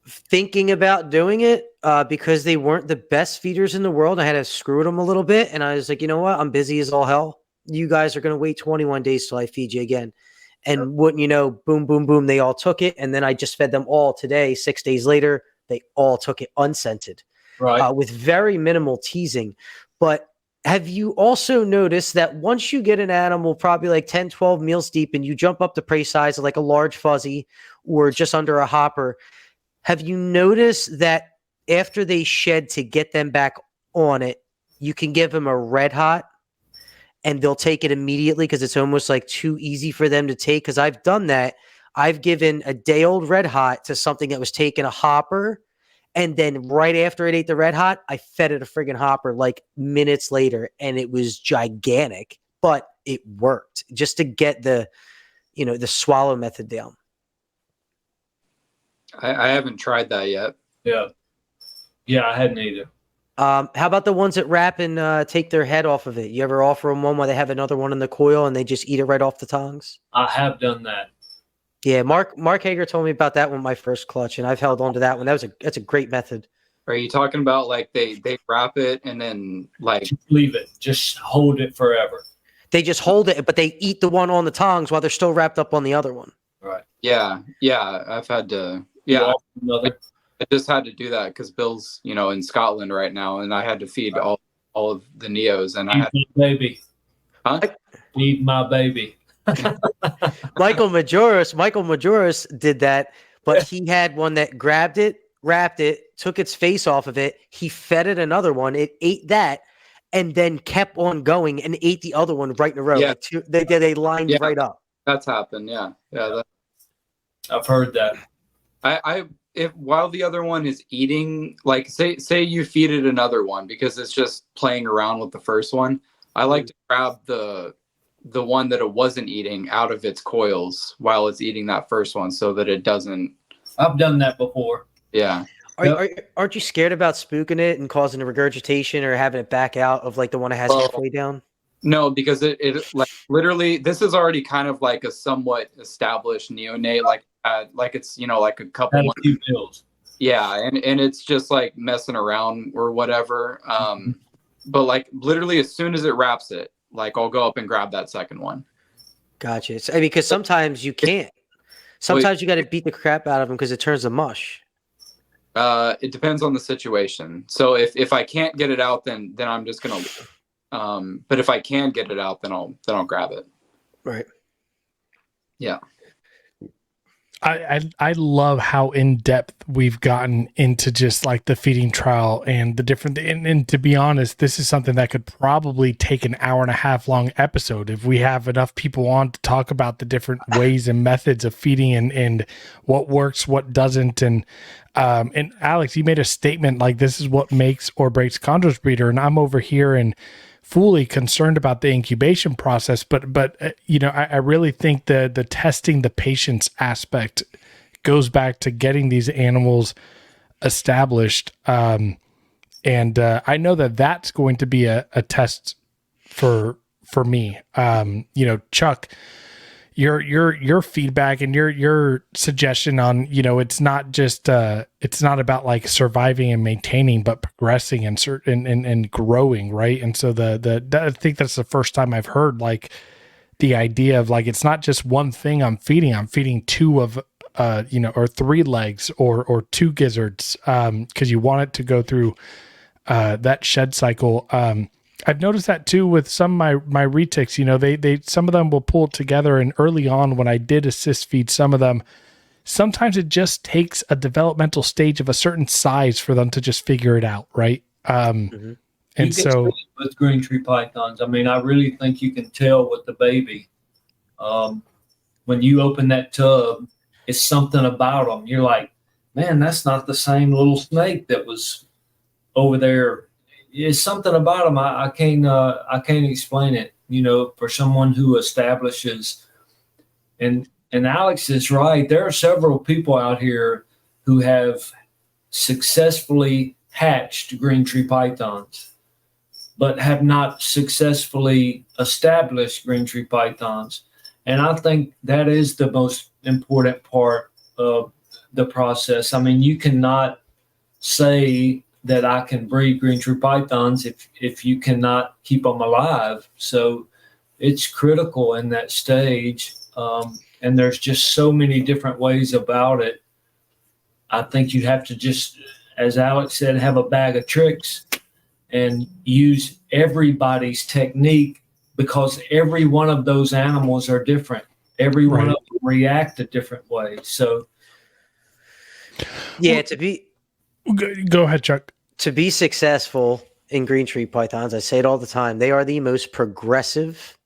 thinking about doing it because they weren't the best feeders in the world. I had to screw them a little bit, and I was like, you know what? I'm busy as all hell. You guys are going to wait 21 days till I feed you again. And wouldn't you know, boom, boom, boom, they all took it. And then I just fed them all today. 6 days later, they all took it unscented, right. with very minimal teasing. But have you also noticed that once you get an animal probably like 10, 12 meals deep and you jump up the prey size of like a large fuzzy or just under a hopper, have you noticed that after they shed to get them back on it, you can give them a red hot and they'll take it immediately because it's almost like too easy for them to take? Because I've done that. I've given a day old red hot to something that was taking a hopper. And then right after it ate the red hot, I fed it a friggin' hopper like minutes later. And it was gigantic, but it worked just to get the swallow method down. I haven't tried that yet. Yeah. Yeah, I hadn't either. How about the ones that wrap and take their head off of it? You ever offer them one while they have another one in the coil and they just eat it right off the tongs? I have done that. Yeah, Mark Hager told me about that one, my first clutch, and I've held on to that one. That's a great method. Are you talking about like they wrap it and then like leave it, just hold it forever? They just hold it, but they eat the one on the tongs while they're still wrapped up on the other one. Right. Yeah. I've had to. Yeah, I just had to do that because Bill's in Scotland right now, and I had to feed all of the Neos, and I had baby. Huh? Feed my baby. Michael Majoris did that, but he had one that grabbed it, wrapped it, took its face off of it. He fed it another one. It ate that, and then kept on going and ate the other one right in a row. Yeah. Like they lined right up. That's happened. Yeah. I've heard that. If while the other one is eating, like say you feed it another one because it's just playing around with the first one, I like to grab the one that it wasn't eating out of its coils while it's eating that first one so that it doesn't. I've done that before. Yeah. Aren't you scared about spooking it and causing a regurgitation or having it back out of like the one that has halfway down? No, because it like literally this is already kind of like a somewhat established neonate, like it's like a couple Had a few pills. Yeah, and it's just like messing around or whatever. But like literally as soon as it wraps it, like I'll go up and grab that second one. Gotcha. Because sometimes you can't. Sometimes you got to beat the crap out of them because it turns to mush. It depends on the situation. So if I can't get it out, then I'm just gonna leave. But if I can get it out, then I'll grab it. Right. Yeah. I love how in depth we've gotten into just like the feeding trial and the different, and to be honest, this is something that could probably take an hour and a half long episode if we have enough people on to talk about the different ways and methods of feeding and what works, what doesn't. And Alex, you made a statement like this is what makes or breaks Chondros breeder. And I'm over here and fully concerned about the incubation process, but I really think the testing the patience aspect goes back to getting these animals established. And I know that that's going to be a test for me. Chuck, your feedback and your suggestion on, it's not just it's not about like surviving and maintaining, but progressing and growing, right? And so I think that's the first time I've heard like the idea of like it's not just one thing I'm feeding two of or three legs or two gizzards because you want it to go through that shed cycle. I've noticed that too with some of my retics, they some of them will pull it together, and early on when I did assist feed some of them, sometimes it just takes a developmental stage of a certain size for them to just figure it out, right? And so with green tree pythons, I mean, I really think you can tell with the baby. When you open that tub, it's something about them. You're like, man, that's not the same little snake that was over there. It's something about them. I can't explain it. For someone who establishes, and Alex is right. There are several people out here who have successfully hatched green tree pythons, but have not successfully established green tree pythons. And I think that is the most important part of the process. I mean, you cannot say that I can breed green tree pythons if you cannot keep them alive. So it's critical in that stage. And there's just so many different ways about it. I think you'd have to just, as Alex said, have a bag of tricks and use everybody's technique, because every one of those animals are different. Every one of them react a different way. So yeah, go ahead, Chuck. To be successful in green tree pythons, I say it all the time, they are the most progressive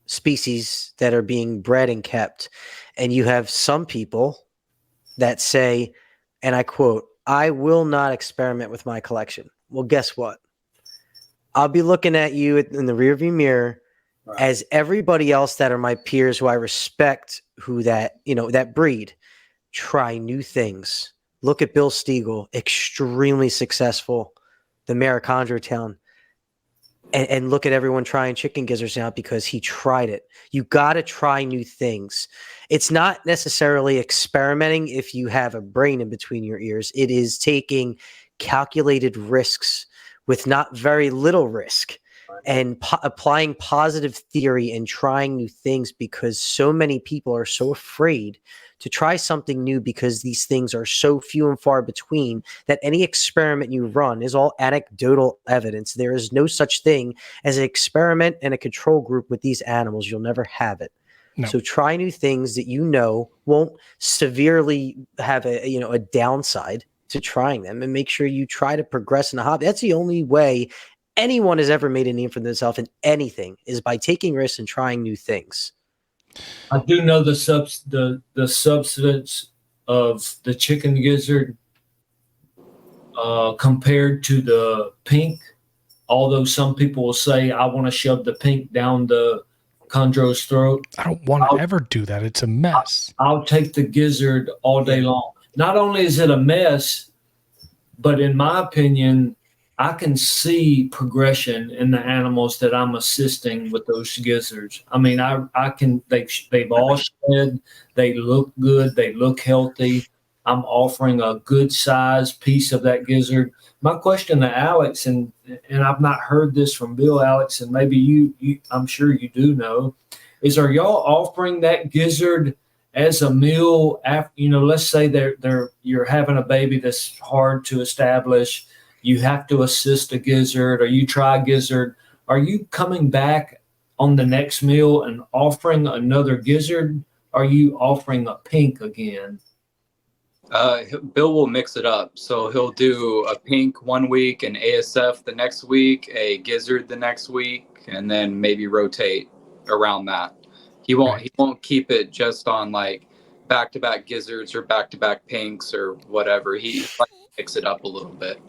species that are being bred and kept. And you have some people that say, and I quote, "I will not experiment with my collection." Well, guess what? I'll be looking at you in the rearview mirror as everybody else that are my peers who I respect, who that breed, try new things. Look at Bill Stiegel, extremely successful, the mayor of Chondro town. And look at everyone trying chicken gizzards now because he tried it. You got to try new things. It's not necessarily experimenting if you have a brain in between your ears. It is taking calculated risks with not very little risk and applying positive theory and trying new things, because so many people are so afraid to try something new because these things are so few and far between that any experiment you run is all anecdotal evidence. There is no such thing as an experiment and a control group with these animals. You'll never have it. No. So try new things that won't severely have a downside to trying them, and make sure you try to progress in the hobby. That's the only way anyone has ever made a name for themselves in anything, is by taking risks and trying new things. I do know the substance of the chicken gizzard compared to the pink. Although some people will say, I want to shove the pink down the chondro's throat. I don't want to ever do that. It's a mess. I'll take the gizzard all day long. Not only is it a mess, but in my opinion, I can see progression in the animals that I'm assisting with those gizzards. I mean, I can. They've all shed. They look good. They look healthy. I'm offering a good size piece of that gizzard. My question to Alex, and I've not heard this from Bill, Alex, and maybe you I'm sure you do know, is are y'all offering that gizzard as a meal after, let's say you're having a baby that's hard to establish. You have to assist a gizzard, or you try a gizzard. are you coming back on the next meal and offering another gizzard? Are you offering a pink again? Bill will mix it up. So he'll do a pink one week, an ASF the next week, a gizzard the next week, and then maybe rotate around that. He won't keep it just on like back-to-back gizzards or back-to-back pinks or whatever. He likes to mix it up a little bit.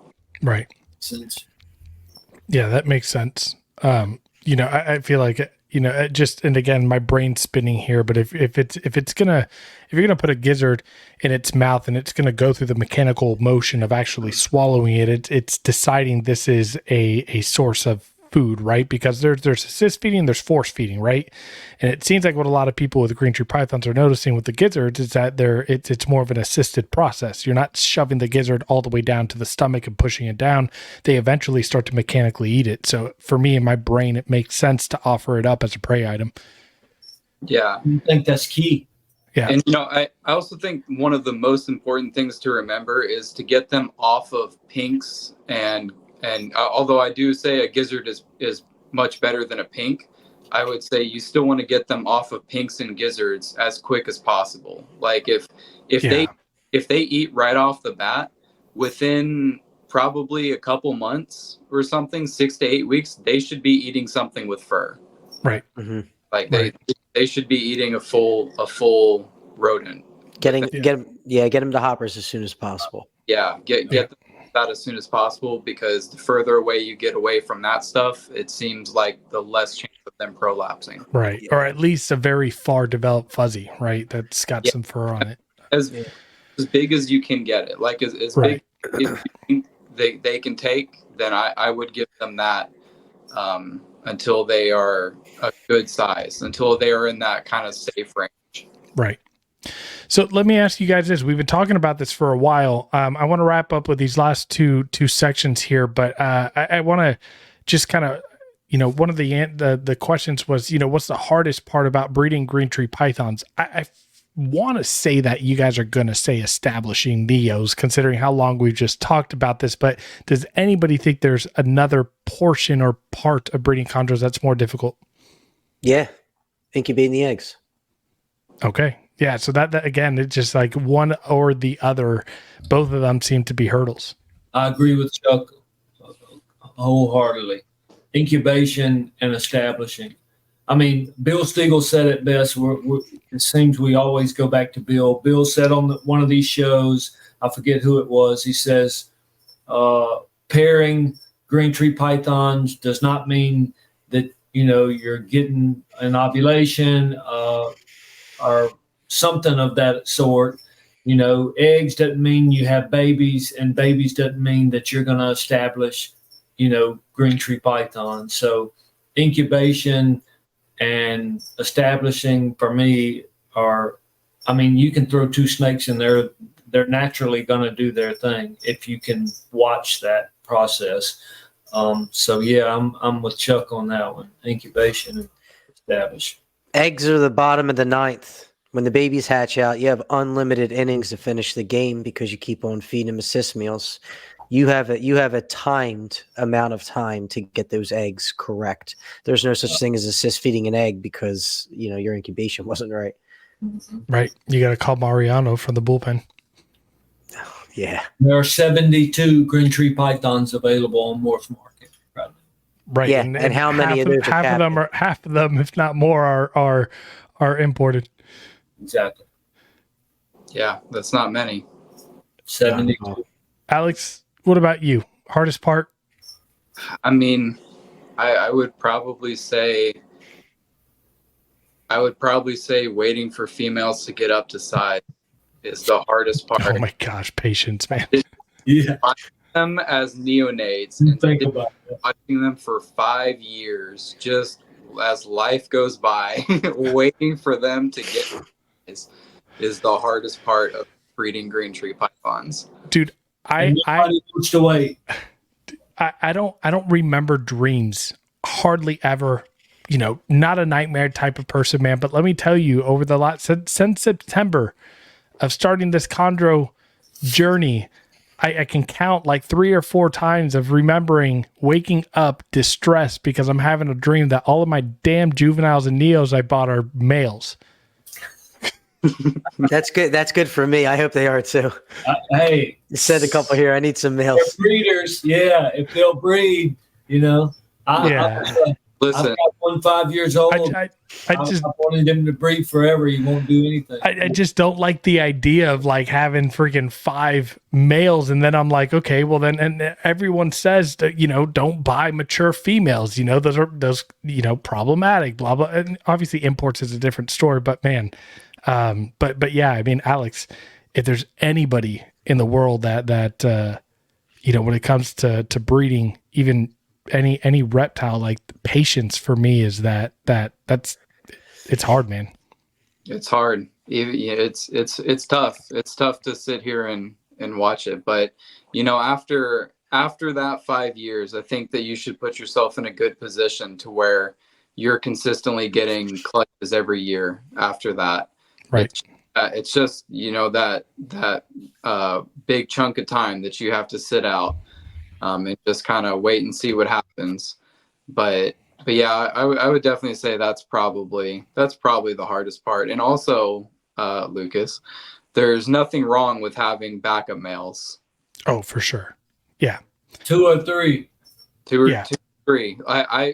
Right. Since Yeah, that makes sense. I feel like, and again, my brain's spinning here, but if you're gonna put a gizzard in its mouth and it's gonna go through the mechanical motion of actually swallowing it, it's deciding this is a source of food, right? Because there's assist feeding, there's force feeding, right? And it seems like what a lot of people with green tree pythons are noticing with the gizzards is that it's more of an assisted process. You're not shoving the gizzard all the way down to the stomach and pushing it down. They eventually start to mechanically eat it. So for me, in my brain, it makes sense to offer it up as a prey item. Yeah. I think that's key. Yeah. And I also think one of the most important things to remember is to get them off of pinks and although I do say a gizzard is much better than a pink, I would say you still want to get them off of pinks and gizzards as quick as possible. Like if they eat right off the bat, within probably a couple months or something, 6 to 8 weeks, they should be eating something with fur. Right. Mm-hmm. Like they should be eating a full rodent. Get them to hoppers as soon as possible. Yeah, get them that as soon as possible, because the further away you get away from that stuff, it seems like the less chance of them prolapsing. Right. Yeah. Or at least a very far developed fuzzy, right? That's got some fur on it. As big as you can get it. Like as right. big as you think they can take, then I would give them that until they are a good size, until they are in that kind of safe range. Right. So let me ask you guys this. We've been talking about this for a while. I want to wrap up with these last two sections here, but I want to just kind of, one of the questions was, what's the hardest part about breeding green tree pythons? I want to say that you guys are going to say establishing neos, considering how long we've just talked about this, but does anybody think there's another portion or part of breeding chondros that's more difficult? Yeah. Incubating the eggs. Okay. Yeah, so that again, it's just like one or the other. Both of them seem to be hurdles. I agree with Chuck wholeheartedly. Incubation and establishing. I mean, Bill Stiegel said it best. It seems we always go back to Bill. Bill said on one of these shows, I forget who it was, he says, pairing green tree pythons does not mean that, you're getting an ovulation or something of that sort. Eggs doesn't mean you have babies, and babies doesn't mean that you're going to establish, green tree python. So incubation and establishing for me you can throw two snakes in there. They're naturally going to do their thing if you can watch that process. So yeah, I'm with Chuck on that one. Incubation and establish. Eggs are the bottom of the ninth. When the babies hatch out, you have unlimited innings to finish the game because you keep on feeding them assist meals. You have a timed amount of time to get those eggs correct. There's no such thing as assist feeding an egg because your incubation wasn't right. Right. You got to call Mariano from the bullpen. Yeah. There are 72 green tree pythons available on Morse Market. Right. Yeah. And how many of those? Half of them, if not more, are imported. Exactly. Yeah, that's not many. 72. Alex, what about you? Hardest part? I mean, I would probably say waiting for females to get up to size is the hardest part. Oh my gosh, patience, man. Yeah. Them as neonates and Think about it. watching them for 5 years, just as life goes by, waiting for them to get is the hardest part of breeding green tree pythons. Dude, I don't remember dreams hardly ever, not a nightmare type of person, man. But let me tell you, over the since September of starting this chondro journey, I can count like 3 or 4 times of remembering waking up distressed because I'm having a dream that all of my damn juveniles and neos I bought are males. That's good. That's good for me. I hope they are too. Hey, You said a couple here. I need some they're males. breeders. Yeah, if they'll breed, you know. Yeah. I've Listen, got one 5 years old. I I've just wanted him to breed forever. He won't do anything. I just don't like the idea of like having freaking 5 males, and then I'm like, okay, well then, and everyone says that, you know, don't buy mature females, you know, those you know, problematic, blah blah. And obviously imports is a different story, but man, but yeah, I mean, Alex, if there's anybody in the world that you know, when it comes to breeding, even any reptile, like patience for me is that's it's hard, man. it's hard. It's tough. It's tough to sit here and watch it. But you know, after that 5 years, I think that you should put yourself in a good position to where you're consistently getting clutches every year after that. Right. It's just, you know, that big chunk of time that you have to sit out and just kind of wait and see what happens. But yeah, I would definitely say that's probably the hardest part. And also, Lucas, there's nothing wrong with having backup males. Oh, for sure. Yeah. 2 or 3. Two or 3.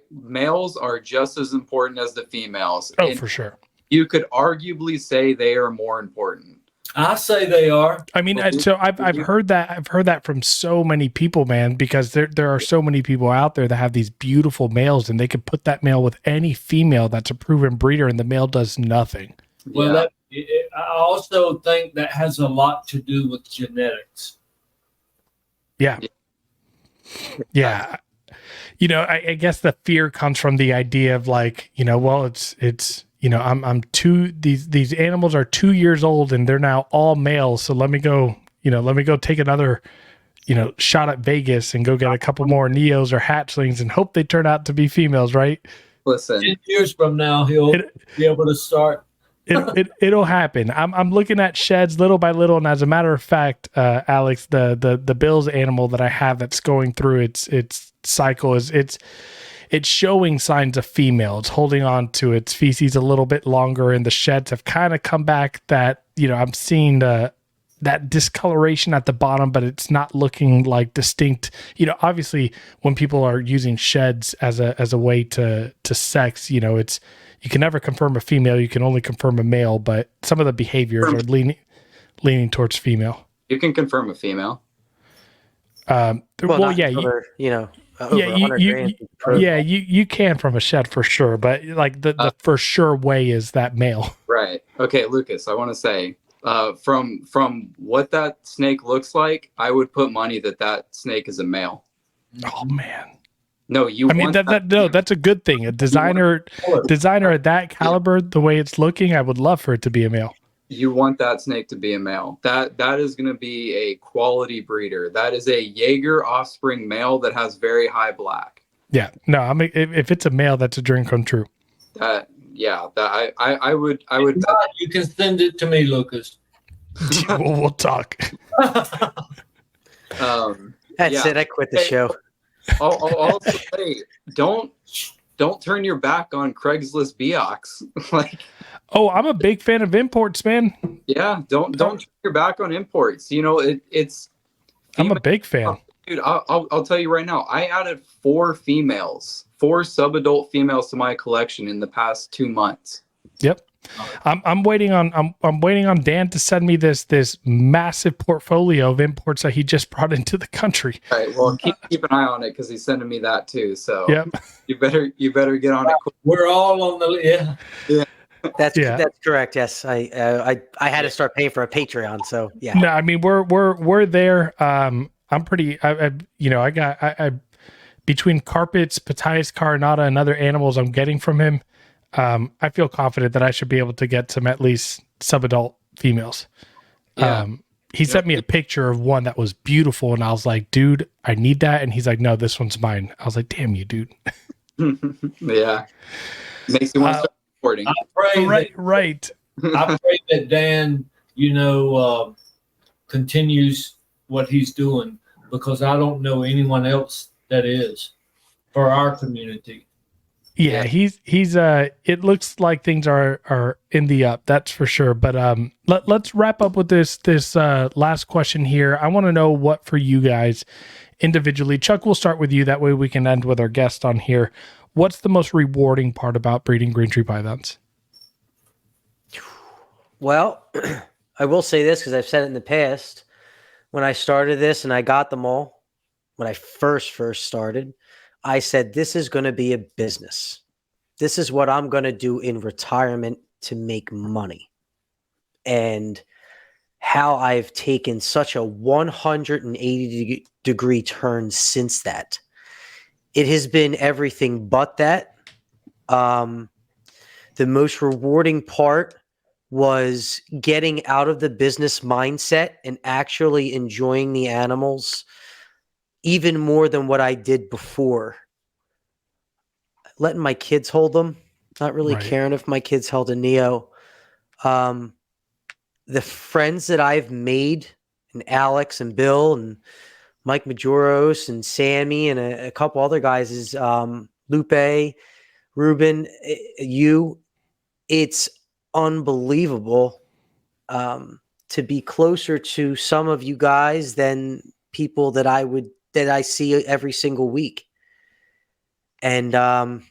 Males are just as important as the females. Oh, and for sure. you could arguably say they are more important. I say they are. I mean, so I've heard that from so many people, man, because there are so many people out there that have these beautiful males, and they could put that male with any female that's a proven breeder, and the male does nothing. Well, I also think that has a lot to do with genetics. Yeah. You know, I guess the fear comes from the idea of like, you know, well, it's you know, I'm these animals are 2 years old and they're now all males. So let me go take another, you know, shot at Vegas and go get a couple more neos or hatchlings and hope they turn out to be females, right? Listen, 10 years from now, he'll be able to start. It'll happen. I'm looking at sheds little by little, and as a matter of fact, Alex, the Bills animal that I have that's going through its cycle it's showing signs of female. It's holding on to its feces a little bit longer, and the sheds have kind of come back. That, you know, I'm seeing that discoloration at the bottom, but it's not looking like distinct. You know, obviously, when people are using sheds as a way to sex, you know, you can never confirm a female. You can only confirm a male, but some of the behaviors are leaning towards female. you can confirm a female. Well, yeah, over, you know. You can from a shed for sure, but like the for sure way is that male. Right. Okay, Lucas, I want to say, from what that snake looks like, I would put money that snake is a male. Oh man. No, that's a good thing. A designer at that caliber, the way it's looking, I would love for it to be a male. You want that snake to be a male. That is going to be a quality breeder. That is a Jaeger offspring male that has very high black. Yeah. No, I mean, if it's a male, that's a dream come true. I would. You can send it to me, Lucas. We'll talk. That's it. I quit the show. I'll also say, don't turn your back on Craigslist Beox. Like, oh, I'm a big fan of imports, man. Yeah, don't turn your back on imports. You know, it's. I'm a big fan, dude. I'll tell you right now. I added 4 subadult females to my collection in the past 2 months. Yep. I'm waiting on Dan to send me this massive portfolio of imports that he just brought into the country. All right. Well, keep an eye on it because he's sending me that too. So yep. you better get on it quick. We're all on the yeah. That's correct. Yes, I had to start paying for a Patreon. So yeah. No, I mean we're there. I'm pretty. I got between carpets, Pertains, Carinata, and other animals I'm getting from him. I feel confident that I should be able to get some at least subadult females. Yeah. He sent me a picture of one that was beautiful, and I was like, "Dude, I need that." And he's like, "No, this one's mine." I was like, "Damn you, dude." Yeah, makes you want to start recording. I pray right. I pray that Dan, continues what he's doing, because I don't know anyone else that is for our community. Yeah, he's it looks like things are in the up, that's for sure. But let's wrap up with this last question here. I want to know what for you guys individually. Chuck, we'll start with you, that way we can end with our guest on here. What's the most rewarding part about breeding green tree pythons? Well, I will say this because I've said it in the past. When I started this and I got them all, when I first started, I said, this is going to be a business. This is what I'm going to do in retirement to make money. And how I've taken such a 180-degree turn since that. It has been everything but that. The most rewarding part was getting out of the business mindset and actually enjoying the animals even more than what I did before. Letting my kids hold them, not really caring if my kids held a Neo. The friends that I've made, and Alex and Bill and Mike Majoros and Sammy and a couple other guys, is Lupe, Ruben, you. It's unbelievable to be closer to some of you guys than people that I see every single week. And I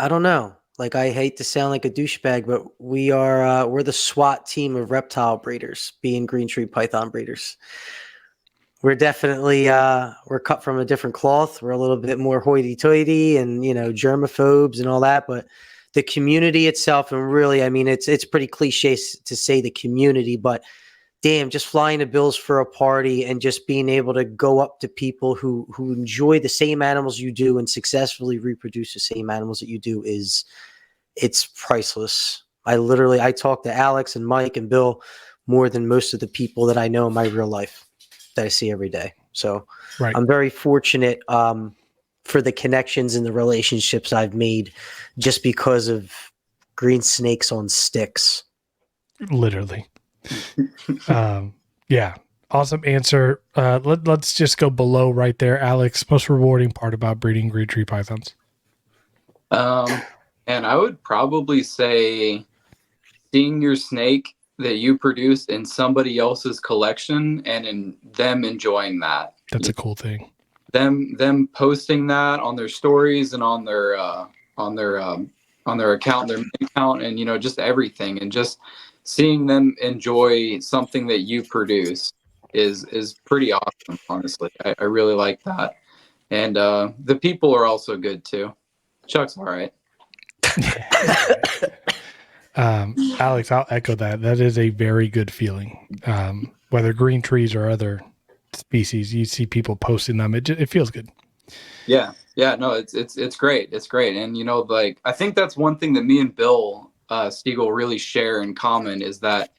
don't know. Like, I hate to sound like a douchebag, but we're the SWAT team of reptile breeders, being green tree python breeders. We're definitely we're cut from a different cloth. We're a little bit more hoity-toity and, germaphobes and all that, but the community itself, and really, I mean, it's pretty cliche to say the community, but damn, just flying to Bill's for a party and just being able to go up to people who enjoy the same animals you do and successfully reproduce the same animals that you do it's priceless. I talk to Alex and Mike and Bill more than most of the people that I know in my real life that I see every day. So I'm very fortunate for the connections and the relationships I've made just because of green snakes on sticks. Literally. Yeah. Awesome answer. Let's just go below right there. Alex, most rewarding part about breeding green tree pythons? And I would probably say seeing your snake that you produced in somebody else's collection and in them enjoying that. That's a cool thing. Them posting that on their stories and on their account, their main account, and just everything, and just seeing them enjoy something that you produce is pretty awesome. Honestly, I really like that, and the people are also good too. Chuck's all right. Alex, I'll echo that. That is a very good feeling. Whether green trees or other species, you see people posting them, it feels good. Yeah, no, it's great. It's great. And I think that's one thing that me and Bill Stiegel really share in common, is that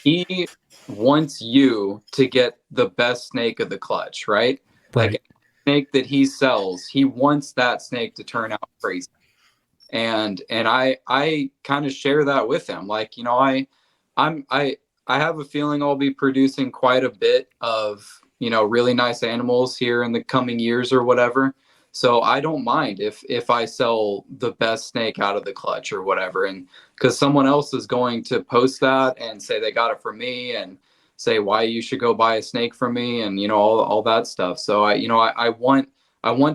he wants you to get the best snake of the clutch, right? Like, snake that he sells, he wants that snake to turn out crazy. And I kind of share that with him. Like, I have a feeling I'll be producing quite a bit of, really nice animals here in the coming years or whatever. So I don't mind if I sell the best snake out of the clutch or whatever. And because someone else is going to post that and say they got it from me and say why you should go buy a snake from me and, all that stuff. So I want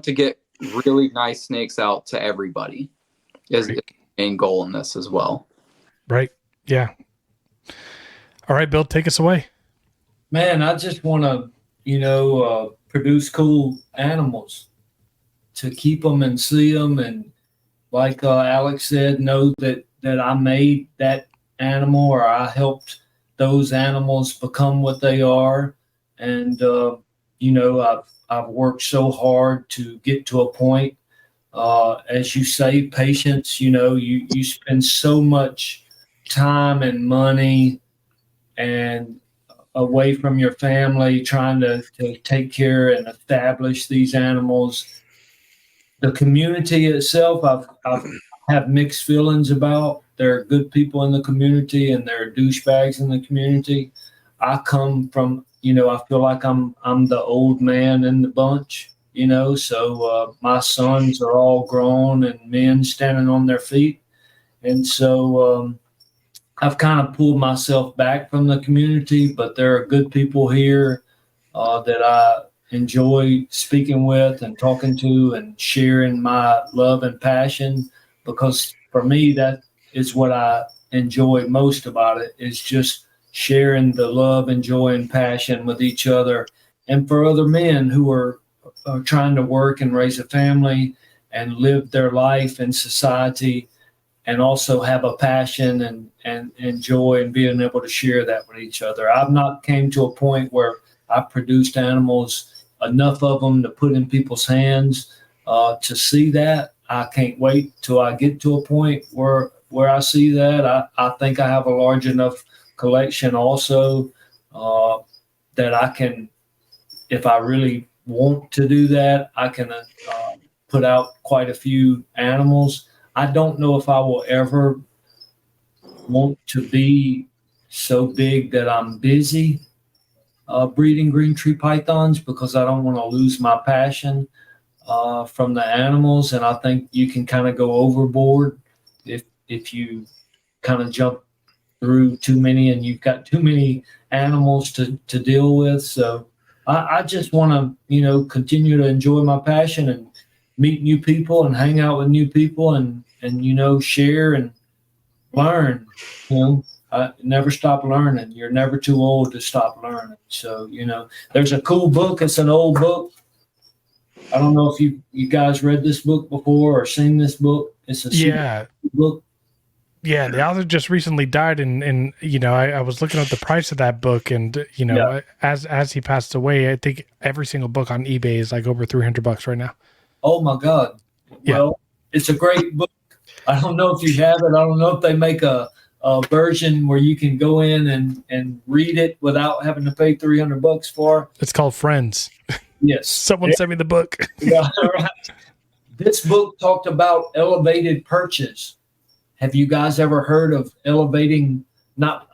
to get really nice snakes out to everybody. Is the main goal in this as well. Right. Yeah. All right, Bill, take us away. Man, I just want to, produce cool animals to keep them and see them. And like Alex said, know that I made that animal, or I helped those animals become what they are. And, I've worked so hard to get to a point. As you say, patience, you spend so much time and money and away from your family trying to take care and establish these animals. The community itself, I've have mixed feelings about. There are good people in the community and there are douchebags in the community. I come from I feel like I'm the old man in the bunch, so my sons are all grown and men standing on their feet. And so I've kind of pulled myself back from the community, but there are good people here that I enjoy speaking with and talking to and sharing my love and passion, because for me, that is what I enjoy most about it, is just sharing the love and joy and passion with each other and for other men who are trying to work and raise a family and live their life in society, and also have a passion and joy and being able to share that with each other. I've not came to a point where I've produced animals, enough of them to put in people's hands to see that. I can't wait till I get to a point where I see that. I think I have a large enough collection also that I can, if I really want to do that, I can put out quite a few animals. I don't know if I will ever want to be so big that I'm busy breeding green tree pythons, because I don't want to lose my passion from the animals. And I think you can kind of go overboard if you kind of jump through too many and you've got too many animals to deal with. So I just want to, continue to enjoy my passion and meet new people and hang out with new people and share and learn. Never stop learning. You're never too old to stop learning. So, there's a cool book. It's an old book. I don't know if you guys read this book before or seen this book. It's a book. Yeah, the author just recently died, and I was looking at the price of that book, and as he passed away, I think every single book on eBay is like over $300 right now. Oh my God! Yeah. Well, it's a great book. I don't know if you have it. I don't know if they make a version where you can go in and read it without having to pay $300 for. It's called Friends. Yes, someone sent me the book. Yeah, right. This book talked about elevated perches. Have you guys ever heard of elevating? Not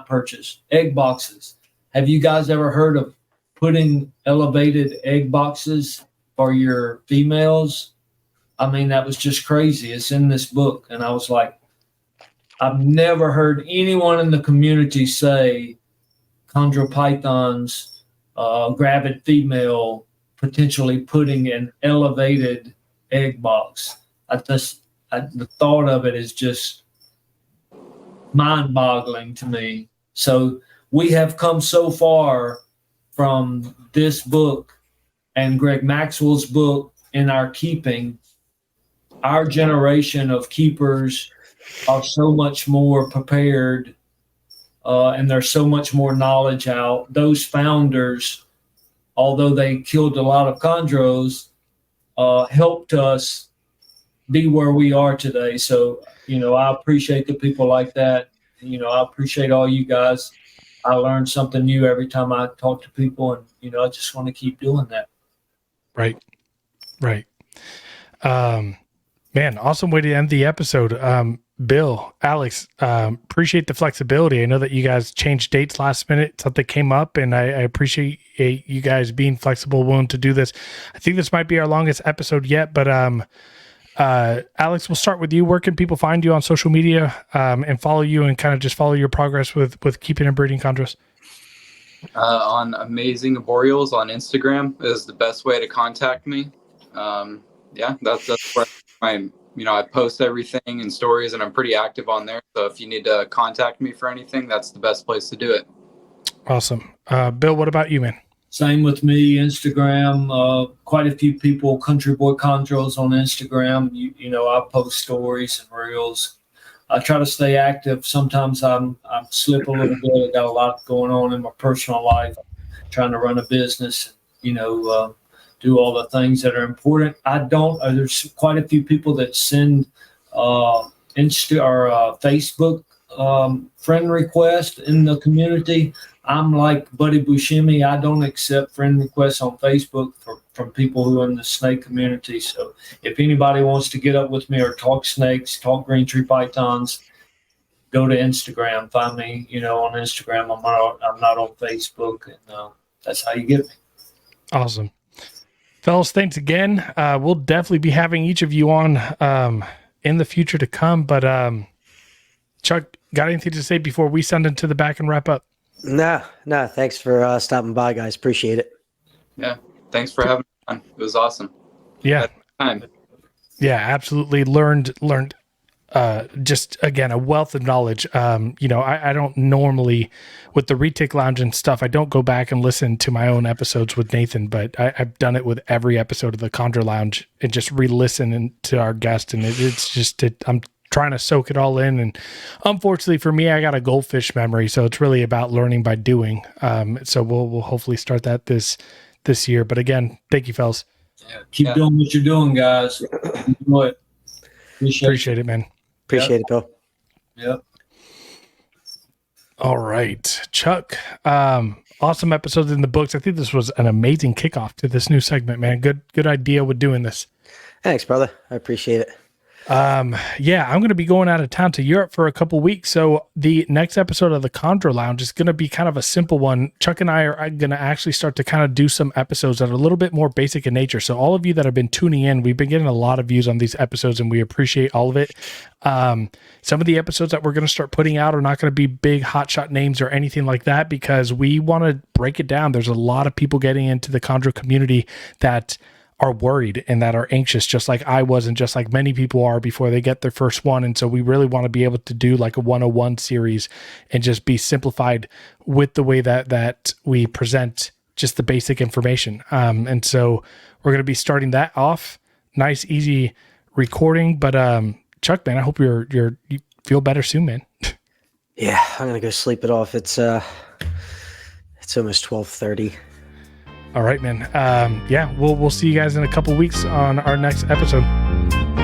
perches, egg boxes. Have you guys ever heard of putting elevated egg boxes for your females? I mean, that was just crazy. It's in this book. And I was like, I've never heard anyone in the community say chondro pythons, gravid female, potentially putting an elevated egg box. The thought of it is just mind-boggling to me. So we have come so far from this book and Greg Maxwell's book in our keeping. Our generation of keepers are so much more prepared, and there's so much more knowledge out. Those founders, although they killed a lot of chondros, helped us be where we are today. So, I appreciate the people like that. I appreciate all you guys. I learn something new every time I talk to people, and, I just want to keep doing that. Right. Man, awesome way to end the episode. Bill, Alex, appreciate the flexibility. I know that you guys changed dates last minute. Something came up, and I appreciate you guys being flexible, willing to do this. I think this might be our longest episode yet, but Alex, we'll start with you. Where can people find you on social media and follow you and kind of just follow your progress with keeping and breeding chondros? On Amazing Arboreals on Instagram is the best way to contact me. That's where I post everything and stories, and I'm pretty active on there. So if you need to contact me for anything, that's the best place to do it. Awesome. Bill, what about you, man? Same with me, Instagram. Quite a few people, Country Boy Chondros on Instagram. I post stories and reels. I try to stay active. Sometimes I slip a little bit. I got a lot going on in my personal life. I'm trying to run a business, do all the things that are important. There's quite a few people that send Insta or Facebook friend request in the community. I'm like Buddy Buscemi. I don't accept friend requests on Facebook from people who are in the snake community. So if anybody wants to get up with me or talk snakes, talk green tree pythons, go to Instagram. Find me, on Instagram. I'm not on Facebook, and that's how you get me. Awesome. Fellas, thanks again. We'll definitely be having each of you on in the future to come. But Chuck, got anything to say before we send it to the back and wrap up? No. Thanks for stopping by, guys. Appreciate it. Yeah. Thanks for having me on. It was awesome. Yeah. Time. Yeah, absolutely. Learned just again a wealth of knowledge. I don't normally, with the Retake Lounge and stuff, I don't go back and listen to my own episodes with Nathan, but I've done it with every episode of the Chondro Lounge and just re-listen to our guest, and I'm trying to soak it all in. And unfortunately for me, I got a goldfish memory, so it's really about learning by doing. So we'll hopefully start that this year. But again, thank you, fellas. Yeah, keep doing what you're doing, guys. Enjoy it. Appreciate it, man. Appreciate it, Bill. Yep. All right, Chuck. Awesome episodes in the books. I think this was an amazing kickoff to this new segment, man. Good idea with doing this. Thanks, brother. I appreciate it. Yeah, I'm going to be going out of town to Europe for a couple weeks. So the next episode of the Chondro Lounge is going to be kind of a simple one. Chuck and I are going to actually start to kind of do some episodes that are a little bit more basic in nature. So all of you that have been tuning in, we've been getting a lot of views on these episodes and we appreciate all of it. Some of the episodes that we're going to start putting out are not going to be big hotshot names or anything like that, because we want to break it down. There's a lot of people getting into the Chondro community that are worried and that are anxious, just like I was and just like many people are before they get their first one. And so we really want to be able to do like a 101 series and just be simplified with the way that we present just the basic information. And so we're going to be starting that off. Nice, easy recording. But Chuck, man, I hope you feel better soon, man. Yeah, I'm going to go sleep it off. It's almost 12:30. All right, man. Yeah, we'll see you guys in a couple weeks on our next episode.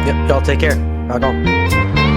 Yep, y'all take care. Rock on.